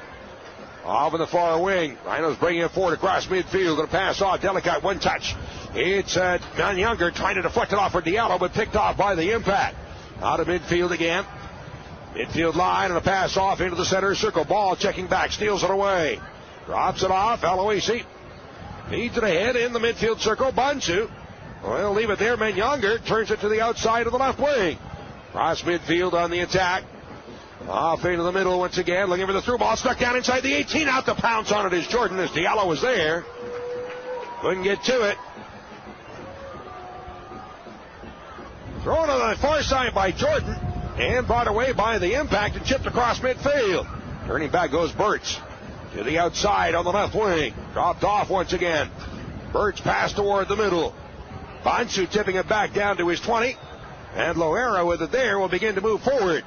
Off in the far wing. Rhinos bringing it forward across midfield. And a pass off. Delicate one touch. It's Younger trying to deflect it off for Diallo, but picked off by the impact. Out of midfield again. Midfield line and a pass off into the center circle. Ball checking back. Steals it away. Drops it off. Aloisi feeds it ahead in the midfield circle. Bonsu will leave it there. Younger turns it to the outside of the left wing. Cross midfield on the attack. Off into the middle once again. Looking for the through ball. Stuck down inside the 18. Out to pounce on it is Jordan as Diallo was there. Couldn't get to it. Thrown on the far side by Jordan. And brought away by the impact and chipped across midfield. Turning back goes Birch. To the outside on the left wing. Dropped off once again. Birch passed toward the middle. Bonsu tipping it back down to his 20. And Loera with it there will begin to move forward.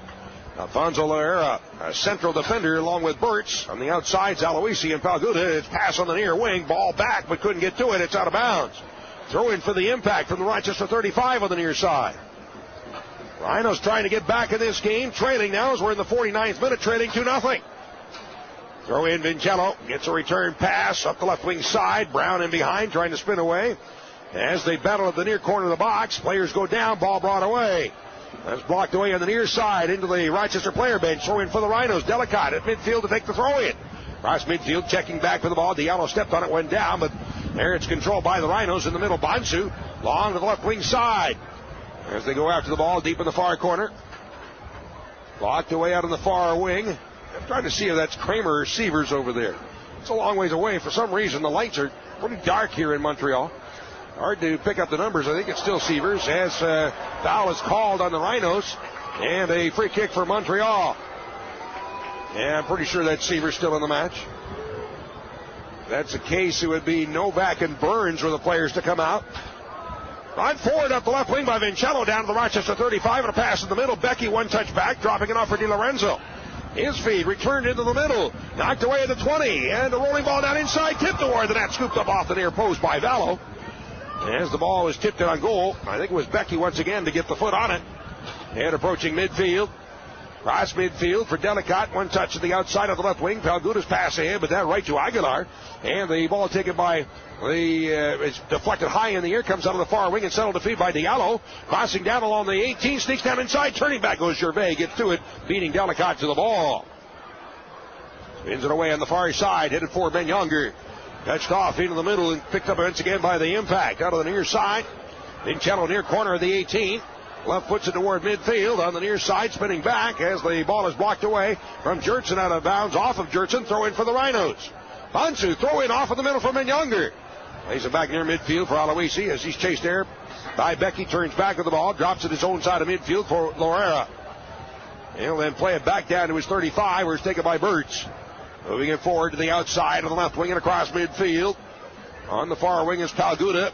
Alfonso Loera, a central defender along with Birch. On the outsides, Aloisi and Palguda. It's pass on the near wing. Ball back, but couldn't get to it. It's out of bounds. Throw in for the impact from the Rochester 35 on the near side. Rhinos trying to get back in this game. Trailing now as we're in the 49th minute, trailing 2-0. Throw in Vincello. Gets a return pass up the left wing side. Brown in behind trying to spin away. As they battle at the near corner of the box, players go down. Ball brought away. That's blocked away on the near side into the Rochester player bench. Throw in for the Rhinos. Delicate at midfield to take the throw in. Cross midfield, checking back for the ball. Diallo stepped on it, went down, but there it's controlled by the Rhinos in the middle. Bonsu long to the left wing side. As they go after the ball deep in the far corner. Blocked away out on the far wing. I'm trying to see if that's Kramer or Severs over there. It's a long ways away. For some reason, the lights are pretty dark here in Montreal. Hard to pick up the numbers. I think it's still Severs as foul is called on the Rhinos. And a free kick for Montreal. And I'm pretty sure that Severs still in the match. If that's the case, it would be Novak and Burns were the players to come out. Right forward up the left wing by Vincello down to the Rochester 35 and a pass in the middle. Becky one touch back, dropping it off for Di Lorenzo. His feed returned into the middle, knocked away at the 20, and a rolling ball down inside, tipped toward the net, scooped up off the near post by Vallo. As the ball was tipped on goal, I think it was Becky once again to get the foot on it. And approaching midfield. Cross midfield for Delicott. One touch to the outside of the left wing. Palguda's pass ahead, but that right to Aguilar. And the ball taken by it's deflected high in the air, comes out of the far wing and settled to feed by Diallo. Crossing down along the 18, sneaks down inside, turning back goes Gervais, gets to it, beating Delicott to the ball. Spins it away on the far side, headed for Ben Younger. Touched off into the middle and picked up once again by the Impact. Out of the near side. Vincello near corner of the 18. Left puts it toward midfield on the near side, spinning back as the ball is blocked away from Jertson out of bounds. Off of Jertson, throw in for the Rhinos. Bansu throw in off in the middle for Ben Younger. Lays it back near midfield for Aloisi as he's chased there by Becky. Turns back with the ball, drops it his own side of midfield for Lorera. He'll then play it back down to his 35, where it's taken by Birch. Moving it forward to the outside of the left wing and across midfield. On the far wing is Palguda.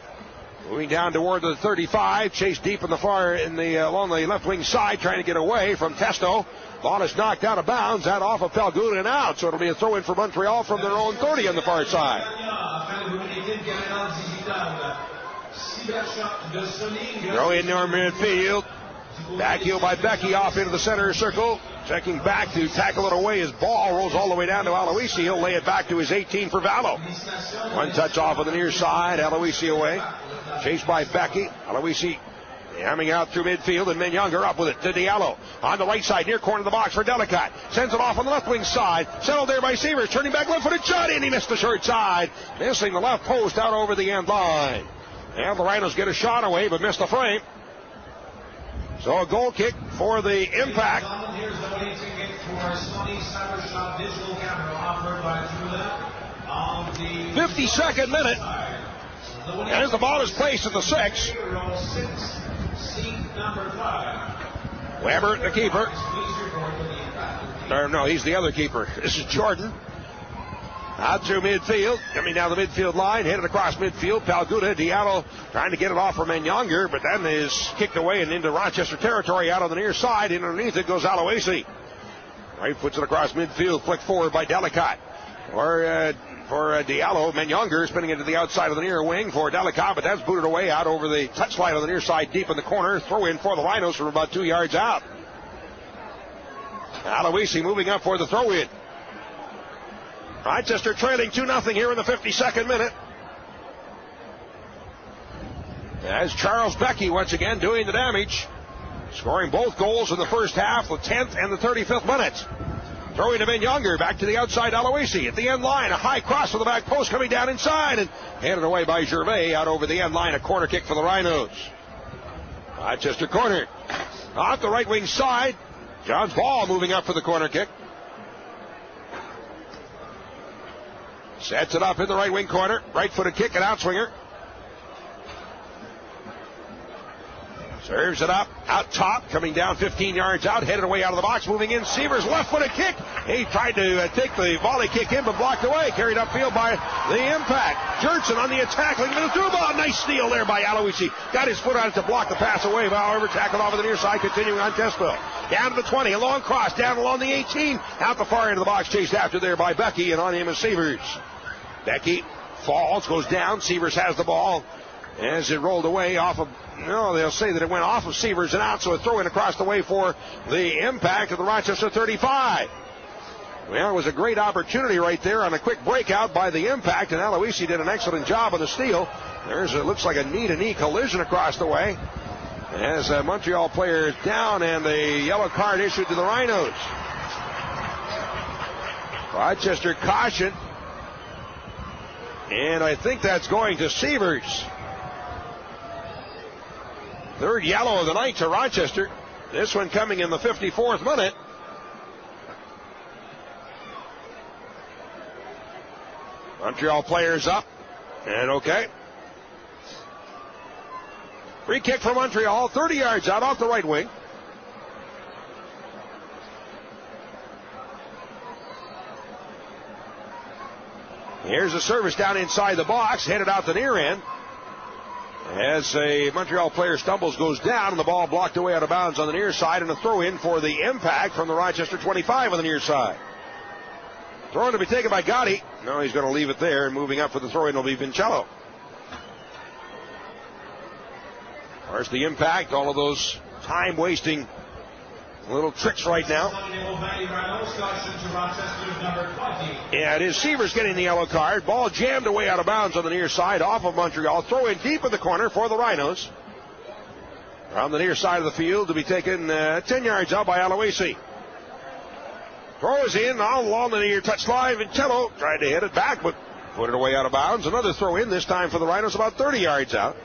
Moving down toward the 35, chased deep in the far along the left wing side, trying to get away from Testo. Ball is knocked out of bounds, out off of Palguda and out, so it'll be a throw in for Montreal from their own 30 on the far side. Throw in near midfield. Back heel by Becky off into the center circle. Checking back to tackle it away. His ball rolls all the way down to Aloisi. He'll lay it back to his 18 for Vallo. One touch off on the near side. Aloisi away. Chased by Becky. Aloisi hamming out through midfield, and Ben Younger up with it to Diallo. On the right side, near corner of the box for Delicott. Sends it off on the left wing side. Settled there by Severs. Turning back left-footed shot in. He missed the short side. Missing the left post out over the end line. And the Rhinos get a shot away, but missed the frame. So a goal kick for the Impact. 52nd minute. As the ball is placed at the 6. Weber, the keeper. No, he's the other keeper. This is Jordan. Out through midfield, coming down the midfield line, headed across midfield. Palguda, Diallo trying to get it off from Ben Younger, but then is kicked away and into Rochester territory out on the near side. And underneath it goes Aloisi. Right, puts it across midfield, flicked forward by Delicott. For Diallo, Ben Younger spinning into the outside of the near wing for Delicott, but that's booted away out over the touchline on the near side, deep in the corner. Throw in for the Rhinos from about 2 yards out. Aloisi moving up for the throw in. Rochester trailing 2-0 here in the 52nd minute. As Charles Becky once again doing the damage, scoring both goals in the first half, the 10th and the 35th minutes. Throwing to Ben Younger, back to the outside, Aloisi at the end line, a high cross to the back post coming down inside and handed away by Gervais out over the end line, a corner kick for the Rhinos. Rochester corner. Off the right wing side, John's Ball moving up for the corner kick. Sets it up in the right wing corner. Right-footed kick and outswinger. Serves it up, out top, coming down 15 yards out, headed away out of the box, moving in. Severs left-footed kick. He tried to take the volley kick in, but blocked away. Carried upfield by the Impact. Jertson on the attack, looking for the through ball. Nice steal there by Aloisi. Got his foot on it to block the pass away. However, tackled off of the near side, continuing on Testville. Down to the 20, a long cross, down along the 18. Out the far end of the box, chased after there by Becky, and on him is Severs. Becky falls, goes down. Severs has the ball as it rolled away off of, they'll say that it went off of Severs and out, so a throw in across the way for the Impact of the Rochester 35. Well, it was a great opportunity right there on a quick breakout by the Impact, and Aloisi did an excellent job on the steal. It looks like a knee-to-knee collision across the way as a Montreal player is down, and the yellow card issued to the Rhinos. Rochester caution. And I think that's going to Severs. Third yellow of the night to Rochester. This one coming in the 54th minute. Montreal players up. And okay. Free kick for Montreal. 30 yards out off the right wing. Here's a service down inside the box, headed out the near end. As a Montreal player stumbles, goes down, and the ball blocked away out of bounds on the near side, and a throw in for the Impact from the Rochester 25 on the near side. Throw in to be taken by Gotti. No, he's going to leave it there, and moving up for the throw in will be Vincello. Of course, the Impact, all of those time-wasting Little tricks right now. Yeah, it is Severs getting the yellow card. Ball jammed away out of bounds on the near side off of Montreal. Throw in deep in the corner for the Rhinos. On the near side of the field to be taken 10 yards out by Aloisi. Throw is in all along the near touchline. Vincello tried to hit it back, but put it away out of bounds. Another throw in, this time for the Rhinos, about 30 yards out.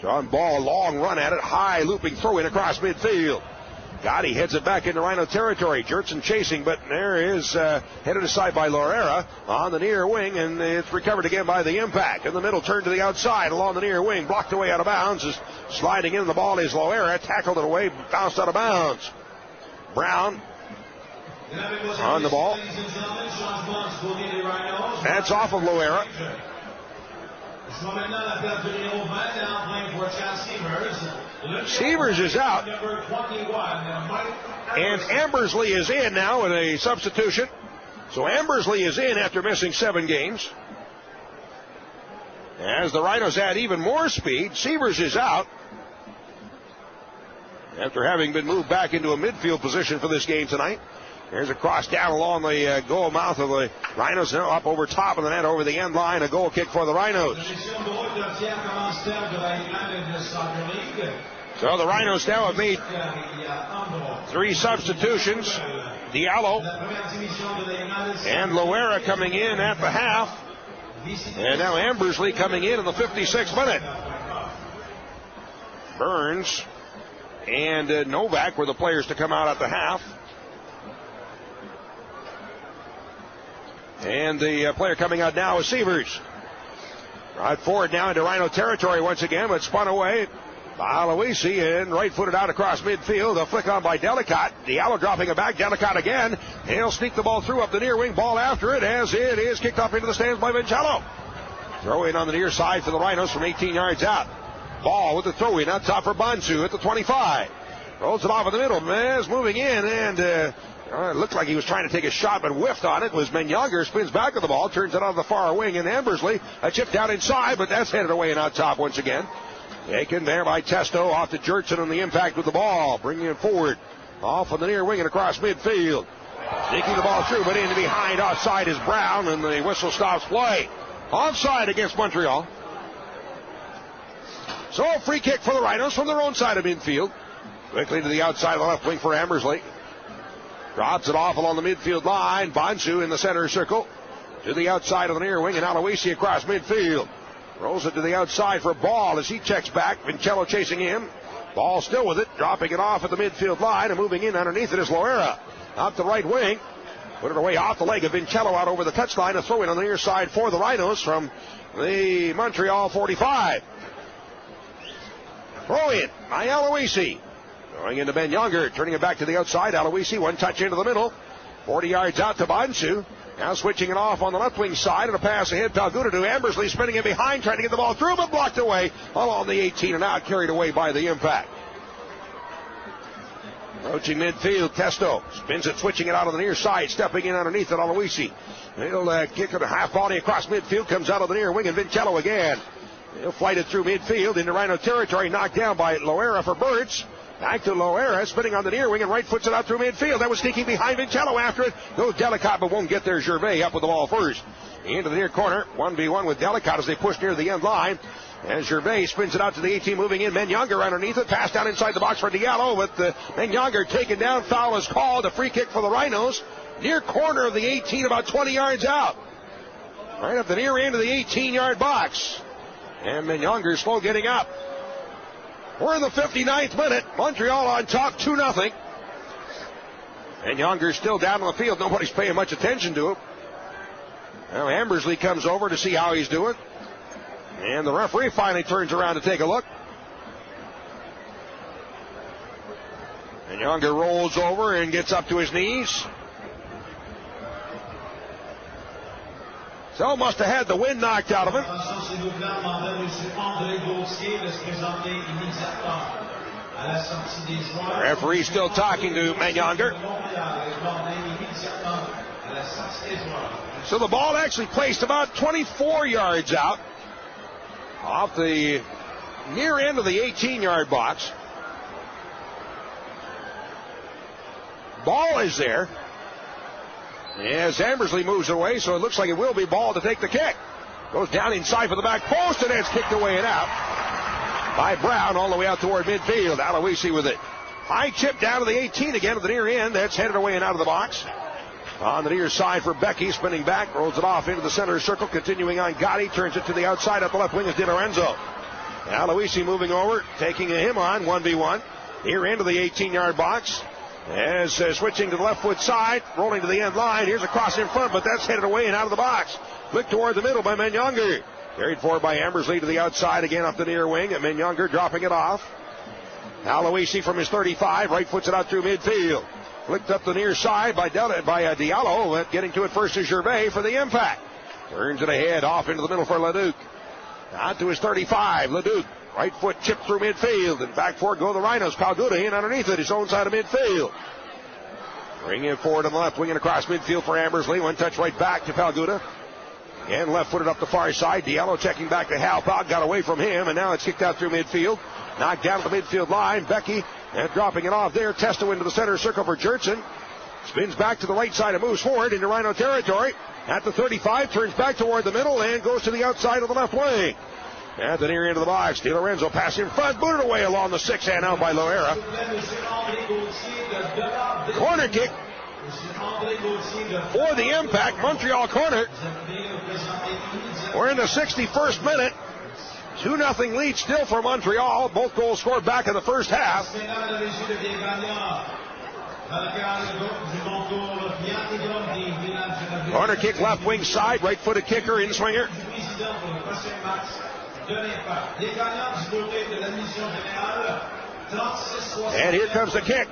John Ball, long run at it, high looping throw in across midfield. Gotti heads it back into Rhino territory. Jertson chasing, but there is headed aside by Lorera on the near wing, and it's recovered again by the impact. In the middle, turned to the outside along the near wing, blocked away out of bounds. Is sliding in the ball is Lorera, tackled it away, bounced out of bounds. Brown on the ball. That's off of Lorera. Severs is out. And Ambersley is in now with a substitution. So Ambersley is in after missing 7 games. As the Rhinos add even more speed, Severs is out after having been moved back into a midfield position for this game tonight. There's a cross down along the goal mouth of the Rhinos, now up over top of the net, over the end line. A goal kick for the Rhinos. So the Rhinos now have made 3 substitutions. Diallo and Loera coming in at the half. And now Ambersley coming in the 56th minute. Burns and Novak were the players to come out at the half. And the player coming out now is Severs. Right forward now into Rhino territory once again, but spun away by Aloisi and right-footed out across midfield. A flick on by Delicott. Diallo dropping it back. Delicott again. He'll sneak the ball through up the near wing. Ball after it as it is kicked up into the stands by Vincello. Throw in on the near side for the Rhinos from 18 yards out. Ball with the throw in out top for Bansu at the 25. Rolls it off in the middle. Is moving in and it looked like he was trying to take a shot, but whiffed on it. Was Menyanger, spins back with the ball, turns it on the far wing, and Ambersley, a chip down inside, but that's headed away and out top once again. Taken there by Testo, off to Jertson on the impact with the ball, bringing it forward, off on the near wing and across midfield. Sneaking the ball through, but in behind, offside is Brown, and the whistle stops play. Offside against Montreal. So a free kick for the Rhinos from their own side of midfield. Quickly to the outside of the left wing for Ambersley. Drops it off along the midfield line. Bansu in the center circle. To the outside of the near wing, and Aloisi across midfield. Rolls it to the outside for Ball as he checks back. Vincello chasing him. Ball still with it. Dropping it off at the midfield line, and moving in underneath it is Loera. Out the right wing. Put it away off the leg of Vincello out over the touchline. A throw in on the near side for the Rhinos from the Montreal 45. Throw in by Aloisi. Going into Ben Younger, turning it back to the outside. Aloisi, one touch into the middle. 40 yards out to Bansu. Now switching it off on the left wing side, and a pass ahead. Palguda to Ambersley, spinning it behind, trying to get the ball through, but blocked away along the 18 and out, carried away by the impact. Approaching midfield, Testo spins it, switching it out on the near side, stepping in underneath it, Aloisi. He'll kick it a half volley across midfield, comes out of the near wing, and Vincello again. He'll flight it through midfield into Rhino territory, knocked down by Loera for Birds. Back to Loera, spinning on the near wing and right foots it out through midfield. That was sneaking behind Vincello after it. Goes Delicott, but won't get there. Gervais up with the ball first. Into the near corner. 1v1 with Delicott as they push near the end line. And Gervais spins it out to the 18, moving in. Menyanger underneath it. Pass down inside the box for Diallo, with Menyanger taken down. Foul is called. A free kick for the Rhinos. Near corner of the 18, about 20 yards out. Right up the near end of the 18-yard box. And Menyanger slow getting up. We're in the 59th minute. Montreal on top, 2-0. And Younger's still down on the field. Nobody's paying much attention to him. Now Ambersley comes over to see how he's doing. And the referee finally turns around to take a look. And Younger rolls over and gets up to his knees. So must have had the wind knocked out of him. The referee still talking to Menyanger. So the ball actually placed about 24 yards out off the near end of the 18-yard box. Ball is there. As Ambersley moves away, so it looks like it will be ball to take the kick. Goes down inside for the back post, and it's kicked away and out by Brown all the way out toward midfield. Aloisi with it. High chip down to the 18 again at the near end. That's headed away and out of the box. On the near side for Becky, spinning back, rolls it off into the center circle, continuing on Gotti, turns it to the outside up the left wing is Di Lorenzo. Aloisi moving over, taking him on 1v1. Near end of the 18-yard box. As switching to the left foot side, rolling to the end line. Here's a cross in front, but that's headed away and out of the box. Flick toward the middle by Menyonger. Carried forward by Ambersley to the outside again up the near wing. And Menyonger dropping it off. Aloisi from his 35, right foots it out through midfield. Flicked up the near side by Diallo. Getting to it first is Gervais for the impact. Turns it ahead off into the middle for Leduc. Out to his 35, Leduc. Right foot chipped through midfield, and back for it go the Rhinos. Palguda in underneath it, his own side of midfield. Bring it forward on the left wing and across midfield for Ambersley. One touch right back to Palguda. And left footed up the far side. Diallo checking back to Hal. Pal got away from him, and now it's kicked out through midfield. Knocked down to the midfield line. Becky and dropping it off there. Testo into the center circle for Jertson. Spins back to the right side and moves forward into Rhino territory. At the 35, turns back toward the middle and goes to the outside of the left wing. At the near end of the box, Di Lorenzo pass in front, booted away along the 6-hand out by Loera. Corner kick for the Impact. Montreal corner. We're in the 61st minute. 2-0 lead still for Montreal. Both goals scored back in the first half. Corner kick left wing side, right footed kicker, in swinger. And here comes the kick.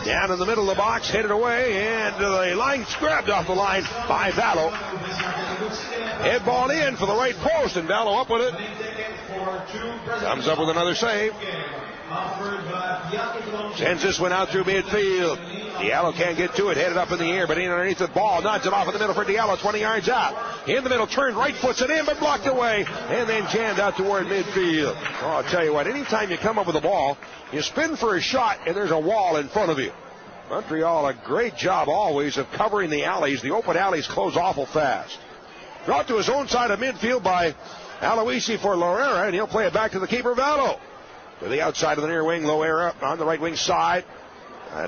Down in the middle of the box, headed away, and the line grabbed off the line by Vallo. Head ball in for the right post, and Vallo up with it. Comes up with another save. Sends this one out through midfield. Diallo can't get to it. Headed up in the air, but in underneath the ball. Nods it off in the middle for Diallo. 20 yards out. In the middle, turned right, foots it in, but blocked away. And then jammed out toward midfield. Oh, I'll tell you what, anytime you come up with a ball, you spin for a shot, and there's a wall in front of you. Montreal, a great job always of covering the alleys. The open alleys close awful fast. Brought to his own side of midfield by Aloisi for Loera, and he'll play it back to the keeper, Vallo. To the outside of the near wing, Loera on the right wing side.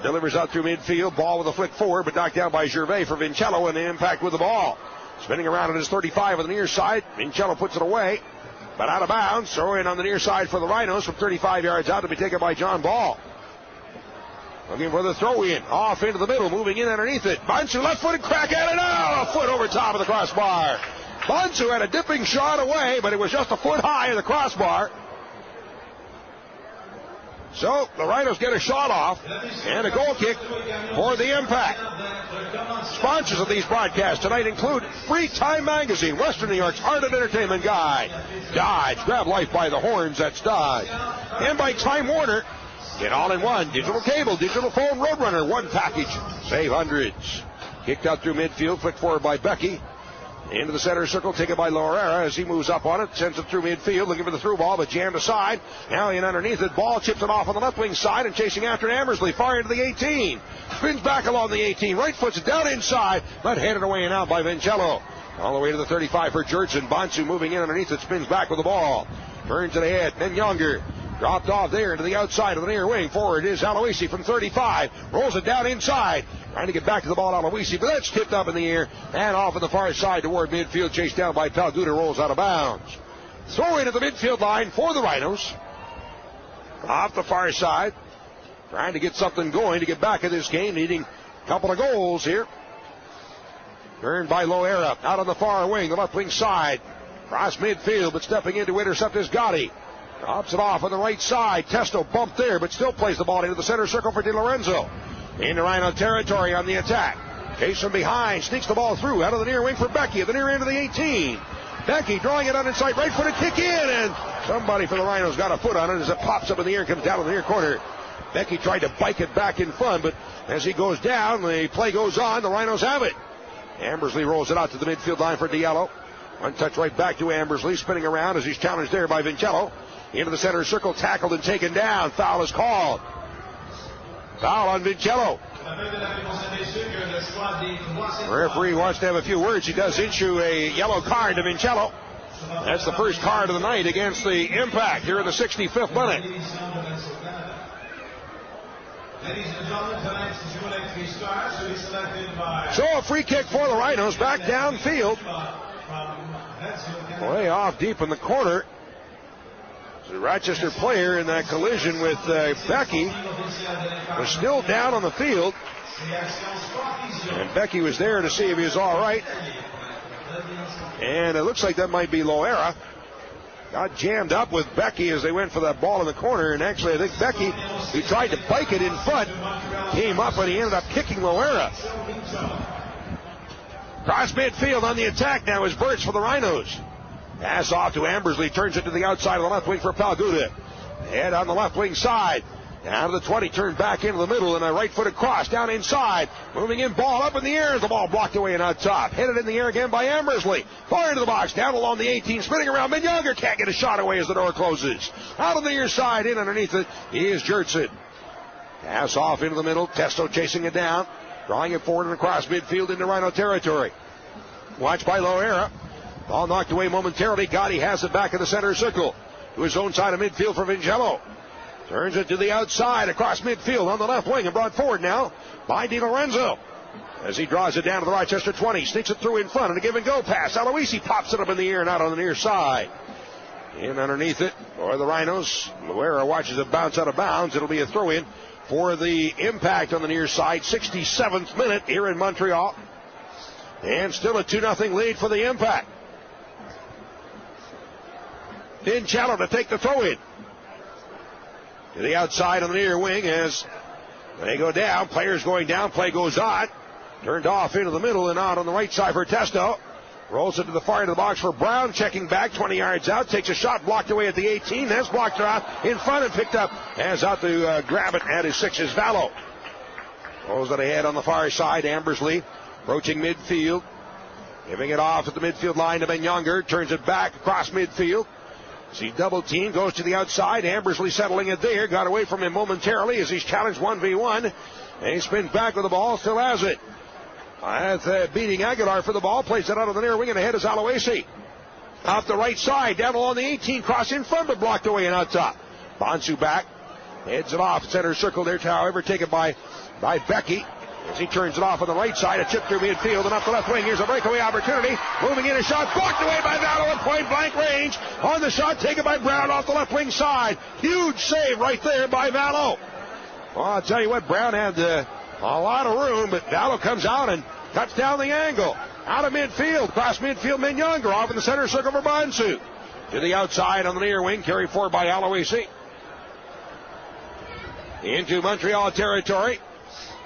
Delivers out through midfield. Ball with a flick forward, but knocked down by Gervais for Vincello, and the impact with the ball. Spinning around at his 35 on the near side. Vincello puts it away, but out of bounds. Throw in on the near side for the Rhinos from 35 yards out to be taken by John Ball. Looking for the throw in. Off into the middle, moving in underneath it. Bonsu left-footed, crack at it. Oh, a foot over top of the crossbar. Bonsu had a dipping shot away, but it was just a foot high of the crossbar. So the Rhinos get a shot off and a goal kick for the Impact. Sponsors of these broadcasts tonight include Free Time Magazine, Western New York's art and entertainment guide. Dodge, grab life by the horns, that's Dodge. And by Time Warner, get all-in-one, digital cable, digital phone, Roadrunner, one package, save hundreds. Kicked out through midfield, flicked forward by Becky. Into the center circle, taken by Loera as he moves up on it, sends it through midfield, looking for the through ball, but jammed aside. Now in underneath it, ball chips it off on the left wing side and chasing after Ambersley, far into the 18. Spins back along the 18, right foots it down inside, but handed away and out by Vincello. All the way to the 35 for Jertson. Bonsu moving in underneath it, spins back with the ball. Turns it ahead, then Younger. Dropped off there to the outside of the near wing. Forward is Aloisi from 35. Rolls it down inside. Trying to get back to the ball, Aloisi, but that's tipped up in the air and off on the far side toward midfield. Chased down by Palguda, rolls out of bounds. Throw in at the midfield line for the Rhinos. Off the far side. Trying to get something going to get back in this game. Needing a couple of goals here. Turned by Loera. Out on the far wing, the left wing side. Cross midfield, but stepping in to intercept is Gotti. Drops it off on the right side. Testo bumped there, but still plays the ball into the center circle for Di Lorenzo. Into Rhino territory on the attack. Chase from behind. Sneaks the ball through. Out of the near wing for Becky at the near end of the 18. Becky drawing it on inside. Right footed kick in. And somebody for the Rhinos got a foot on it as it pops up in the air and comes down to the near corner. Becky tried to bike it back in front, but as he goes down, the play goes on. The Rhinos have it. Ambersley rolls it out to the midfield line for Diallo. One touch right back to Ambersley. Spinning around as he's challenged there by Vincello. Into the center circle, tackled and taken down. Foul is called. Foul on Vincello. The referee wants to have a few words. He does issue a yellow card to Vincello. That's the first card of the night against the Impact here in the 65th minute. So a free kick for the Rhinos back downfield. Way off deep in the corner. The Rochester player in that collision with Becky was still down on the field. And Becky was there to see if he was all right. And it looks like that might be Loera. Got jammed up with Becky as they went for that ball in the corner. And actually, I think Becky, who tried to bike it in front, came up and he ended up kicking Loera. Cross midfield on the attack now is Birch for the Rhinos. Pass off to Ambersley, turns it to the outside of the left wing for Palguda. Head on the left wing side. Down to the 20, turned back into the middle, and a right-footed cross down inside. Moving in, ball up in the air. The ball blocked away and out top. Headed in the air again by Ambersley. Far into the box, down along the 18, spinning around. Minyonger can't get a shot away as the door closes. Out on the near side, in underneath it, is Jertson. Pass off into the middle. Testo chasing it down. Drawing it forward and across midfield into Rhino territory. Watched by Loera. Ball knocked away momentarily. Gotti has it back in the center circle. To his own side of midfield for Vincello. Turns it to the outside across midfield on the left wing and brought forward now by Di Lorenzo. As he draws it down to the Rochester 20. Sneaks it through in front and a give and go pass. Aloisi pops it up in the air and out on the near side. In underneath it for the Rhinos. Loera watches it bounce out of bounds. It'll be a throw in for the Impact on the near side. 67th minute here in Montreal. And still a 2-0 lead for the Impact. Vincello to take the throw in. To the outside on the near wing as they go down. Players going down. Play goes on. Turned off into the middle and out on the right side for Testo. Rolls it to the far end of the box for Brown. Checking back 20 yards out. Takes a shot blocked away at the 18. That's blocked out in front and picked up as out to grab it at his 6 is Vallow. Rolls it ahead on the far side. Ambersley approaching midfield. Giving it off at the midfield line to Minyonger. Turns it back across midfield. See double team, goes to the outside. Ambersley settling it there. Got away from him momentarily as he's challenged 1v1. And he spins back with the ball, still has it. Beating Aguilar for the ball. Plays it out of the near wing and ahead is Aloisi. Off the right side, down along the 18. Cross in front, but blocked away and out top. Bonsu back. Heads it off. Center circle there, however, taken by Becky. As he turns it off on the right side, a chip through midfield and up the left wing. Here's a breakaway opportunity. Moving in a shot, blocked away by Vallow at point blank range. On the shot, taken by Brown off the left wing side. Huge save right there by Vallow. Well, I'll tell you what, Brown had a lot of room, but Vallow comes out and cuts down the angle. Out of midfield, cross midfield, Minyonger off in the center circle for Bonsu. To the outside on the near wing, carried forward by Aloisi. Into Montreal territory.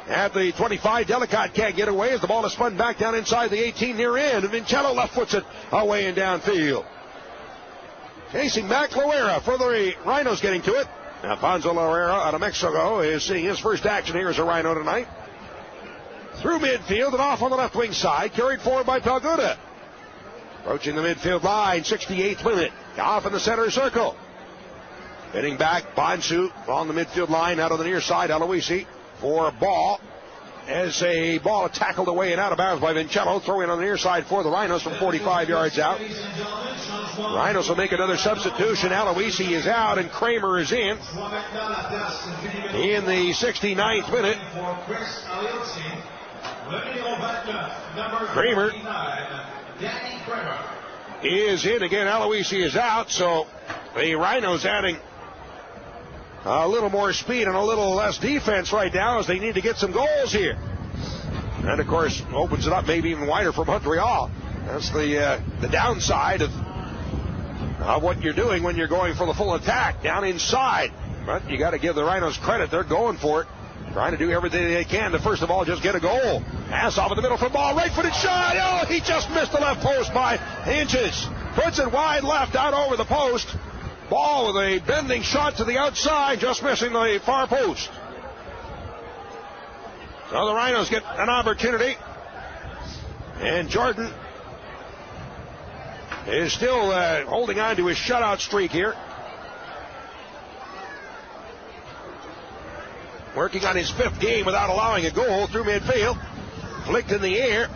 At the 25, Delicott can't get away as the ball is spun back down inside the 18 near end. And Vincello left foots it away and downfield. Chasing back Loera for the Rhinos getting to it. Alfonso Loera out of Mexico is seeing his first action here as a Rhino tonight. Through midfield and off on the left wing side. Carried forward by Palguda. Approaching the midfield line, 68th minute. Off in the center circle. Heading back, Bonsu on the midfield line out on the near side. Aloisi for a ball as a ball tackled away and out of bounds by Vincello. Throwing on the near side for the Rhinos from 45 yards out. Rhinos will make another substitution. Aloisi is out and Kramer is in the 69th minute. Kramer is in again. Aloisi is out, so the Rhinos adding a little more speed and a little less defense right now as they need to get some goals here. And, of course, opens it up maybe even wider for Montreal. That's the downside of what you're doing when you're going for the full attack down inside. But you got to give the Rhinos credit. They're going for it, trying to do everything they can to, first of all, just get a goal. Pass off in the middle for ball. Right-footed shot. Oh, he just missed the left post by inches. Puts it wide left out over the post. Ball with a bending shot to the outside, just missing the far post. So the Rhinos get an opportunity. And Jordan is still holding on to his shutout streak here. working on his 5th game without allowing a goal through midfield. Flicked in the air.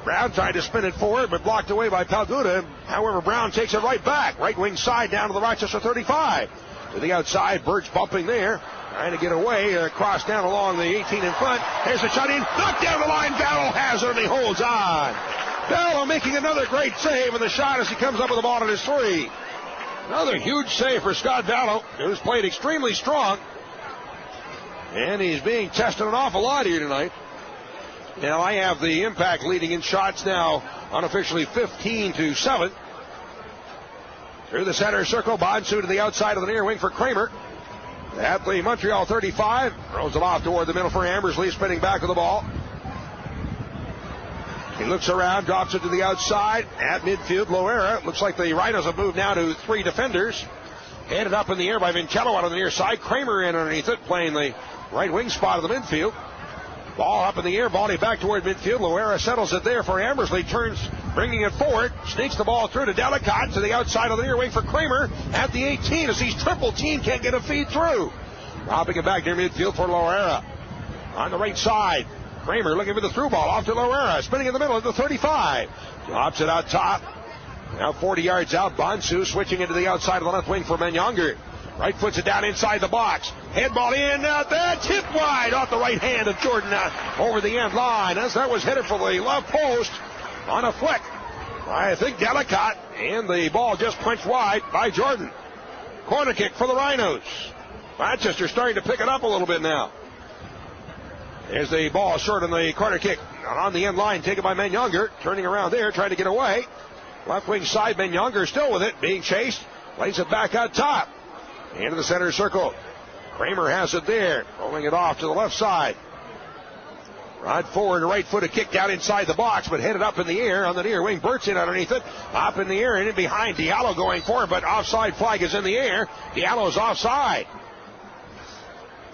Brown tried to spin it forward, but blocked away by Palguda. However, Brown takes it right back. Right wing side down to the Rochester 35. To the outside, Birch bumping there. Trying to get away. Cross down along the 18 in front. There's a shot in. Knocked down the line. Vallow has it, and he holds on. Vallow making another great save, and the shot as he comes up with the ball at his 3. Another huge save for Scott Vallow, who's played extremely strong. And he's being tested an awful lot here tonight. Now I have the Impact leading in shots now, unofficially 15-7. Through the center circle, Bonsu to the outside of the near wing for Kramer. At the Montreal 35, throws it off toward the middle for Ambersley, spinning back with the ball. He looks around, drops it to the outside. At midfield, Loera. Looks like the Rhinos have moved now to 3 defenders. Headed up in the air by Vincello out on the near side. Kramer in underneath it, playing the right wing spot of the midfield. Ball up in the air, volley back toward midfield. Loera settles it there for Ambersley, turns, bringing it forward, sneaks the ball through to Delicott to the outside of the near wing for Kramer at the 18 as he's triple team, can't get a feed through. Dropping it back near midfield for Loera. On the right side, Kramer looking for the through ball off to Loera, spinning in the middle at the 35. Drops it out top. Now 40 yards out, Bonsu switching into the outside of the left wing for Menyonger. Right puts it down inside the box. Head ball in, out there, tip wide off the right hand of Jordan over the end line as that was headed for the left post on a flick. I think Delicott, and the ball just punched wide by Jordan. Corner kick for the Rhinos. Rochester starting to pick it up a little bit now. There's the ball short on the corner kick on the end line, taken by Menyonger, turning around there, trying to get away. Left wing side, Menyonger still with it, being chased, lays it back out top. Into the center circle. Kramer has it there, rolling it off to the left side. Right forward, right foot, a kick down inside the box, but headed up in the air on the near wing. Burt's in underneath it, up in the air and in behind. Diallo going forward, but offside flag is in the air. Diallo's offside.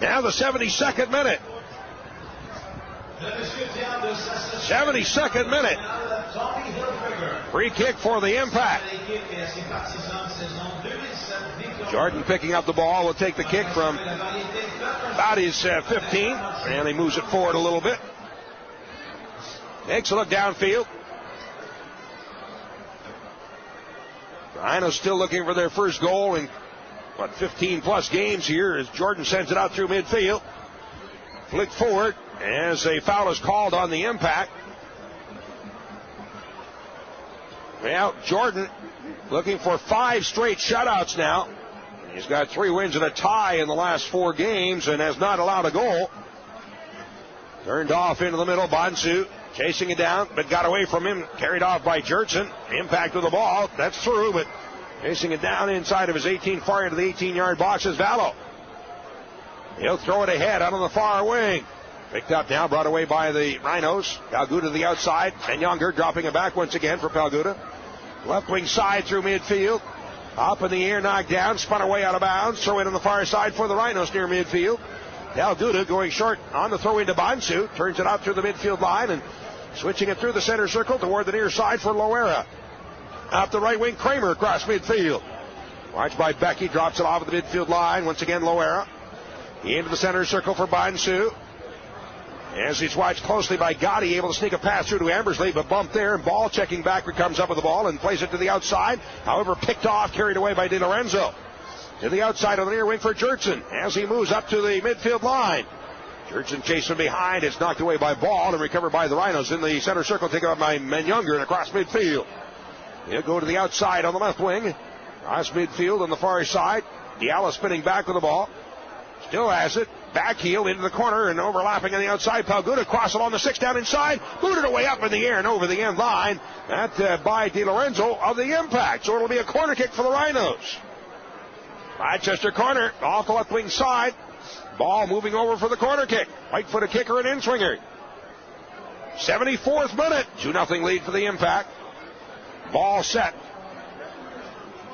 Now the 72nd minute. 72nd minute. Free kick for the Impact. Jordan picking up the ball will take the kick from about his 15, and he moves it forward a little bit. Takes a look downfield. Rhinos still looking for their first goal in 15 plus games here as Jordan sends it out through midfield. Flick forward as a foul is called on the Impact. Well, Jordan looking for 5 straight shutouts now. He's got 3 wins and a tie in the last 4 games and has not allowed a goal. Turned off into the middle. Bonsu chasing it down, but got away from him. Carried off by Jertson. Impact of the ball. That's through, but chasing it down inside of his 18, far into the 18-yard box is Vallow. He'll throw it ahead out on the far wing. Picked up now, brought away by the Rhinos. Palguda to the outside. Menyonger dropping it back once again for Palguda. Left wing side through midfield. Up in the air, knocked down, spun away out of bounds. Throw it on the far side for the Rhinos near midfield. Palguda going short on the throw into Bonsu. Turns it out through the midfield line and switching it through the center circle toward the near side for Loera. Up the right wing, Kramer across midfield. Watched by Becky, drops it off of the midfield line. Once again, Loera. Into the center circle for Bonsu. As he's watched closely by Gotti, able to sneak a pass through to Ambersley, but bumped there, and Ball checking back, comes up with the ball and plays it to the outside. However, picked off, carried away by Di Lorenzo. To the outside of the near wing for Jertson as he moves up to the midfield line. Jertson chasing behind. It's knocked away by Ball and recovered by the Rhinos in the center circle, taken up by Menyonger and across midfield. He'll go to the outside on the left wing. Across midfield on the far side. Diallo spinning back with the ball. Still has it. Back heel into the corner and overlapping on the outside. Palguda cross it on the 6 down inside. Booted away up in the air and over the end line. That by Di Lorenzo of the Impact. So it'll be a corner kick for the Rhinos. Rochester corner off the left wing side. Ball moving over for the corner kick. Right footed kicker and in-swinger. 74th minute. 2-0 lead for the Impact. Ball set.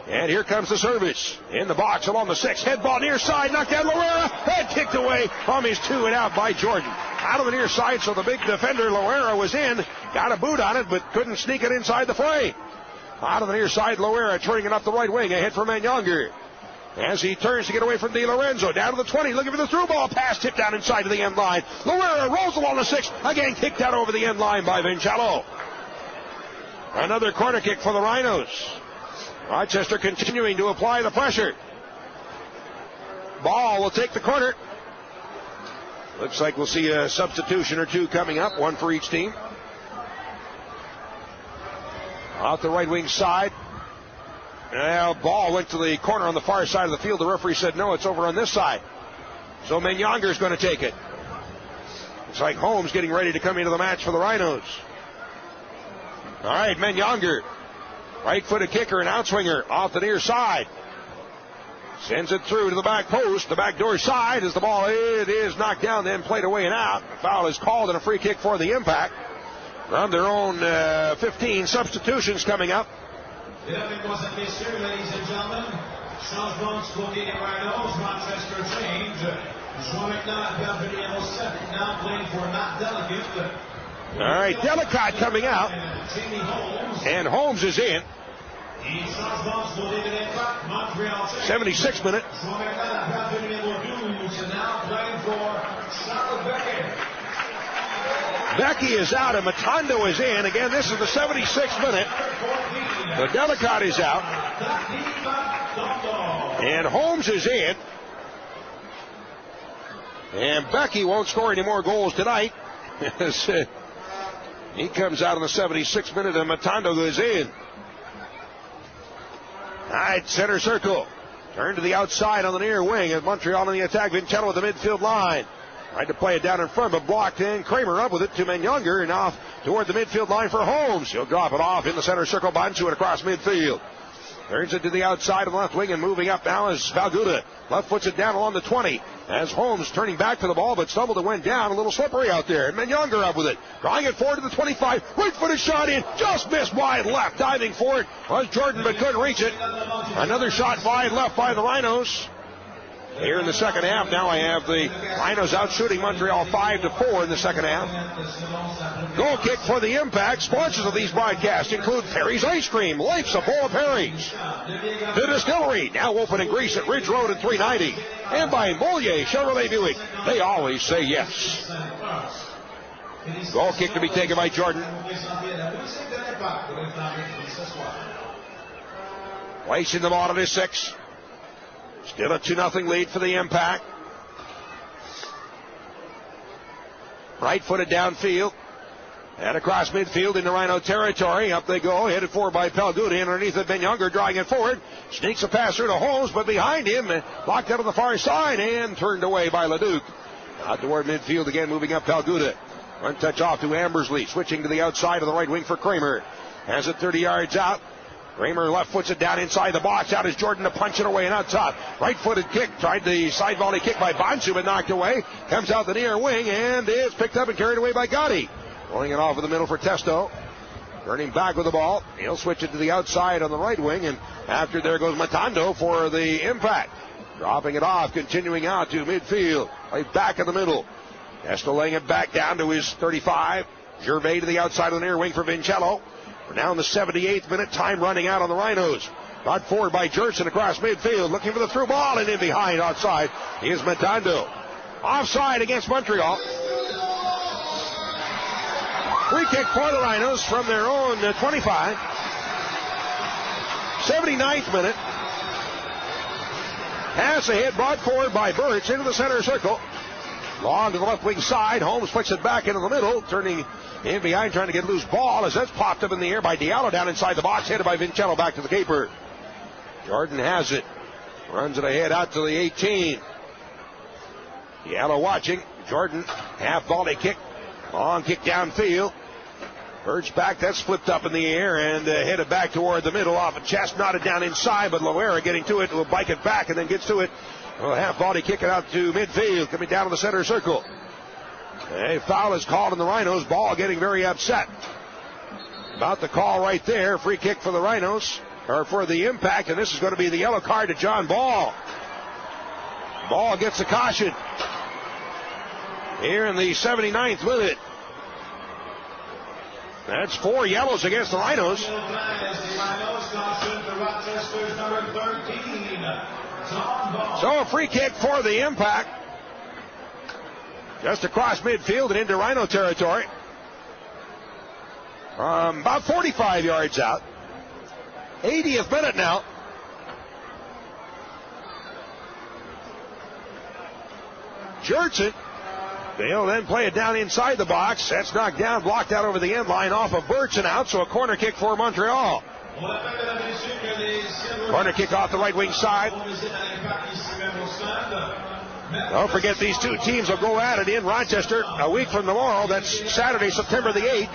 And here comes the service. In the box along the 6. Head ball near side. Knocked down Loera. Head kicked away from his 2 and out by Jordan. Out of the near side, so the big defender Loera was in. Got a boot on it, but couldn't sneak it inside the frame. Out of the near side, Loera turning it up the right wing. Ahead for Menyonger. as he turns to get away from Di Lorenzo. Down to the 20, looking for the through ball. Pass tipped down inside to the end line. Loera rolls along the 6. Again, kicked out over the end line by Vincello. Another corner kick for the Rhinos. Rochester continuing to apply the pressure. Ball will take the corner. Looks like we'll see a substitution or two coming up, one for each team. Out the right wing side. Now, ball went to the corner on the far side of the field. The referee said no, it's over on this side. So Menyonger's going to take it. Looks like Holmes getting ready to come into the match for the Rhinos. All right, Menyonger. Right-footed kicker and outswinger off the near side. Sends it through to the back post, the back door side as the ball it is knocked down, then played away and out. The foul is called and a free kick for the Impact. From their own 15 substitutions coming up. Mesdames et messieurs, ladies and gentlemen, changement du côté des Rhinos, Rochester change. Jouant maintenant à perte numéro 7, now playing for Matt Delicate. All right, Delicate coming out, and Holmes is in. 76th minute. Becky is out and Matondo is in. Again, this is the 76th minute. The Delicate is out. And Holmes is in. And Becky won't score any more goals tonight. He comes out in the 76th minute and Matondo goes in. All right, center circle. Turn to the outside on the near wing as Montreal in the attack. Vincello with the midfield line. Tried to play it down in front, but blocked in. Kramer up with it to Menyonger and off toward the midfield line for Holmes. He'll drop it off in the center circle. Bansu it across midfield. Turns it to the outside of the left wing and moving up now is Valguda. Left foots it down along the 20 as Holmes turning back for the ball but stumbled and went down. A little slippery out there. And Menyonger up with it. Drawing it forward to the 25. Right footed shot in. Just missed wide left. Diving for it was Jordan but couldn't reach it. Another shot wide left by the Rhinos. Here in the second half, now I have the Rhinos out shooting Montreal 5-4 in the second half. Goal kick for the Impact. Sponsors of these broadcasts include Perry's Ice Cream, Life's a bowl of Perry's. The Distillery, now open in Greece at Ridge Road at 390. And by Moliere Chevrolet Buick, they always say yes. Goal kick to be taken by Jordan. Placing the ball to the 6. Still a 2-0 lead for the Impact. Right-footed downfield. And across midfield into Rhino territory. Up they go. Headed forward by Pelguti. Underneath it, Menyonger drawing it forward. Sneaks a pass through to Holmes, but behind him. Blocked out on the far side and turned away by Leduc. Out toward midfield again, moving up Pelguti. One touch off to Ambersley. Switching to the outside of the right wing for Kramer. Has it 30 yards out. Kramer left foots it down inside the box. Out is Jordan to punch it away and out top. Right-footed kick. Tried the side volley kick by Bansu, but knocked away. Comes out the near wing and is picked up and carried away by Gotti. Pulling it off in the middle for Testo. Turning back with the ball. He'll switch it to the outside on the right wing. And after there goes Matondo for the Impact. Dropping it off. Continuing out to midfield. Right back in the middle. Testo laying it back down to his 35. Gervais to the outside of the near wing for Vincello. We're now in the 78th minute. Time running out on the Rhinos. Brought forward by Jerson across midfield. Looking for the through ball and in behind outside is Matondo. Offside against Montreal. Free kick for the Rhinos from their own 25. 79th minute. Pass ahead brought forward by Birch into the center circle. Long to the left wing side. Holmes flicks it back into the middle. Turning in behind, trying to get loose ball as that's popped up in the air by Diallo down inside the box. Headed by Vincello back to the keeper. Jordan has it. Runs it ahead out to the 18. Diallo watching. Jordan, half volley kick. Long kick downfield. Birch back. That's flipped up in the air and headed back toward the middle off a chest. Knotted down inside, but Loera getting to it. Will bike it back and then gets to it. Well, half volley kick it out to midfield. Coming down to the center circle. A foul is called on the Rhinos. Ball getting very upset about the call right there. Free kick for the Rhinos, or for the Impact, and this is going to be the yellow card to John Ball. Ball gets a caution here in the 79th minute. That's 4 yellows against the Rhinos. So a free kick for the Impact. Just across midfield and into Rhino territory. About 45 yards out. 80th minute now. Jurtsen. They'll then play it down inside the box. That's knocked down, blocked out over the end line off of Birch and out. So a corner kick for Montreal. Corner kick off the right wing side. Don't forget, these two teams will go at it in Rochester a week from tomorrow. That's Saturday, September the 8th.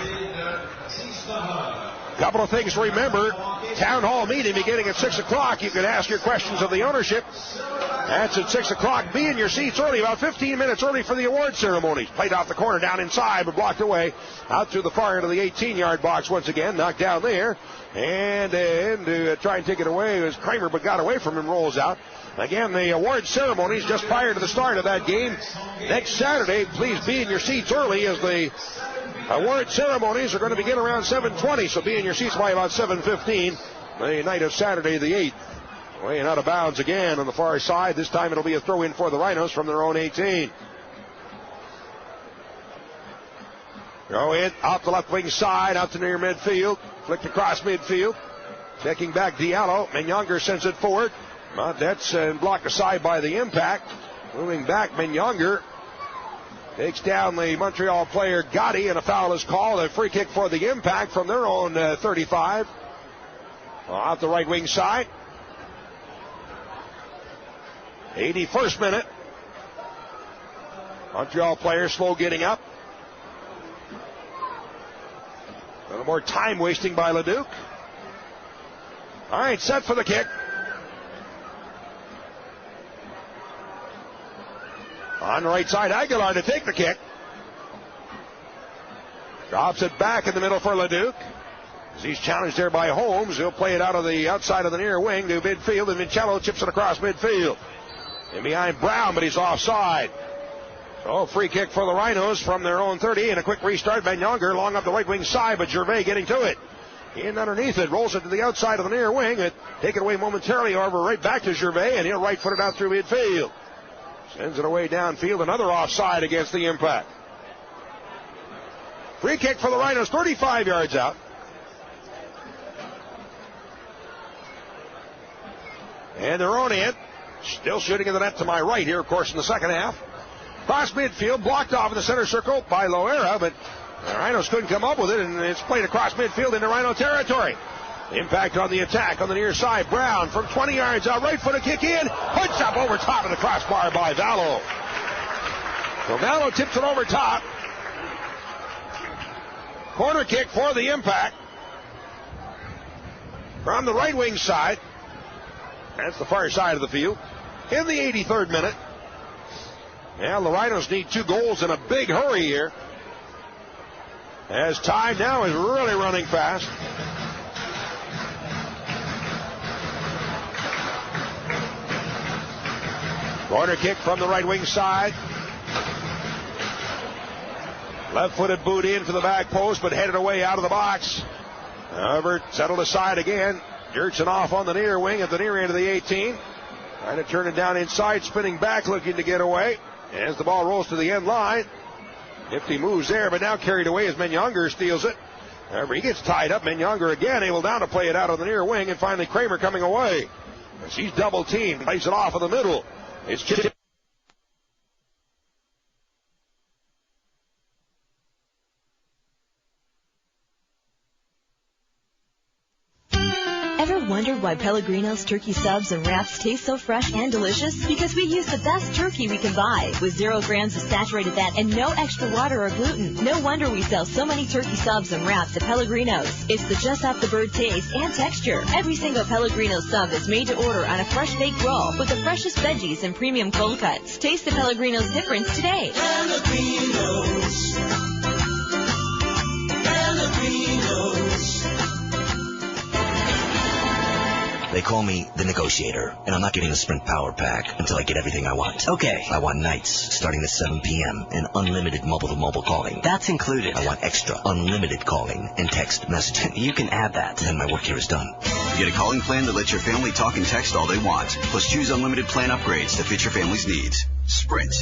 Couple of things to remember. Town hall meeting beginning at 6 o'clock. You can ask your questions of the ownership. That's at 6 o'clock. Be in your seats early, about 15 minutes early for the award ceremonies. Played off the corner, down inside, but blocked away. Out through the far end of the 18-yard box once again. Knocked down there. And to try and take it away was Kramer, but got away from him, rolls out. Again, the award ceremonies just prior to the start of that game. Next Saturday, please be in your seats early as the award ceremonies are going to begin around 7:20, so be in your seats by about 7:15. The night of Saturday the 8th. Way out of bounds again on the far side. This time it'll be a throw in for the Rhinos from their own 18. Go in, off the left wing side, out to near midfield. Flicked across midfield. Checking back Diallo. Menyonger sends it forward. That's blocked aside by the Impact. Moving back, Menyonger takes down the Montreal player Gotti, and a foul is called. A free kick for the Impact from their own 35. Out the right wing side. 81st minute. Montreal player slow getting up. A little more time wasting by Leduc. All right, set for the kick. On the right side, Aguilar to take the kick. Drops it back in the middle for Leduc. As he's challenged there by Holmes, he'll play it out of the outside of the near wing to midfield, and Vincello chips it across midfield. And behind Brown, but he's offside. So free kick for the Rhinos from their own 30, and a quick restart. Van Younger long up the right wing side, but Gervais getting to it. In underneath it, rolls it to the outside of the near wing. It taken away momentarily, however, right back to Gervais, and he'll right foot it out through midfield. Sends it away downfield, another offside against the Impact. Free kick for the Rhinos, 35 yards out. And their own end, still shooting in the net to my right here, of course, in the second half. Cross midfield, blocked off in the center circle by Loera, but the Rhinos couldn't come up with it, and it's played across midfield into Rhino territory. Impact on the attack on the near side. Brown from 20 yards out, right foot a kick in. Punched up over top of the crossbar by Vallo. So Vallo tips it over top. Corner kick for the Impact. From the right wing side. That's the far side of the field. In the 83rd minute. Well, the Rhinos need 2 goals in a big hurry here. As time now is really running fast. Corner kick from the right wing side. Left-footed boot in for the back post, but headed away out of the box. However, settled aside again. Jurtsen off on the near wing at the near end of the 18. Trying to turn it down inside, spinning back, looking to get away. As the ball rolls to the end line. Nifty moves there, but now carried away as Menyonger steals it. However, he gets tied up. Menyonger again able down to play it out on the near wing, and finally Kramer coming away. As he's double teamed, plays it off in the middle. It's just Ever wondered why Pellegrino's turkey subs and wraps taste so fresh and delicious? Because we use the best turkey we can buy, with 0 grams of saturated fat and no extra water or gluten. No wonder we sell so many turkey subs and wraps at Pellegrino's. It's the just off the bird taste and texture. Every single Pellegrino sub is made to order on a fresh baked roll with the freshest veggies and premium cold cuts. Taste the Pellegrino's difference today. Pellegrino's. Pellegrino's. They call me the negotiator, and I'm not getting the Sprint Power Pack until I get everything I want. Okay. I want nights starting at 7 p.m. and unlimited mobile-to-mobile calling. That's included. I want extra unlimited calling and text messaging. You can add that. Then my work here is done. Get a calling plan that lets your family talk and text all they want. Plus choose unlimited plan upgrades to fit your family's needs. Sprint.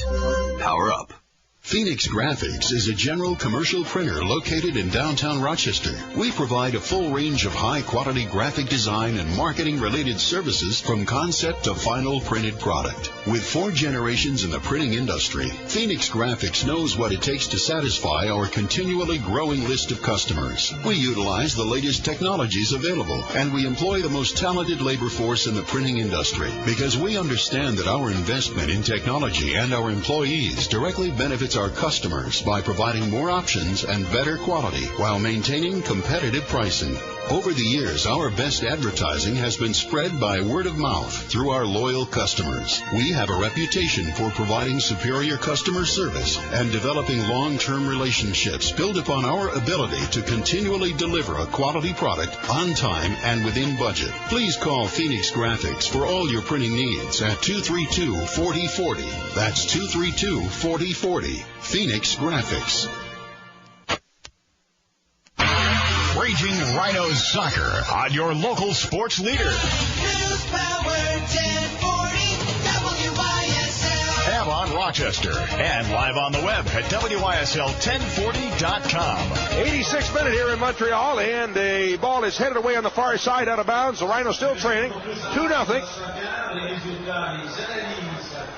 Power up. Phoenix Graphics is a general commercial printer located in downtown Rochester. We provide a full range of high-quality graphic design and marketing-related services from concept to final printed product. With 4 generations in the printing industry, Phoenix Graphics knows what it takes to satisfy our continually growing list of customers. We utilize the latest technologies available, and we employ the most talented labor force in the printing industry because we understand that our investment in technology and our employees directly benefits our customers by providing more options and better quality while maintaining competitive pricing. Over the years, our best advertising has been spread by word of mouth through our loyal customers. We have a reputation for providing superior customer service and developing long-term relationships built upon our ability to continually deliver a quality product on time and within budget. Please call Phoenix Graphics for all your printing needs at 232-4040. That's 232-4040. Phoenix Graphics. Raging Rhinos Soccer on your local sports leader. News Power 1040 WYSL. Have on Rochester and live on the web at WYSL1040.com. 86th minute here in Montreal, and the ball is headed away on the far side out of bounds. The Rhinos still trailing 2-0.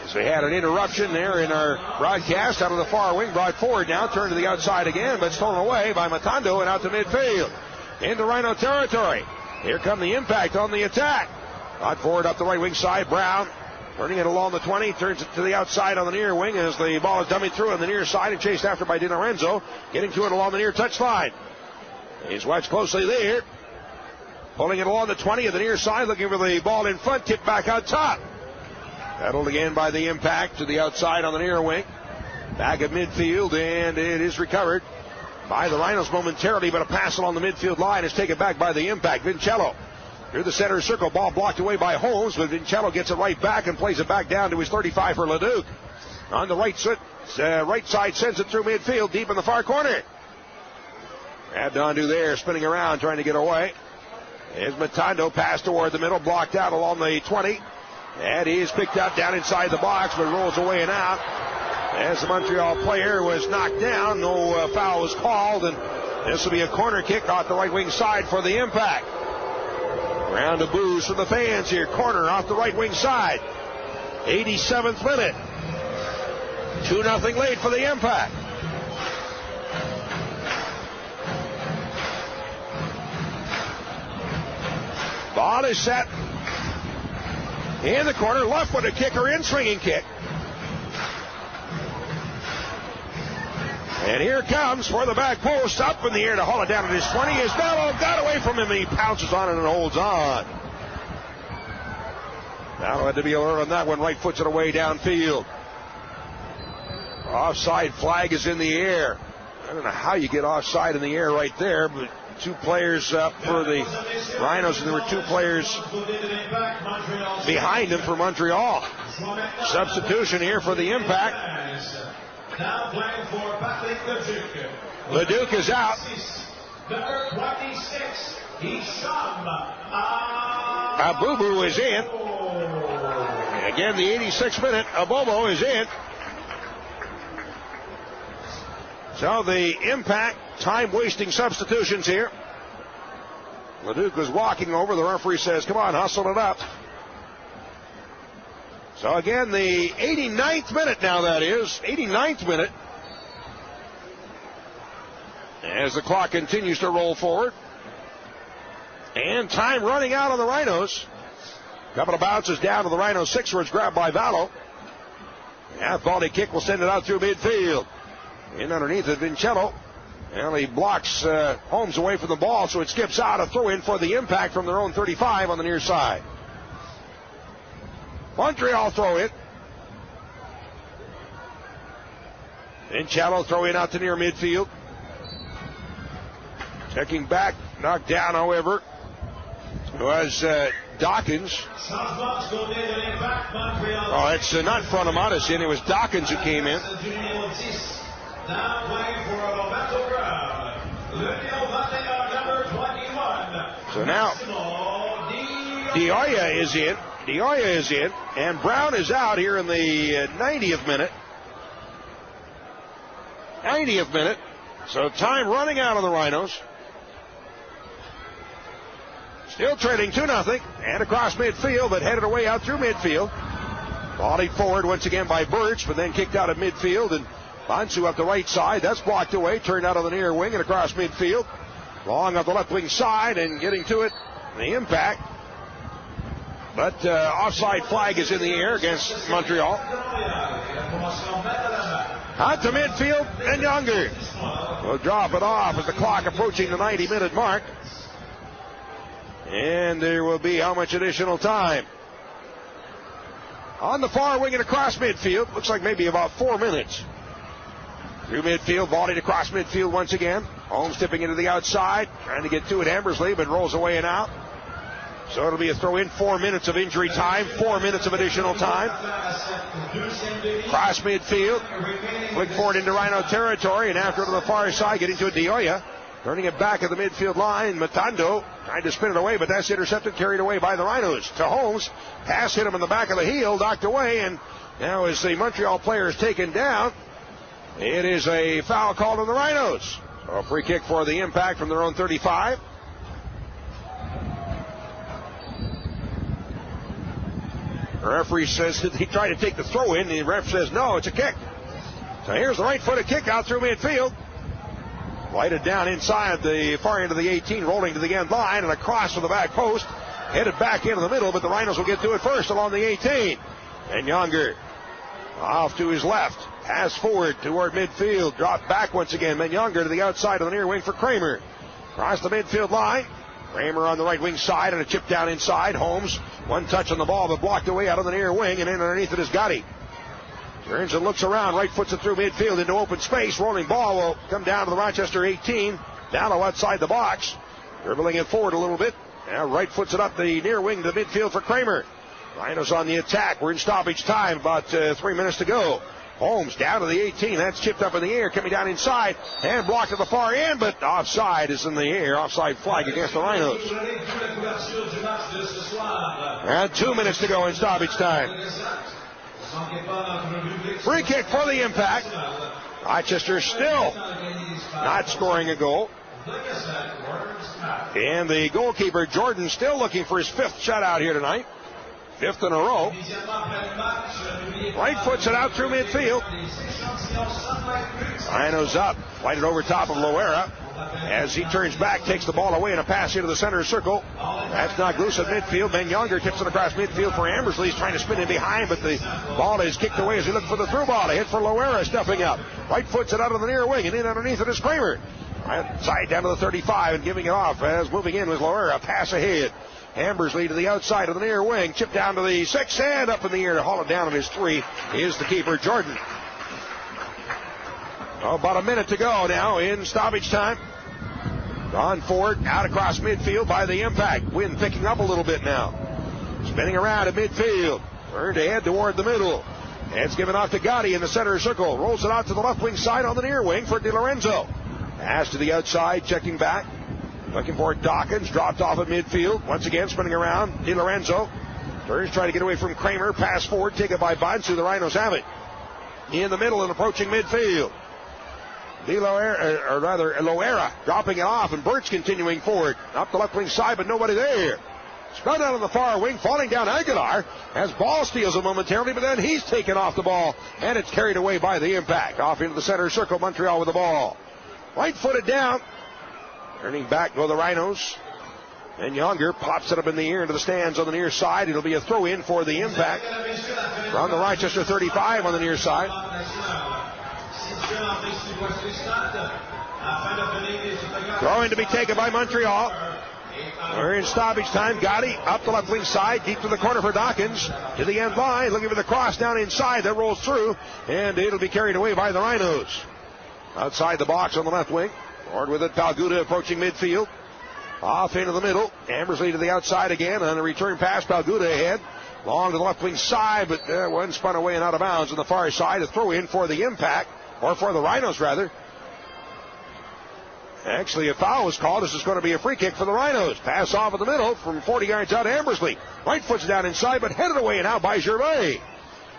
So we had an interruption there in our broadcast out of the far wing, brought forward now, turned to the outside again, but stolen away by Matondo and out to midfield. Into Rhino territory. Here come the Impact on the attack. Brought forward up the right wing side, Brown. Turning it along the 20, turns it to the outside on the near wing as the ball is dummied through on the near side and chased after by Di Lorenzo. Getting to it along the near touchline. He's watched closely there. Pulling it along the 20 of the near side, looking for the ball in front, tipped back out top. Battled again by the Impact to the outside on the near wing. Back at midfield, and it is recovered by the Rhinos momentarily, but a pass along the midfield line is taken back by the Impact. Vincello through the center circle, ball blocked away by Holmes, but Vincello gets it right back and plays it back down to his 35 for Leduc. On the right side, sends it through midfield, deep in the far corner. Abdondu there, spinning around, trying to get away. As Matondo passed toward the middle, blocked out along the 20. And he is picked up down inside the box, but rolls away and out. As the Montreal player was knocked down, no foul was called, and this will be a corner kick off the right wing side for the Impact. Round of boos from the fans here. Corner off the right wing side. 87th minute. 2-0 lead for the Impact. Ball is set in the corner. Left with a kicker in, swinging kick. And here comes for the back post, up in the air to haul it down at his 20. Is Bello got away from him, and he pounces on it and holds on. Now had to be alert on that one. Right foots it away downfield. Offside flag is in the air. I don't know how you get offside in the air right there, but two players up for the Rhinos, and there were two players behind him for Montreal. Substitution here for the Impact. Now playing for Patrick Leduc. Leduc is out. Number 26, Hisham Abubu is in. Again, the 86th minute, Abobo is in. So the Impact time-wasting substitutions here. Leduc was walking over. The referee says, come on, hustle it up. So again, the 89th minute now, that is. 89th minute. As the clock continues to roll forward. And time running out on the Rhinos. A couple of bounces down to the Rhinos 6, where it's grabbed by Vallo. Half volley kick will send it out through midfield. In underneath it, Vincello. And he blocks Holmes away from the ball, so it skips out. A throw in for the Impact from their own 35 on the near side. Montreal throw in. Vincello throw in out to near midfield. Checking back, knocked down, however, was Dawkins. Oh, it's not Frontomatis in. It was Dawkins who came in. Now playing for Roberto Brown. Number 21. So now DeOya is in. DeOya is in. And Brown is out here in the 90th minute. 90th minute. So time running out on the Rhinos. Still trailing 2-0. And across midfield, but headed away out through midfield. Volleyed forward once again by Birch, but then kicked out of midfield. And Bonsu up the right side. That's blocked away. Turned out on the near wing and across midfield. Long up the left wing side and getting to it. The impact. But offside flag is in the air against Montreal. Out to midfield and Younger will drop it off as the clock approaching the 90-minute mark. And there will be how much additional time? On the far wing and across midfield. Looks like maybe about 4 minutes. Through midfield, volleyed across midfield once again. Holmes tipping into the outside, trying to get to it. Hammersley, but rolls away and out. So it'll be a throw in. 4 minutes of injury time, 4 minutes of additional time. Cross midfield, flick forward into Rhino territory, and after to the far side, getting to it, DeOya. Turning it back at the midfield line, Matando trying to spin it away, but that's intercepted, carried away by the Rhinos. To Holmes, pass hit him in the back of the heel, knocked away, and now as the Montreal player is taken down, it is a foul called on the Rhinos. So a free kick for the Impact from their own 35. The referee says that he tried to take the throw in. The ref says no, it's a kick. So here's the right-footed kick out through midfield. Lighted down inside the far end of the 18, rolling to the end line and across to the back post. Headed back into the middle, but the Rhinos will get to it first along the 18. And Younger off to his left. Pass forward toward midfield. Drop back once again. Men Younger to the outside of the near wing for Kramer. Across the midfield line. Kramer on the right wing side and a chip down inside. Holmes, one touch on the ball, but blocked away out on the near wing, and in underneath it is Gotti. Turns and looks around, right foots it through midfield into open space. Rolling ball will come down to the Rochester 18. Down outside the box. Dribbling it forward a little bit. Now right foots it up the near wing to midfield for Kramer. Rhinos on the attack. We're in stoppage time. About 3 minutes to go. Holmes down to the 18. That's chipped up in the air. Coming down inside. And blocked at the far end. But offside is in the air. Offside flag against the Rhinos. And 2 minutes to go in stoppage time. Free kick for the Impact. Rochester still not scoring a goal. And the goalkeeper, Jordan, still looking for his 5th shutout here tonight. 5th in a row. Right foots it out through midfield. Rhinos up. Fight it over top of Loera. As he turns back, takes the ball away and a pass into the center circle. That's knocked loose at midfield. Ben Younger tips it across midfield for Ambersley. He's trying to spin in behind, but the ball is kicked away as he looks for the through ball. A hit for Loera, stepping up. Right foots it out of the near wing, and in underneath it is Kramer. Right side down to the 35 and giving it off as moving in was Loera. Pass ahead. Ambersley to the outside of the near wing. Chip down to the 6 and up in the air to haul it down at his 3 is the keeper, Jordan. About a minute to go now in stoppage time. Gone forward, out across midfield by the Impact. Wind picking up a little bit now. Spinning around at midfield. Turned ahead toward the middle. It's given off to Gotti in the center circle. Rolls it out to the left wing side on the near wing for Di Lorenzo. Pass to the outside, checking back. Looking for Dawkins, dropped off at midfield. Once again, spinning around. Di Lorenzo turns, trying to get away from Kramer. Pass forward, taken by Bonsu. The Rhinos have it. In the middle and approaching midfield. Loera dropping it off, and Birch continuing forward. Up the left wing side, but nobody there. Spun out on the far wing, falling down Aguilar as ball steals him momentarily, but then he's taken off the ball, and it's carried away by the Impact. Off into the center circle, Montreal with the ball. Right-footed down. Turning back go the Rhinos. And Younger pops it up in the air into the stands on the near side. It'll be a throw-in for the Impact. From the Rochester 35 on the near side. Throw-in to be taken by Montreal. We're in stoppage time. Gotti up the left wing side, deep to the corner for Dawkins. To the end line, looking for the cross down inside. That rolls through, and it'll be carried away by the Rhinos. Outside the box on the left wing. Forward with it, Palguda approaching midfield. Off into the middle. Ambersley to the outside again. On a return pass, Palguda ahead. Long to the left wing side, but one spun away and out of bounds on the far side. A throw in for the Impact, or for the Rhinos rather. Actually, a foul was called. This is going to be a free kick for the Rhinos. Pass off in the middle from 40 yards out to Ambersley. Right foot's down inside, but headed away now by Gervais.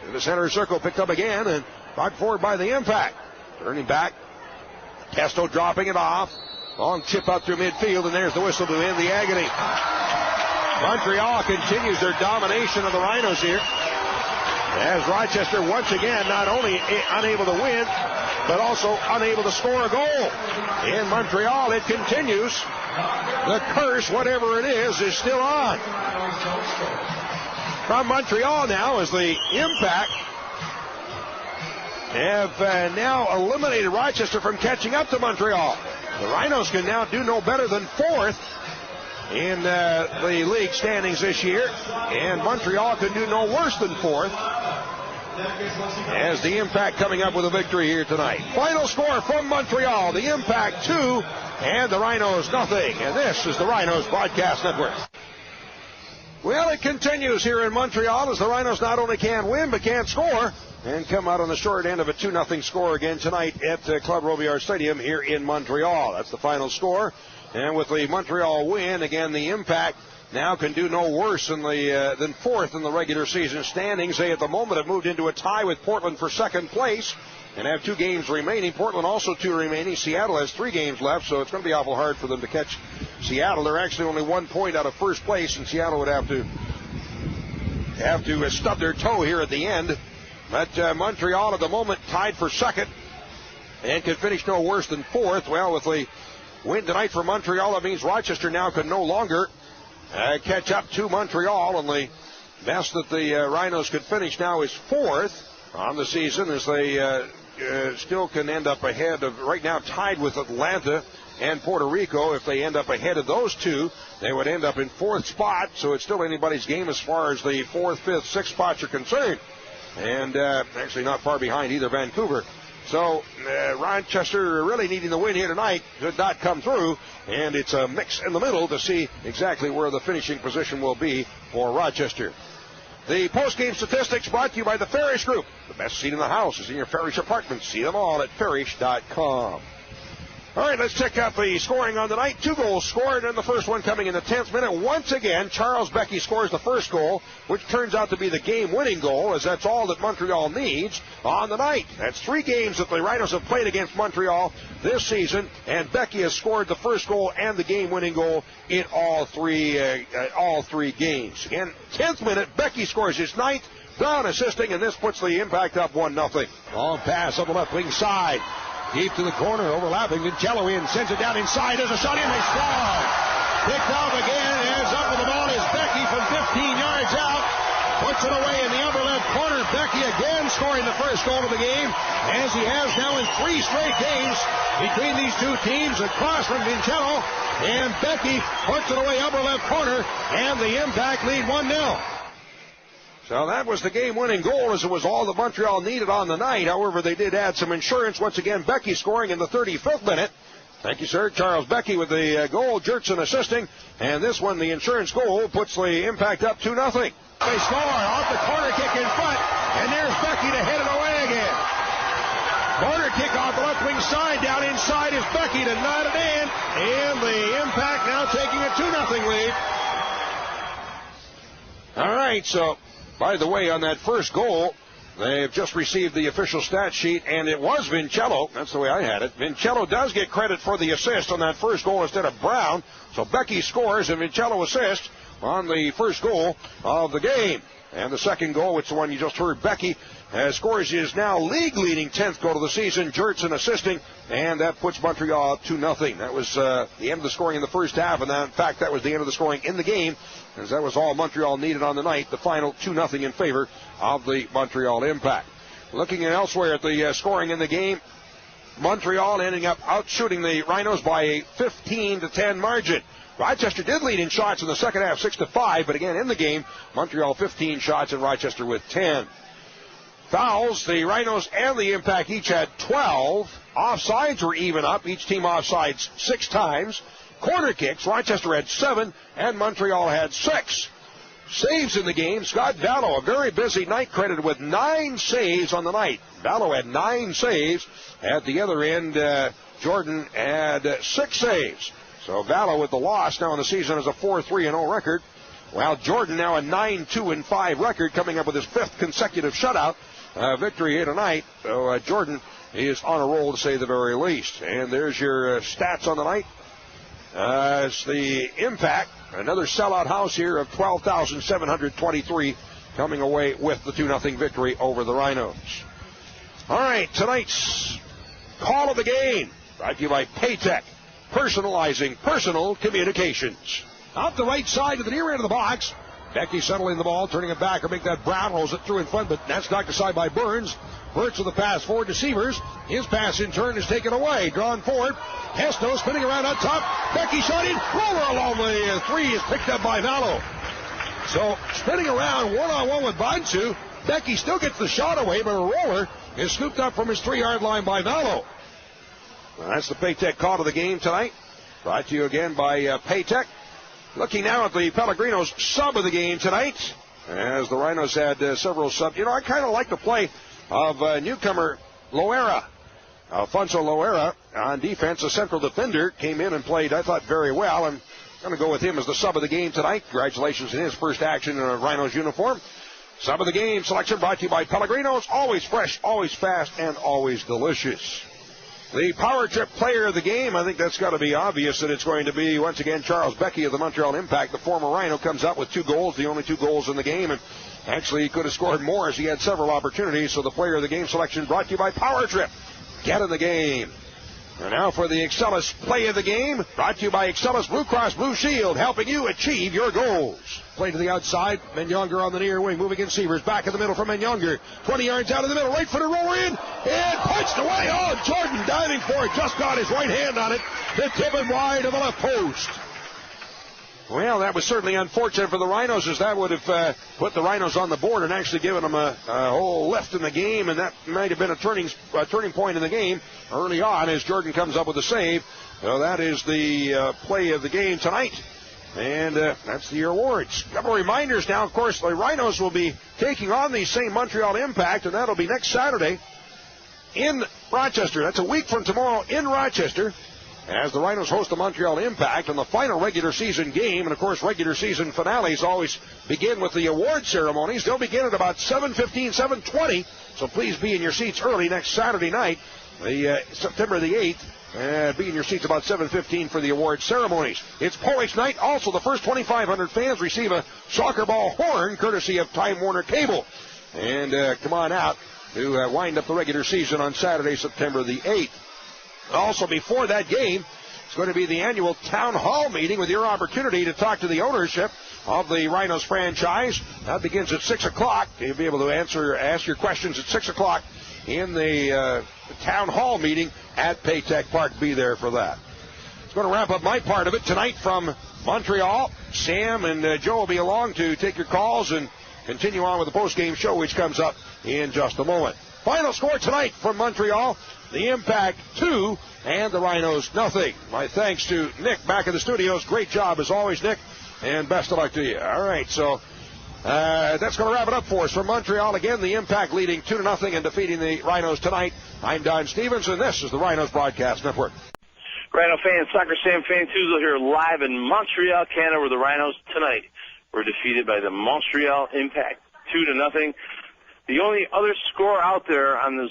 In the center circle, picked up again and brought forward by the Impact. Turning back. Testo dropping it off. Long chip out through midfield, and there's the whistle to end the agony. Montreal continues their domination of the Rhinos here, as Rochester once again not only unable to win, but also unable to score a goal. In Montreal, it continues. The curse, whatever it is still on. From Montreal now, as the Impact have now eliminated Rochester from catching up to Montreal. The Rhinos can now do no better than fourth in the league standings this year, and Montreal can do no worse than fourth, as the Impact coming up with a victory here tonight. Final score from Montreal, the Impact 2 and the Rhinos nothing, and this is the Rhinos Broadcast Network. Well, it continues here in Montreal as the Rhinos not only can't win but can't score, and come out on the short end of a 2-0 score again tonight at Club Robillard Stadium here in Montreal. That's the final score. And with the Montreal win, again, the Impact now can do no worse than fourth in the regular season standings. They, at the moment, have moved into a tie with Portland for second place and have 2 games remaining. Portland also 2 remaining. Seattle has 3 games left, so it's going to be awful hard for them to catch Seattle. They're actually only 1 point out of first place, and Seattle would have to stub their toe here at the end. But Montreal at the moment tied for second and can finish no worse than fourth. Well, with the win tonight for Montreal, that means Rochester now can no longer catch up to Montreal, and the best that the Rhinos could finish now is fourth on the season, as they still can end up ahead of, right now tied with Atlanta and Puerto Rico. If they end up ahead of those two, they would end up in fourth spot, so it's still anybody's game as far as the 4th, 5th, 6th spots are concerned. And actually not far behind either Vancouver. So Rochester really needing the win here tonight could not come through, and it's a mix in the middle to see exactly where the finishing position will be for Rochester. The post-game statistics brought to you by the Farish Group. The best seat in the house is in your Farish apartment. See them all at farish.com. All right, let's check out the scoring on the night. 2 goals scored, and the first one coming in the 10th minute. Once again, Charles Becky scores the first goal, which turns out to be the game-winning goal, as that's all that Montreal needs on the night. That's 3 games that the Rhinos have played against Montreal this season, and Becky has scored the first goal and the game-winning goal in all three games. Again, 10th minute, Becky scores his 9th. Brown assisting, and this puts the Impact up 1-0. Long pass on the left wing side. Deep to the corner, overlapping. Vincello in, sends it down inside. There's a shot in, they score. Picked off again, as up with the ball is Becky from 15 yards out. Puts it away in the upper left corner. Becky again scoring the first goal of the game, as he has now in 3 straight games between these two teams. Across from Vincello, and Becky puts it away upper left corner, and the Impact lead 1-0. So that was the game-winning goal, as it was all that Montreal needed on the night. However, they did add some insurance. Once again, Becky scoring in the 35th minute. Thank you, sir. Charles Becky with the goal, Jertson assisting. And this one, the insurance goal, puts the Impact up 2-0. They score off the corner kick in front, and there's Becky to head it away again. Corner kick off the left wing side. Down inside is Becky to nod it in. And the Impact now taking a 2-0 lead. All right, so... By the way, on that first goal, they've just received the official stat sheet, and it was Vincello. That's the way I had it. Vincello does get credit for the assist on that first goal instead of Brown. So Becky scores, and Vincello assists on the first goal of the game. And the second goal, which is the one you just heard, Becky scores his now league-leading 10th goal of the season. Jertson assisting, and that puts Montreal up 2-0. That was the end of the scoring in the first half, and in fact, that was the end of the scoring in the game, as that was all Montreal needed on the night. The final 2-0 in favor of the Montreal Impact. Looking at elsewhere at the scoring in the game, Montreal ending up outshooting the Rhinos by a 15-10 margin. Rochester did lead in shots in the second half, 6-5, but again in the game, Montreal 15 shots and Rochester with 10. Fouls, the Rhinos and the Impact each had 12. Offsides were even up, each team offsides 6 times. Corner kicks, Rochester had 7, and Montreal had 6. saves in the game. Scott Vallow, a very busy night, credited with 9 saves on the night. Vallow had 9 saves. At the other end, Jordan had 6 saves. So Vallow with the loss now in the season has a 4-3-0 record. While Jordan now a 9-2-5 record, coming up with his 5th consecutive shutout victory here tonight. So Jordan is on a roll, to say the very least. And there's your stats on the night. It's the Impact, another sellout house here of 12,723, coming away with the 2-0 victory over the Rhinos. All right, tonight's call of the game, brought to you by Paytech, personalizing personal communications. Out the right side to the near end of the box. Becky settling the ball, turning it back, or make that Brown rolls it through in front, but that's knocked aside by Burns. Burns with the pass forward to Severs. His pass in turn is taken away. Drawn forward. Hesto spinning around on top. Becky shot in. Roller along the 3 is picked up by Vallow. So spinning around one-on-one with Bonsu. Becky still gets the shot away, but a roller is scooped up from his 3-yard line by Vallow. Well, that's the Paytech call of the game tonight. Brought to you again by Paytech. Looking now at the Pellegrinos sub of the game tonight, as the Rhinos had several subs. You know, I kind of like the play of newcomer Loera. Alfonso Loera on defense, a central defender, came in and played, I thought, very well. I'm going to go with him as the sub of the game tonight. Congratulations in his first action in a Rhinos uniform. Sub of the game selection brought to you by Pellegrinos. Always fresh, always fast, and always delicious. The power trip player of the game, I think that's got to be obvious that it's going to be, once again, Charles Becky of the Montreal Impact. The former Rhino comes out with 2 goals, the only 2 goals in the game, and actually he could have scored more as he had several opportunities. So the player of the game selection brought to you by Power Trip. Get in the game. And now for the Excellus play of the game, brought to you by Excellus Blue Cross Blue Shield, helping you achieve your goals. Play to the outside, Menyonger on the near wing, moving in Severs, back in the middle from Menyonger, 20 yards out of the middle, right footed roller in, and punched away. Oh, Jordan diving for it, just got his right hand on it, to tip it wide of the left post. Well, that was certainly unfortunate for the Rhinos, as that would have put the Rhinos on the board and actually given them a whole lift in the game, and that might have been a turning point in the game early on as Jordan comes up with a save. So that is the play of the game tonight, and that's the awards. A couple of reminders now. Of course, the Rhinos will be taking on the same Montreal Impact, and that'll be next Saturday in Rochester. That's a week from tomorrow in Rochester, as the Rhinos host the Montreal Impact in the final regular season game. And, of course, regular season finales always begin with the award ceremonies. They'll begin at about 7:15, 7:20, so please be in your seats early next Saturday night, September the 8th. Be in your seats about 7:15 for the award ceremonies. It's Polish night. Also, the first 2,500 fans receive a soccer ball horn courtesy of Time Warner Cable. And come on out to wind up the regular season on Saturday, September the 8th. Also, before that game, it's going to be the annual town hall meeting with your opportunity to talk to the ownership of the Rhinos franchise. That begins at 6 o'clock. You'll be able to ask your questions at 6 o'clock in the town hall meeting at Paytech Park. Be there for that. It's going to wrap up my part of it tonight from Montreal. Sam and Joe will be along to take your calls and continue on with the post-game show, which comes up in just a moment. Final score tonight from Montreal, the Impact 2 and the Rhinos nothing. My thanks to Nick back in the studios. Great job as always, Nick, and best of luck to you. All right, so that's going to wrap it up for us from Montreal. Again, the Impact leading 2-0 and defeating the Rhinos tonight. I'm Don Stevens, and this is the Rhinos Broadcast Network. Rhino fans, Soccer Sam Fan Tuesday here live in Montreal, Canada, where the Rhinos tonight were defeated by the Montreal Impact 2-0. The only other score out there on this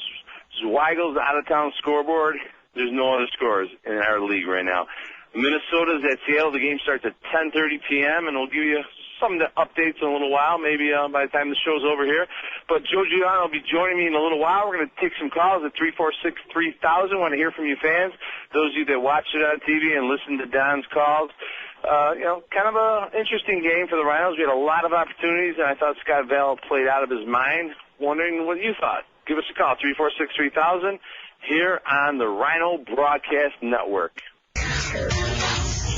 Zweigel's out-of-town scoreboard, there's no other scores in our league right now. Minnesota's at Seattle. The game starts at 10:30 p.m., and we'll give you some updates in a little while, maybe by the time the show's over here. But Joe Giuliano will be joining me in a little while. We're going to take some calls at 346-3000. Want to hear from you fans, those of you that watch it on TV and listen to Don's calls. Kind of an interesting game for the Rhinos. We had a lot of opportunities, and I thought Scott Vallow played out of his mind. Wondering what you thought. Give us a call, 346-3000, here on the Rhino Broadcast Network.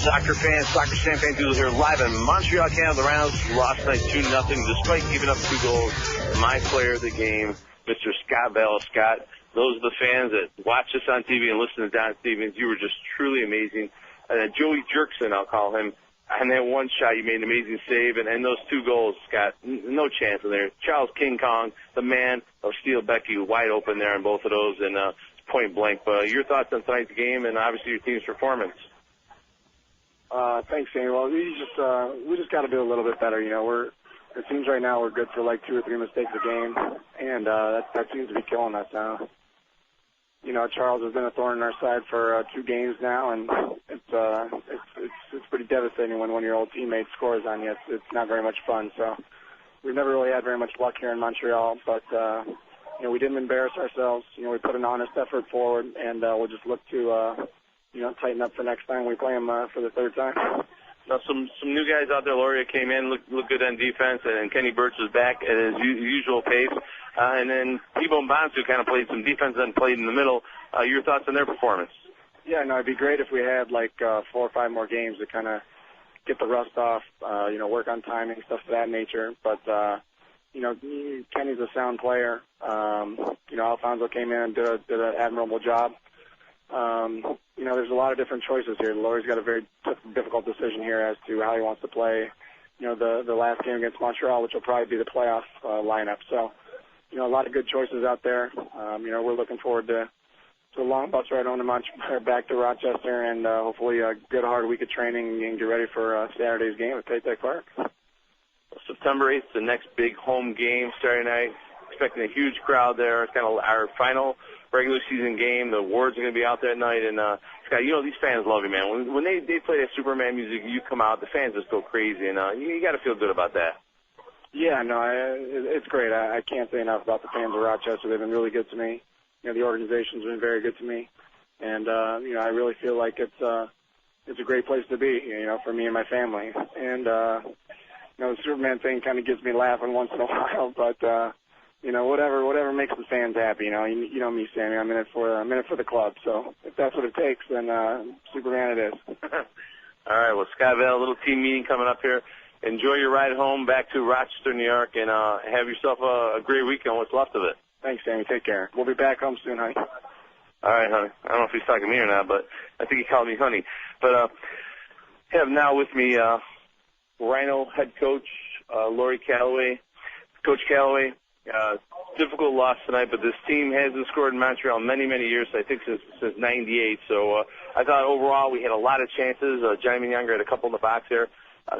Soccer fans, Soccer Sam Fan Doodle here live in Montreal, Canada. The Rhinos lost tonight 2-0 despite giving up 2 goals. My player of the game, Mr. Scott Vallow. Scott, those are the fans that watch us on TV and listen to Don Stevens. You were just truly amazing. Joey Jerkson, I'll call him. on that one shot, you made an amazing save, and those 2 goals, Scott, no chance in there. Charles King Kong, the man of Steel Becky, wide open there on both of those, and point blank. But your thoughts on tonight's game and obviously your team's performance? Thanks, Sammy. Well, we just got to do a little bit better. It seems right now we're good for like 2 or 3 mistakes a game, and that seems to be killing us now. Charles has been a thorn in our side for 2 games now, and it's pretty devastating when one of your old teammates scores on you. It's not very much fun. So we've never really had very much luck here in Montreal, but we didn't embarrass ourselves. We put an honest effort forward, and we'll just look to tighten up for next time we play them for the 3rd time. Now, some new guys out there. Loria came in, looked good on defense, and Kenny Birch was back at his usual pace. And then T-Bone Bonsu kind of played some defense and played in the middle. Your thoughts on their performance? Yeah, no, it'd be great if we had like 4 or 5 more games to kind of get the rust off, work on timing, stuff of that nature. But, Kenny's a sound player. Alfonso came in and did an admirable job. There's a lot of different choices here. Laurie's got a very difficult decision here as to how he wants to play, the last game against Montreal, which will probably be the playoff lineup. So, a lot of good choices out there. We're looking forward to a long bus ride on back to Rochester, and hopefully a good hard week of training and get ready for Saturday's game at Paytech Park. September 8th, the next big home game, Saturday night. Expecting a huge crowd there. It's kind of our final regular season game. The awards are going to be out that night, and Scott, these fans love you, man. When they play that Superman music, you come out, the fans just go crazy, and you got to feel good about that. Yeah, no, it's great. I can't say enough about the fans of Rochester. They've been really good to me. The organization's been very good to me, and I really feel like it's a great place to be, for me and my family. And the Superman thing kind of gets me laughing once in a while, but whatever makes the fans happy. You know me, Sammy. I'm in it for the club. So if that's what it takes, then Superman it is. All right. Well, Scott Vale, a little team meeting coming up here. Enjoy your ride home back to Rochester, New York, and have yourself a great weekend. What's left of it. Thanks, Sammy. Take care. We'll be back home soon, honey. All right, honey. I don't know if he's talking to me or not, but I think he called me honey. But have now with me Rhino head coach Laurie Calloway. Coach Calloway. Difficult loss tonight, but this team hasn't scored in Montreal in many, many years, I think since 98. So I thought overall we had a lot of chances. Johnny Younger had a couple in the box there.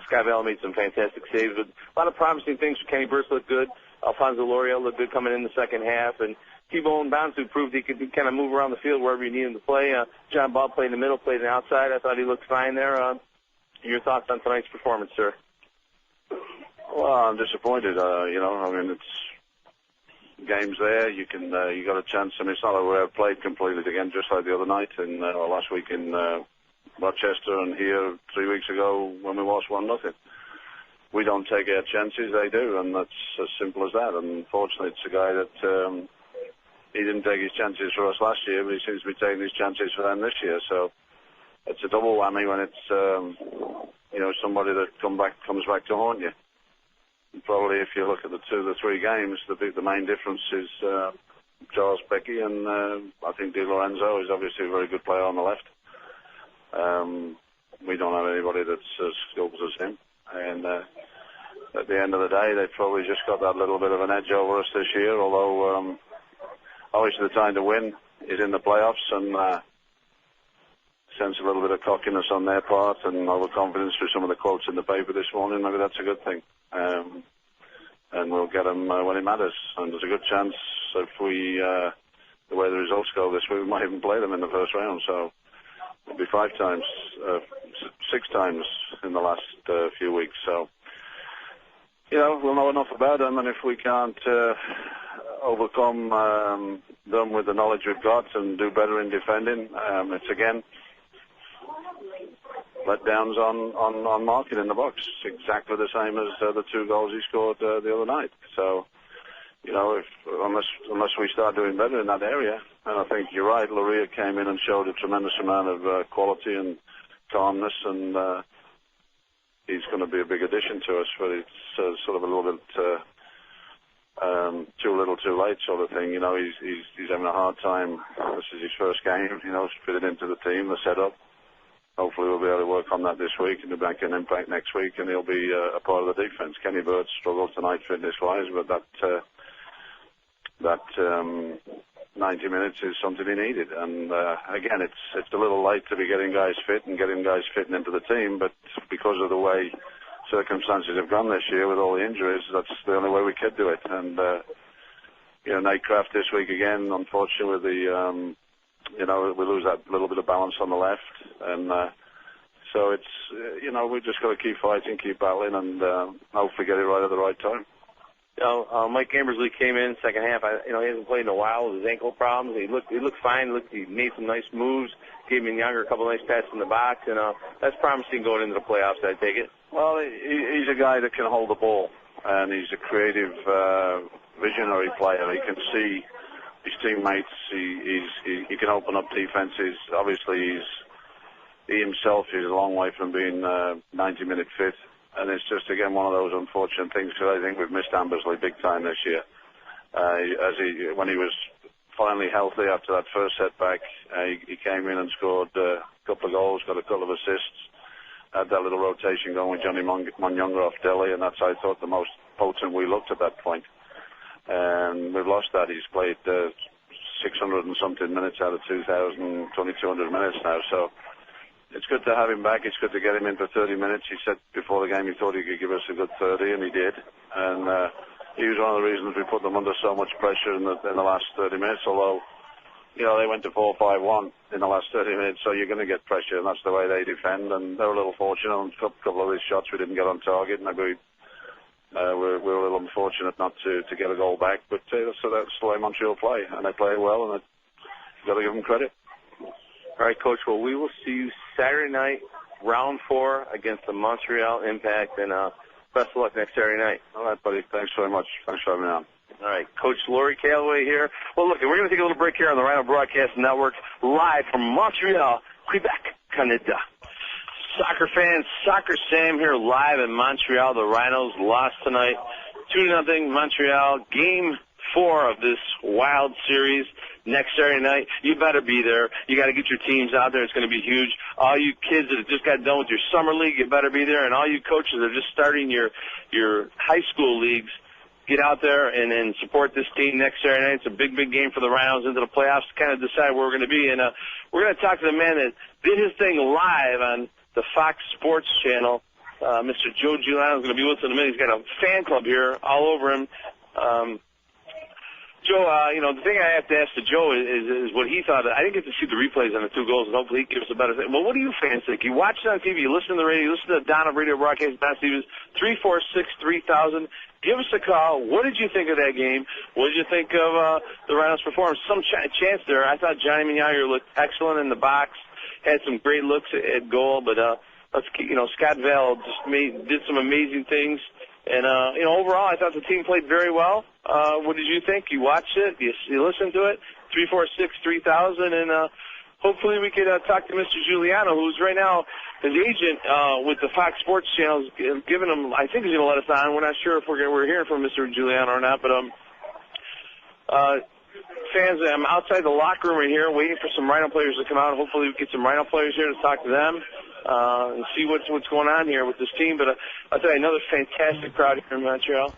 Scott Vale made some fantastic saves, but a lot of promising things. Kenny Burst looked good. Alfonso Loria looked good coming in the second half. And T-Bone Bonsu proved he could kind of move around the field wherever you need him to play. John Ball played in the middle, played on the outside. I thought he looked fine there. Your thoughts on tonight's performance, sir? Well, I'm disappointed. It's games there. You got a chance. I mean, it's not like we played completely again, just like the other night or last week in Rochester, and here 3 weeks ago when we lost 1-0. We don't take our chances, they do, and that's as simple as that. And unfortunately, it's a guy that he didn't take his chances for us last year, but he seems to be taking his chances for them this year. So it's a double whammy when it's somebody that comes back to haunt you. Probably if you look at the 2 of the 3 games, the main difference is Charles Becky, and I think Di Lorenzo is obviously a very good player on the left. We don't have anybody that's as skilled as him, and at the end of the day, they've probably just got that little bit of an edge over us this year, although obviously the time to win is in the playoffs, and sense a little bit of cockiness on their part and overconfidence through some of the quotes in the paper this morning. Maybe that's a good thing. And we'll get them when it matters. And there's a good chance if the way the results go this week, we might even play them in the first round. So it'll be 6 times in the last few weeks. So, we'll know enough about them. And if we can't overcome them with the knowledge we've got and do better in defending, it's again letdowns on Markin in the box, exactly the same as the 2 goals he scored the other night. So, unless we start doing better in that area, and I think you're right, Loria came in and showed a tremendous amount of quality and calmness, and he's going to be a big addition to us. But it's sort of a little bit too little, too late sort of thing. He's having a hard time. This is his first game. Fitted into the team, the setup. hopefully we'll be able to work on that this week and be back in Impact next week, and he'll be a part of the defense. Kenny Burt struggled tonight fitness-wise, but that 90 minutes is something he needed. And again, it's a little late to be getting guys fit and into the team, but because of the way circumstances have gone this year with all the injuries, that's the only way we could do it. And Nate Kraft this week again, unfortunately, with the we lose that little bit of balance on the left, and so it's we just got to keep fighting, keep battling, and hopefully get it right at the right time. Mike Ambersley came in second half. He hasn't played in a while with his ankle problems. He looked fine. He made some nice moves. Gave Younger a couple of nice passes in the box, and that's promising going into the playoffs. I take it. Well, he's a guy that can hold the ball, and he's a creative, visionary player. He can see his teammates. He can open up defenses. Obviously, he himself is a long way from being 90-minute fit. And it's just, again, one of those unfortunate things, because I think we've missed Ambersley big time this year. When he was finally healthy after that first setback, he came in and scored a couple of goals, got a couple of assists, had that little rotation going with Johnny Younger off Delhi, and that's, I thought, the most potent we looked at that point. And we've lost that. He's played 600 and something minutes out of 2,200 minutes now, so it's good to have him back. It's good to get him in for 30 minutes. He said before the game he thought he could give us a good 30, and he did. And he was one of the reasons we put them under so much pressure in the last 30 minutes, although, they went to 4-5-1 in the last 30 minutes, so you're going to get pressure, and that's the way they defend. And they were a little fortunate on a couple of these shots we didn't get on target, and maybe we're a little unfortunate not to get a goal back. But so that's the way Montreal play, and they play well, and you've got to give them credit. All right, Coach. Well, we will see you Saturday night, round 4 against the Montreal Impact, and best of luck next Saturday night. All right, buddy. Thanks very much. Thanks for having me on. All right, Coach Laurie Calloway here. Well, look, we're going to take a little break here on the Rhino Broadcast Network, live from Montreal, Quebec, Canada. Soccer fans, Soccer Sam here live in Montreal. The Rhinos lost tonight, 2-0 Montreal. Game 4 of this wild series next Saturday night. You better be there. You got to get your teams out there. It's going to be huge. All you kids that have just got done with your summer league, you better be there. And all you coaches that are just starting your high school leagues, get out there and support this team next Saturday night. It's a big, big game for the Rhinos into the playoffs to kind of decide where we're going to be. And we're going to talk to the man that did his thing live on the Fox Sports channel. Mr. Joe Giuliano is going to be with us in a minute. He's got a fan club here all over him. Joe, the thing I have to ask to Joe is what he thought. I didn't get to see the replays on the 2 goals, and hopefully he gives us a better thing. Well, what do you fans think? You watch it on TV, you listen to the radio, you listen to Don of Radio Broadcast, Don Stevens, 346-3000. Give us a call. What did you think of that game? What did you think of the Rhinos' performance? Some chance there. I thought Johnny Manyager looked excellent in the box, had some great looks at goal, but Scott Vale just did some amazing things. And, overall, I thought the team played very well. What did you think? You watched it? You listened to it? 346-3000. And hopefully we could talk to Mr. Giuliano, who's right now his agent with the Fox Sports channel, giving him, I think he's going to let us on. We're not sure if we're hearing from Mr. Giuliano or not. But fans, I'm outside the locker room right here waiting for some Rhino players to come out. Hopefully we get some Rhino players here to talk to them. And see what's going on here with this team. But I'll tell you, another fantastic crowd here in Montreal.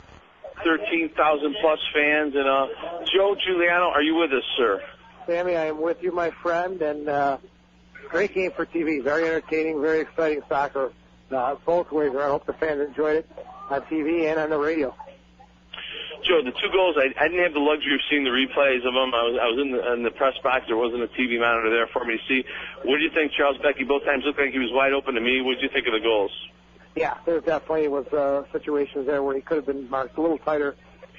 13,000-plus fans. And Joe Giuliano, are you with us, sir? Sammy, I am with you, my friend. And great game for TV. Very entertaining, very exciting soccer. Both ways. I hope the fans enjoyed it on TV and on the radio. Joe, the 2 goals, I didn't have the luxury of seeing the replays of them. I was in the press box. There wasn't a TV monitor there for me to see. What do you think, Charles Becky? Both times looked like he was wide open to me. What did you think of the goals? Yeah, there definitely was situations there where he could have been marked a little tighter.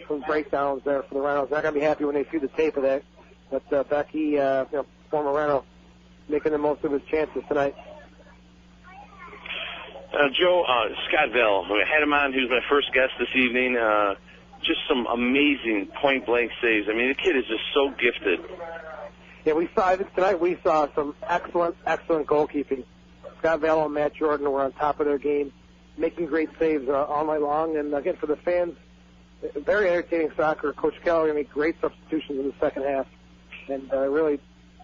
Some breakdowns there for the Rhinos. They're not going to be happy when they see the tape of that. But Becky, former Rhino, making the most of his chances tonight. Joe, Scott Vale, I had him on. He was my first guest this evening. Just some amazing point-blank saves. I mean, the kid is just so gifted. Yeah, we saw some excellent goalkeeping. Scott Vale and Matt Jordan were on top of their game, making great saves all night long. And, again, for the fans, very entertaining soccer. Coach Keller made great substitutions in the second half. And really,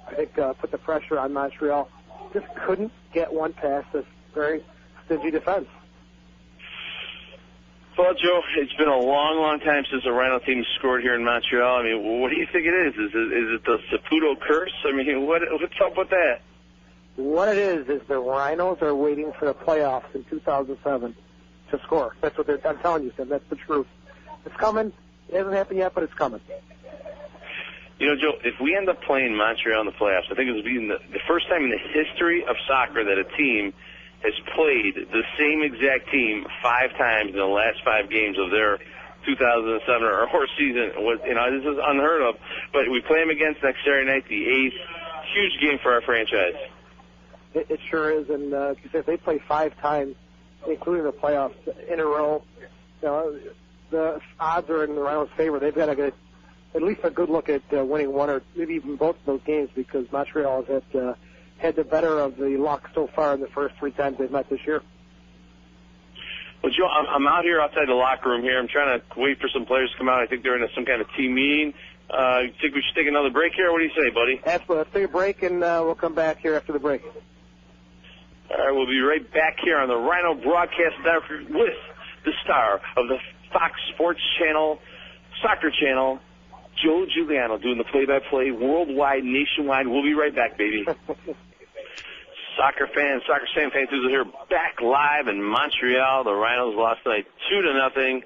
I think, put the pressure on Montreal. just couldn't get one past this very stingy defense. Well, Joe, it's been a long, long time since the Rhino team scored here in Montreal. I mean, what do you think it is? Is it the Saputo curse? I mean, what's up with that? What it is the Rhinos are waiting for the playoffs in 2007 to score. That's what I'm telling you, Sam. That's the truth. It's coming. It hasn't happened yet, but it's coming. You know, Joe, if we end up playing Montreal in the playoffs, I think it will be the first time in the history of soccer that a team has played the same exact team 5 times in the last 5 games of their 2007 or season. This is unheard of. But we play them against next Saturday night, the 8th. Huge game for our franchise. It sure is, and if they play 5 times, including the playoffs in a row, the odds are in the Rhinos' favor. They've got to get at least a good look at winning one or maybe even both of those games, because Montreal has had the better of the luck so far in the first 3 times they've met this year. Well, Joe, I'm out here outside the locker room here. I'm trying to wait for some players to come out. I think they're in some kind of team meeting. You think we should take another break here? What do you say, buddy? Absolutely. Let's take a break, and we'll come back here after the break. All right, we'll be right back here on the Rhino Broadcast Network with the star of the Fox Sports Channel, Soccer Channel, Joe Giuliano, doing the play-by-play worldwide, nationwide. We'll be right back, baby. Soccer fans, Soccer Sam fans here, back live in Montreal. The Rhinos lost tonight 2-0.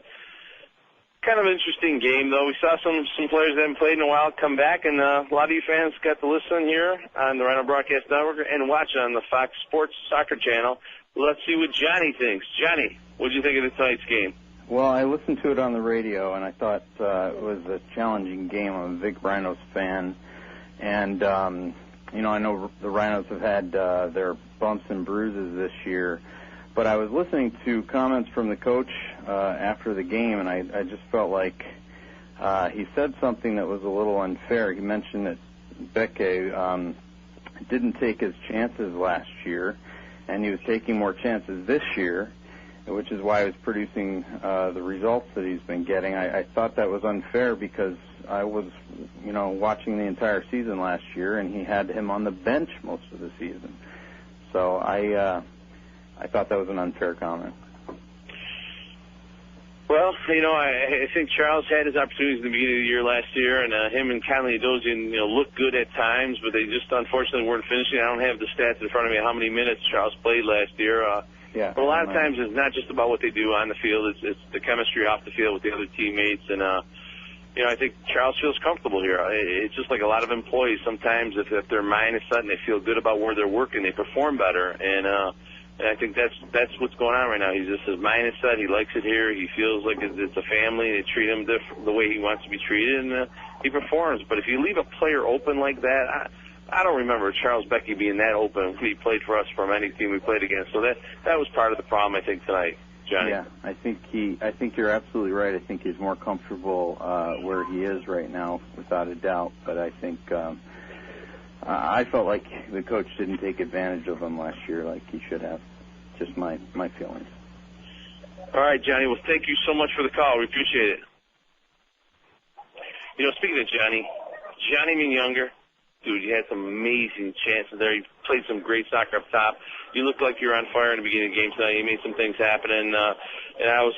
Kind of an interesting game, though. We saw some players that haven't played in a while come back, and a lot of you fans got to listen here on the Rhino Broadcast Network and watch on the Fox Sports Soccer Channel. Let's see what Johnny thinks. Johnny, what did you think of tonight's game? Well, I listened to it on the radio, and I thought it was a challenging game. I'm a big Rhinos fan, and I know the Rhinos have had their bumps and bruises this year, but I was listening to comments from the coach after the game, and I just felt like he said something that was a little unfair. He mentioned that Becke didn't take his chances last year, and he was taking more chances this year, which is why he was producing the results that he's been getting. I thought that was unfair because I was, watching the entire season last year, and he had him on the bench most of the season. So I thought that was an unfair comment. Well, I think Charles had his opportunities in the beginning of the year last year, and him and Conley Dozian, looked good at times, but they just unfortunately weren't finishing. I don't have the stats in front of me how many minutes Charles played last year. But a lot of times it's not just about what they do on the field. It's the chemistry off the field with the other teammates. And, I think Charles feels comfortable here. It's just like a lot of employees. Sometimes if their mind is set and they feel good about where they're working, they perform better. And I think that's what's going on right now. He's just, his mind is set. He likes it here. He feels like it's a family. They treat him the way he wants to be treated, and he performs. But if you leave a player open like that, I don't remember Charles Becke being that open when he played for us from any team we played against. So that was part of the problem, I think, tonight, Johnny. Yeah, I think you're absolutely right. I think he's more comfortable where he is right now, without a doubt. But I think I felt like the coach didn't take advantage of him last year like he should have. Just my feelings. All right, Johnny. Well, thank you so much for the call. We appreciate it. Speaking of Johnny mean younger. Dude, you had some amazing chances there. You played some great soccer up top. You looked like you were on fire in the beginning of the game tonight. You made some things happen. And I was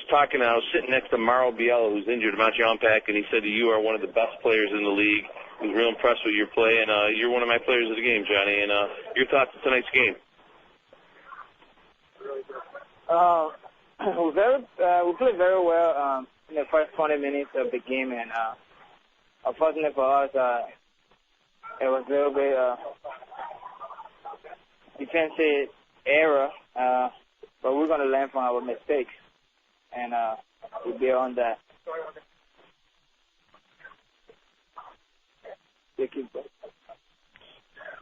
sitting next to Mauro Biella, who's injured at Montreal Impact, and he said that you are one of the best players in the league. He was real impressed with your play, and you're one of my players of the game, Johnny. And your thoughts on tonight's game? We played very well in the first 20 minutes of the game, and unfortunately for us, it was a little bit defensive error, but we're going to learn from our mistakes, and we'll be on that.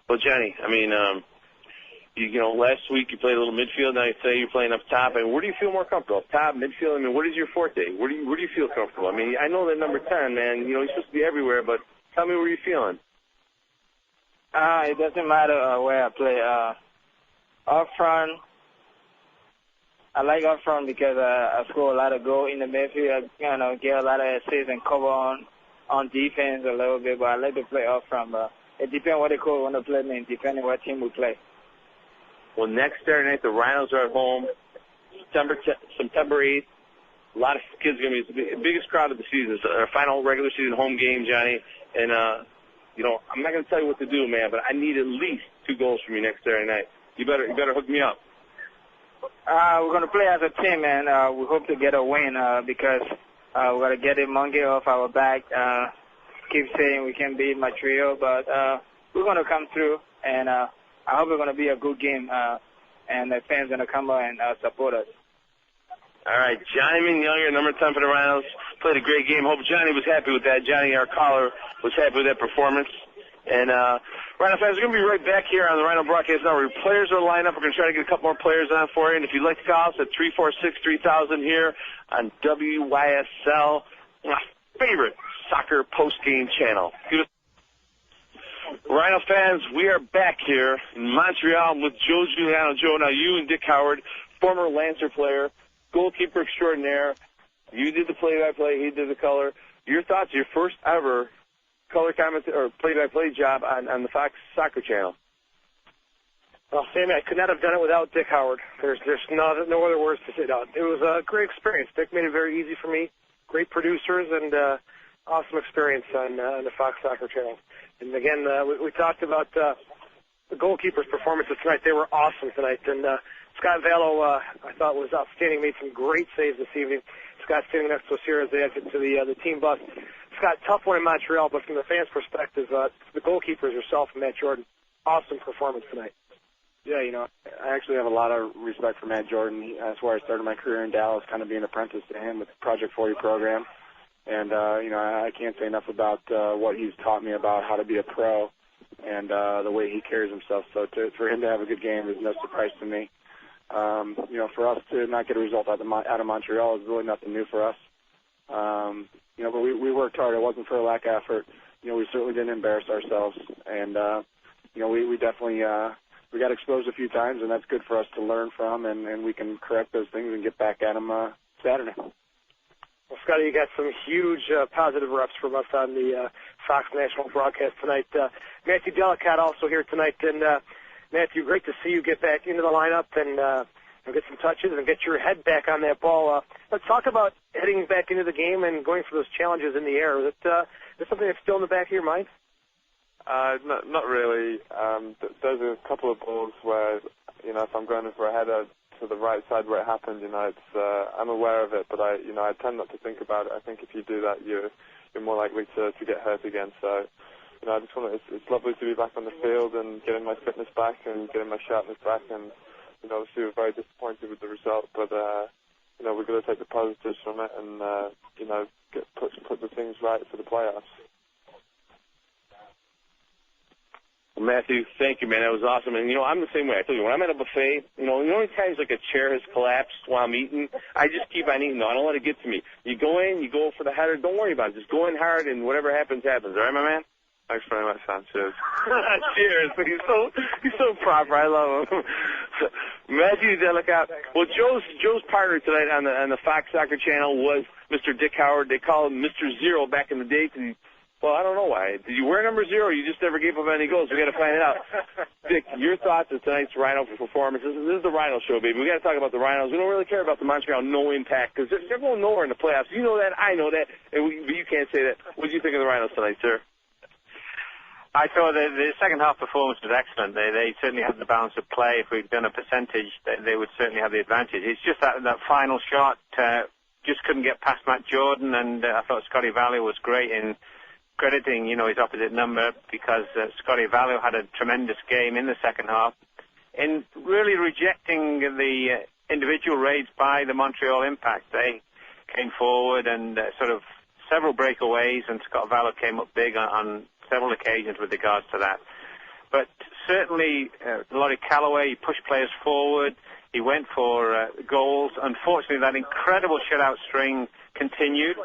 Well, Johnny, last week you played a little midfield. Now you say you're playing up top. And where do you feel more comfortable? Up top, midfield? What is your forte? Where do you feel comfortable? I know that number 10, man. He's supposed to be everywhere, but tell me where you're feeling. It doesn't matter where I play. Up front, I like up front because I score a lot of goals in the midfield. I get a lot of assists and cover on defense a little bit, but I like to play up front. But it depends what they call when they play me, depending what team we play. Well, next Saturday night, the Rhinos are at home, September 8th. A lot of kids are going to be the biggest crowd of the season. It's our final regular season home game, Johnny. And, I'm not going to tell you what to do, man, but I need at least 2 goals from you next Saturday night. You better hook me up. We're going to play as a team, and we hope to get a win because we got to get the monkey off our back. Keep saying we can beat Montreal, but we're going to come through, and I hope it's going to be a good game, and the fans are going to come out and support us. All right, Johnny Young, number 10 for the Rhinos, played a great game. Hope Johnny was happy with that. Johnny, our caller, was happy with that performance. And Rhino fans, we're going to be right back here on the Rhino broadcast now. Where players are lined up. We're going to try to get a couple more players on for you. And if you'd like to call us at 346-3000 here on WYSL, my favorite soccer post-game channel. Rhino fans, we are back here in Montreal with Joe Giuliano. Joe, now you and Dick Howard, former Lancer player, goalkeeper extraordinaire. You did the play-by-play, he did the color. Your thoughts, your first ever color comment or play-by-play job on the Fox Soccer Channel? Well, Sammy, I could not have done it without Dick Howard. There's no other words to say about it. It was a great experience. Dick made it very easy for me. Great producers and awesome experience on the Fox Soccer Channel. And again, we talked about the goalkeepers' performances tonight. They were awesome tonight. And Scott Vallow, I thought, was outstanding. Made some great saves this evening. Scott standing next to us here as they exit to the team bus. Scott, tough one in Montreal, but from the fans' perspective, the goalkeepers, yourself and Matt Jordan, awesome performance tonight. Yeah, I actually have a lot of respect for Matt Jordan. That's where I started my career in Dallas, kind of being an apprentice to him with the Project 40 program. And, I can't say enough about what he's taught me about how to be a pro and the way he carries himself. So for him to have a good game is no surprise to me. For us to not get a result out of Montreal is really nothing new for us. But we worked hard. It wasn't for a lack of effort. We certainly didn't embarrass ourselves. And, we definitely we got exposed a few times, and that's good for us to learn from, and we can correct those things and get back at them Saturday. Well, Scotty, you got some huge positive reps from us on the Fox National broadcast tonight. Matthew Delicat also here tonight. And, Matthew, great to see you get back into the lineup and get some touches and get your head back on that ball. Let's talk about heading back into the game and going for those challenges in the air. Is that something that's still in the back of your mind? Not really. There's a couple of balls where, if I'm going for a header to the right side where it happened, I'm aware of it, but I tend not to think about it. I think if you do that, you're more likely to get hurt again. So, I just it's lovely to be back on the field and getting my fitness back and getting my sharpness back. And, obviously we're very disappointed with the result, but, we've got to take the positives from it and, put the things right for the playoffs. Well, Matthew, thank you, man. That was awesome. And, I'm the same way. I tell you, when I'm at a buffet, the only times like a chair has collapsed while I'm eating, I just keep on eating. I don't let it get to me. You go in, you go for the header. Don't worry about it. Just go in hard, and whatever happens, happens. All right, my man? Thanks very much, Sam. Cheers. Cheers. He's so proper. I love him. Matthew Delicat. Well, Joe's partner tonight on the Fox Soccer Channel was Mr. Dick Howard. They called him Mr. Zero back in the day because I don't know why. Did you wear number 0 or you just never gave up any goals? We got to find it out. Dick, your thoughts on tonight's Rhino performance. This is the Rhino show, baby. We got to talk about the Rhinos. We don't really care about the Montreal no impact because they're going nowhere in the playoffs. You know that. I know that. But you can't say that. What do you think of the Rhinos tonight, sir? I thought the second half performance was excellent. They certainly had the balance of play. If we'd done a percentage, they would certainly have the advantage. It's just that final shot just couldn't get past Matt Jordan, and I thought Scotty Vallow was great in crediting, his opposite number because Scotty Vallow had a tremendous game in the second half in really rejecting the individual raids by the Montreal Impact. They came forward and sort of several breakaways, and Scott Vallow came up big on several occasions with regards to that. But certainly, Laurie Calloway pushed players forward. He went for goals. Unfortunately, that incredible shutout string continued.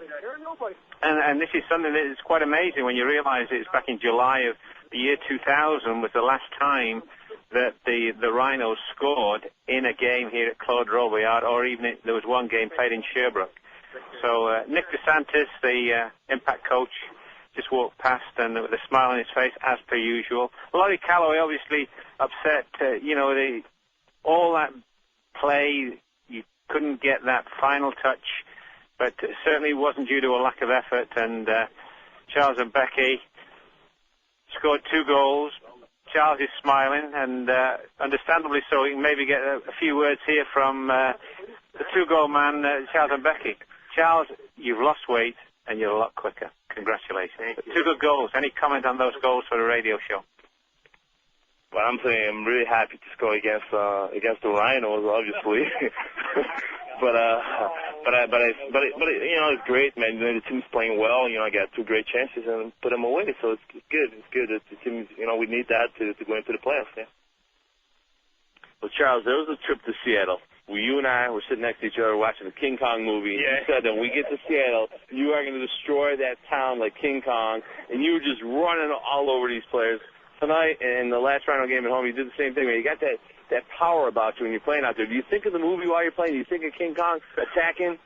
And this is something that is quite amazing when you realize it's back in July of the year 2000 was the last time that the Rhinos scored in a game here at Claude Robillard, or even there was one game played in Sherbrooke. So Nick DeSantis, the Impact coach, just walked past and with a smile on his face, as per usual. Laurie Calloway obviously upset, all that play, you couldn't get that final touch, but it certainly wasn't due to a lack of effort. And Charles and Becky scored 2 goals. Charles is smiling, and understandably so. We can maybe get a few words here from the 2-goal man, Charles and Becky. Charles, you've lost weight, and you're a lot quicker. Congratulations. 2 good goals. Any comment on those goals for the radio show? Well, I'm saying I'm really happy to score against the Rhinos, obviously. but you know, it's great, man. You know, the team's playing well. You know, I got 2 great chances and put them away, so it's good. It's good. The team, you know, we need that to go into the playoffs. Yeah. Well, Charles, there was a trip to Seattle where you and I were sitting next to each other watching the King Kong movie. Yeah. You said that when we get to Seattle, you are going to destroy that town like King Kong, and you were just running all over these players. Tonight, in the last Rhino game at home, you did the same thing, man. You got that power about you when you're playing out there. Do you think of the movie while you're playing? Do you think of King Kong attacking?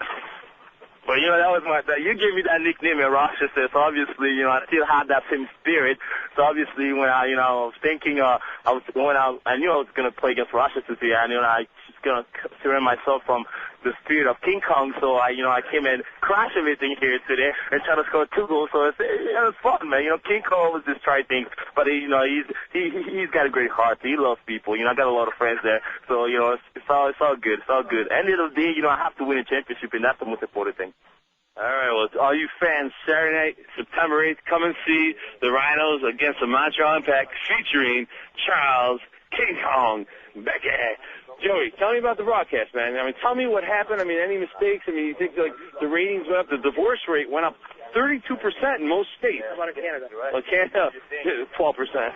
Well, you know, that was you gave me that nickname at Rochester, so obviously, you know, I still had that same spirit. So obviously, when I was thinking, I was going out, I knew I was going to play against Rochester today. I knew I was going to surrender myself from the spirit of King Kong, so I came in, crashed everything here today, and tried to score 2 goals. So it's fun, man. You know, King Kong was just try things, but he's got a great heart. He loves people. You know, I got a lot of friends there, so you know, it's all good. It's all good. End of the day, you know, I have to win a championship, and that's the most important thing. All right, well, to all you fans, Saturday night, September 8th, come and see the Rhinos against the Montreal Impact featuring Charles King Kong Becky. Joey, tell me about the broadcast, man. I mean, tell me what happened. I mean, any mistakes? I mean, you think like the ratings went up, the divorce rate went up 32% in most states. How about in Canada? Well, Canada, 12%.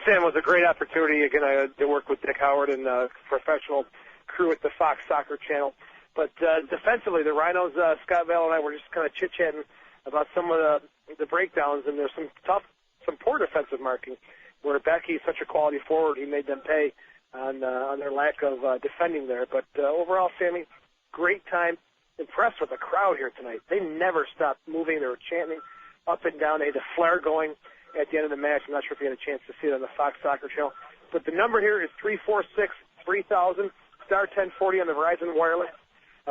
Sam, it was a great opportunity again to work with Dick Howard and the professional crew at the Fox Soccer Channel. But defensively, the Rhinos, Scott Vale and I were just kind of chit-chatting about some of the breakdowns, and there's some poor defensive marking where Becky's such a quality forward, he made them pay on their lack of defending there. But overall, Sammy, great time. Impressed with the crowd here tonight. They never stopped moving. They were chanting up and down. They had a flare going at the end of the match. I'm not sure if you had a chance to see it on the Fox Soccer Channel. But the number here is 346-3000, star 1040 on the Verizon Wireless.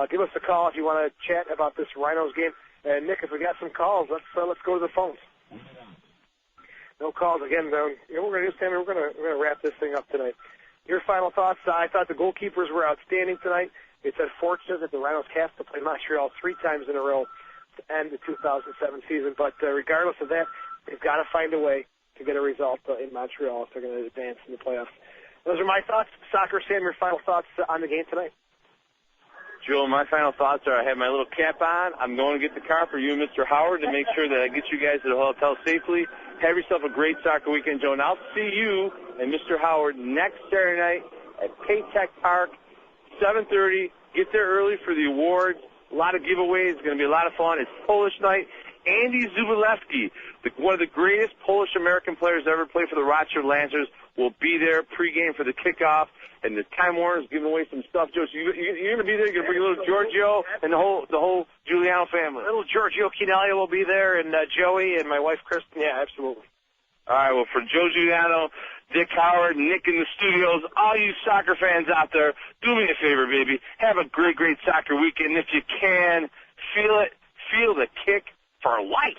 Give us a call if you want to chat about this Rhinos game. And Nick, if we got some calls, let's go to the phones. No calls again. We're going to do, Sammy. We're going to wrap this thing up tonight. Your final thoughts? I thought the goalkeepers were outstanding tonight. It's unfortunate that the Rhinos have to play Montreal 3 times in a row to end the 2007 season. But regardless of that, they've got to find a way to get a result in Montreal if they're going to advance in the playoffs. Those are my thoughts. Soccer Sam, your final thoughts on the game tonight? Joel, my final thoughts are I have my little cap on. I'm going to get the car for you and Mr. Howard to make sure that I get you guys to the hotel safely. Have yourself a great soccer weekend, Joe. And I'll see you and Mr. Howard next Saturday night at Paytech Park, 7:30. Get there early for the awards. A lot of giveaways. It's going to be a lot of fun. It's Polish night. Andy Zubilewski, one of the greatest Polish-American players to ever play for the Rochester Lancers, will be there pregame for the kickoff. And the Time Warner's giving away some stuff. Joe, so you're going to be there. You're going to bring little Giorgio and the whole Giuliano family. Little Giorgio Quinelli will be there, and Joey and my wife Kristen. Yeah, absolutely. All right. Well, for Joe Giuliano, Dick Howard, Nick in the studios, all you soccer fans out there, do me a favor, baby. Have a great, great soccer weekend. If you can, feel it. Feel the kick for life.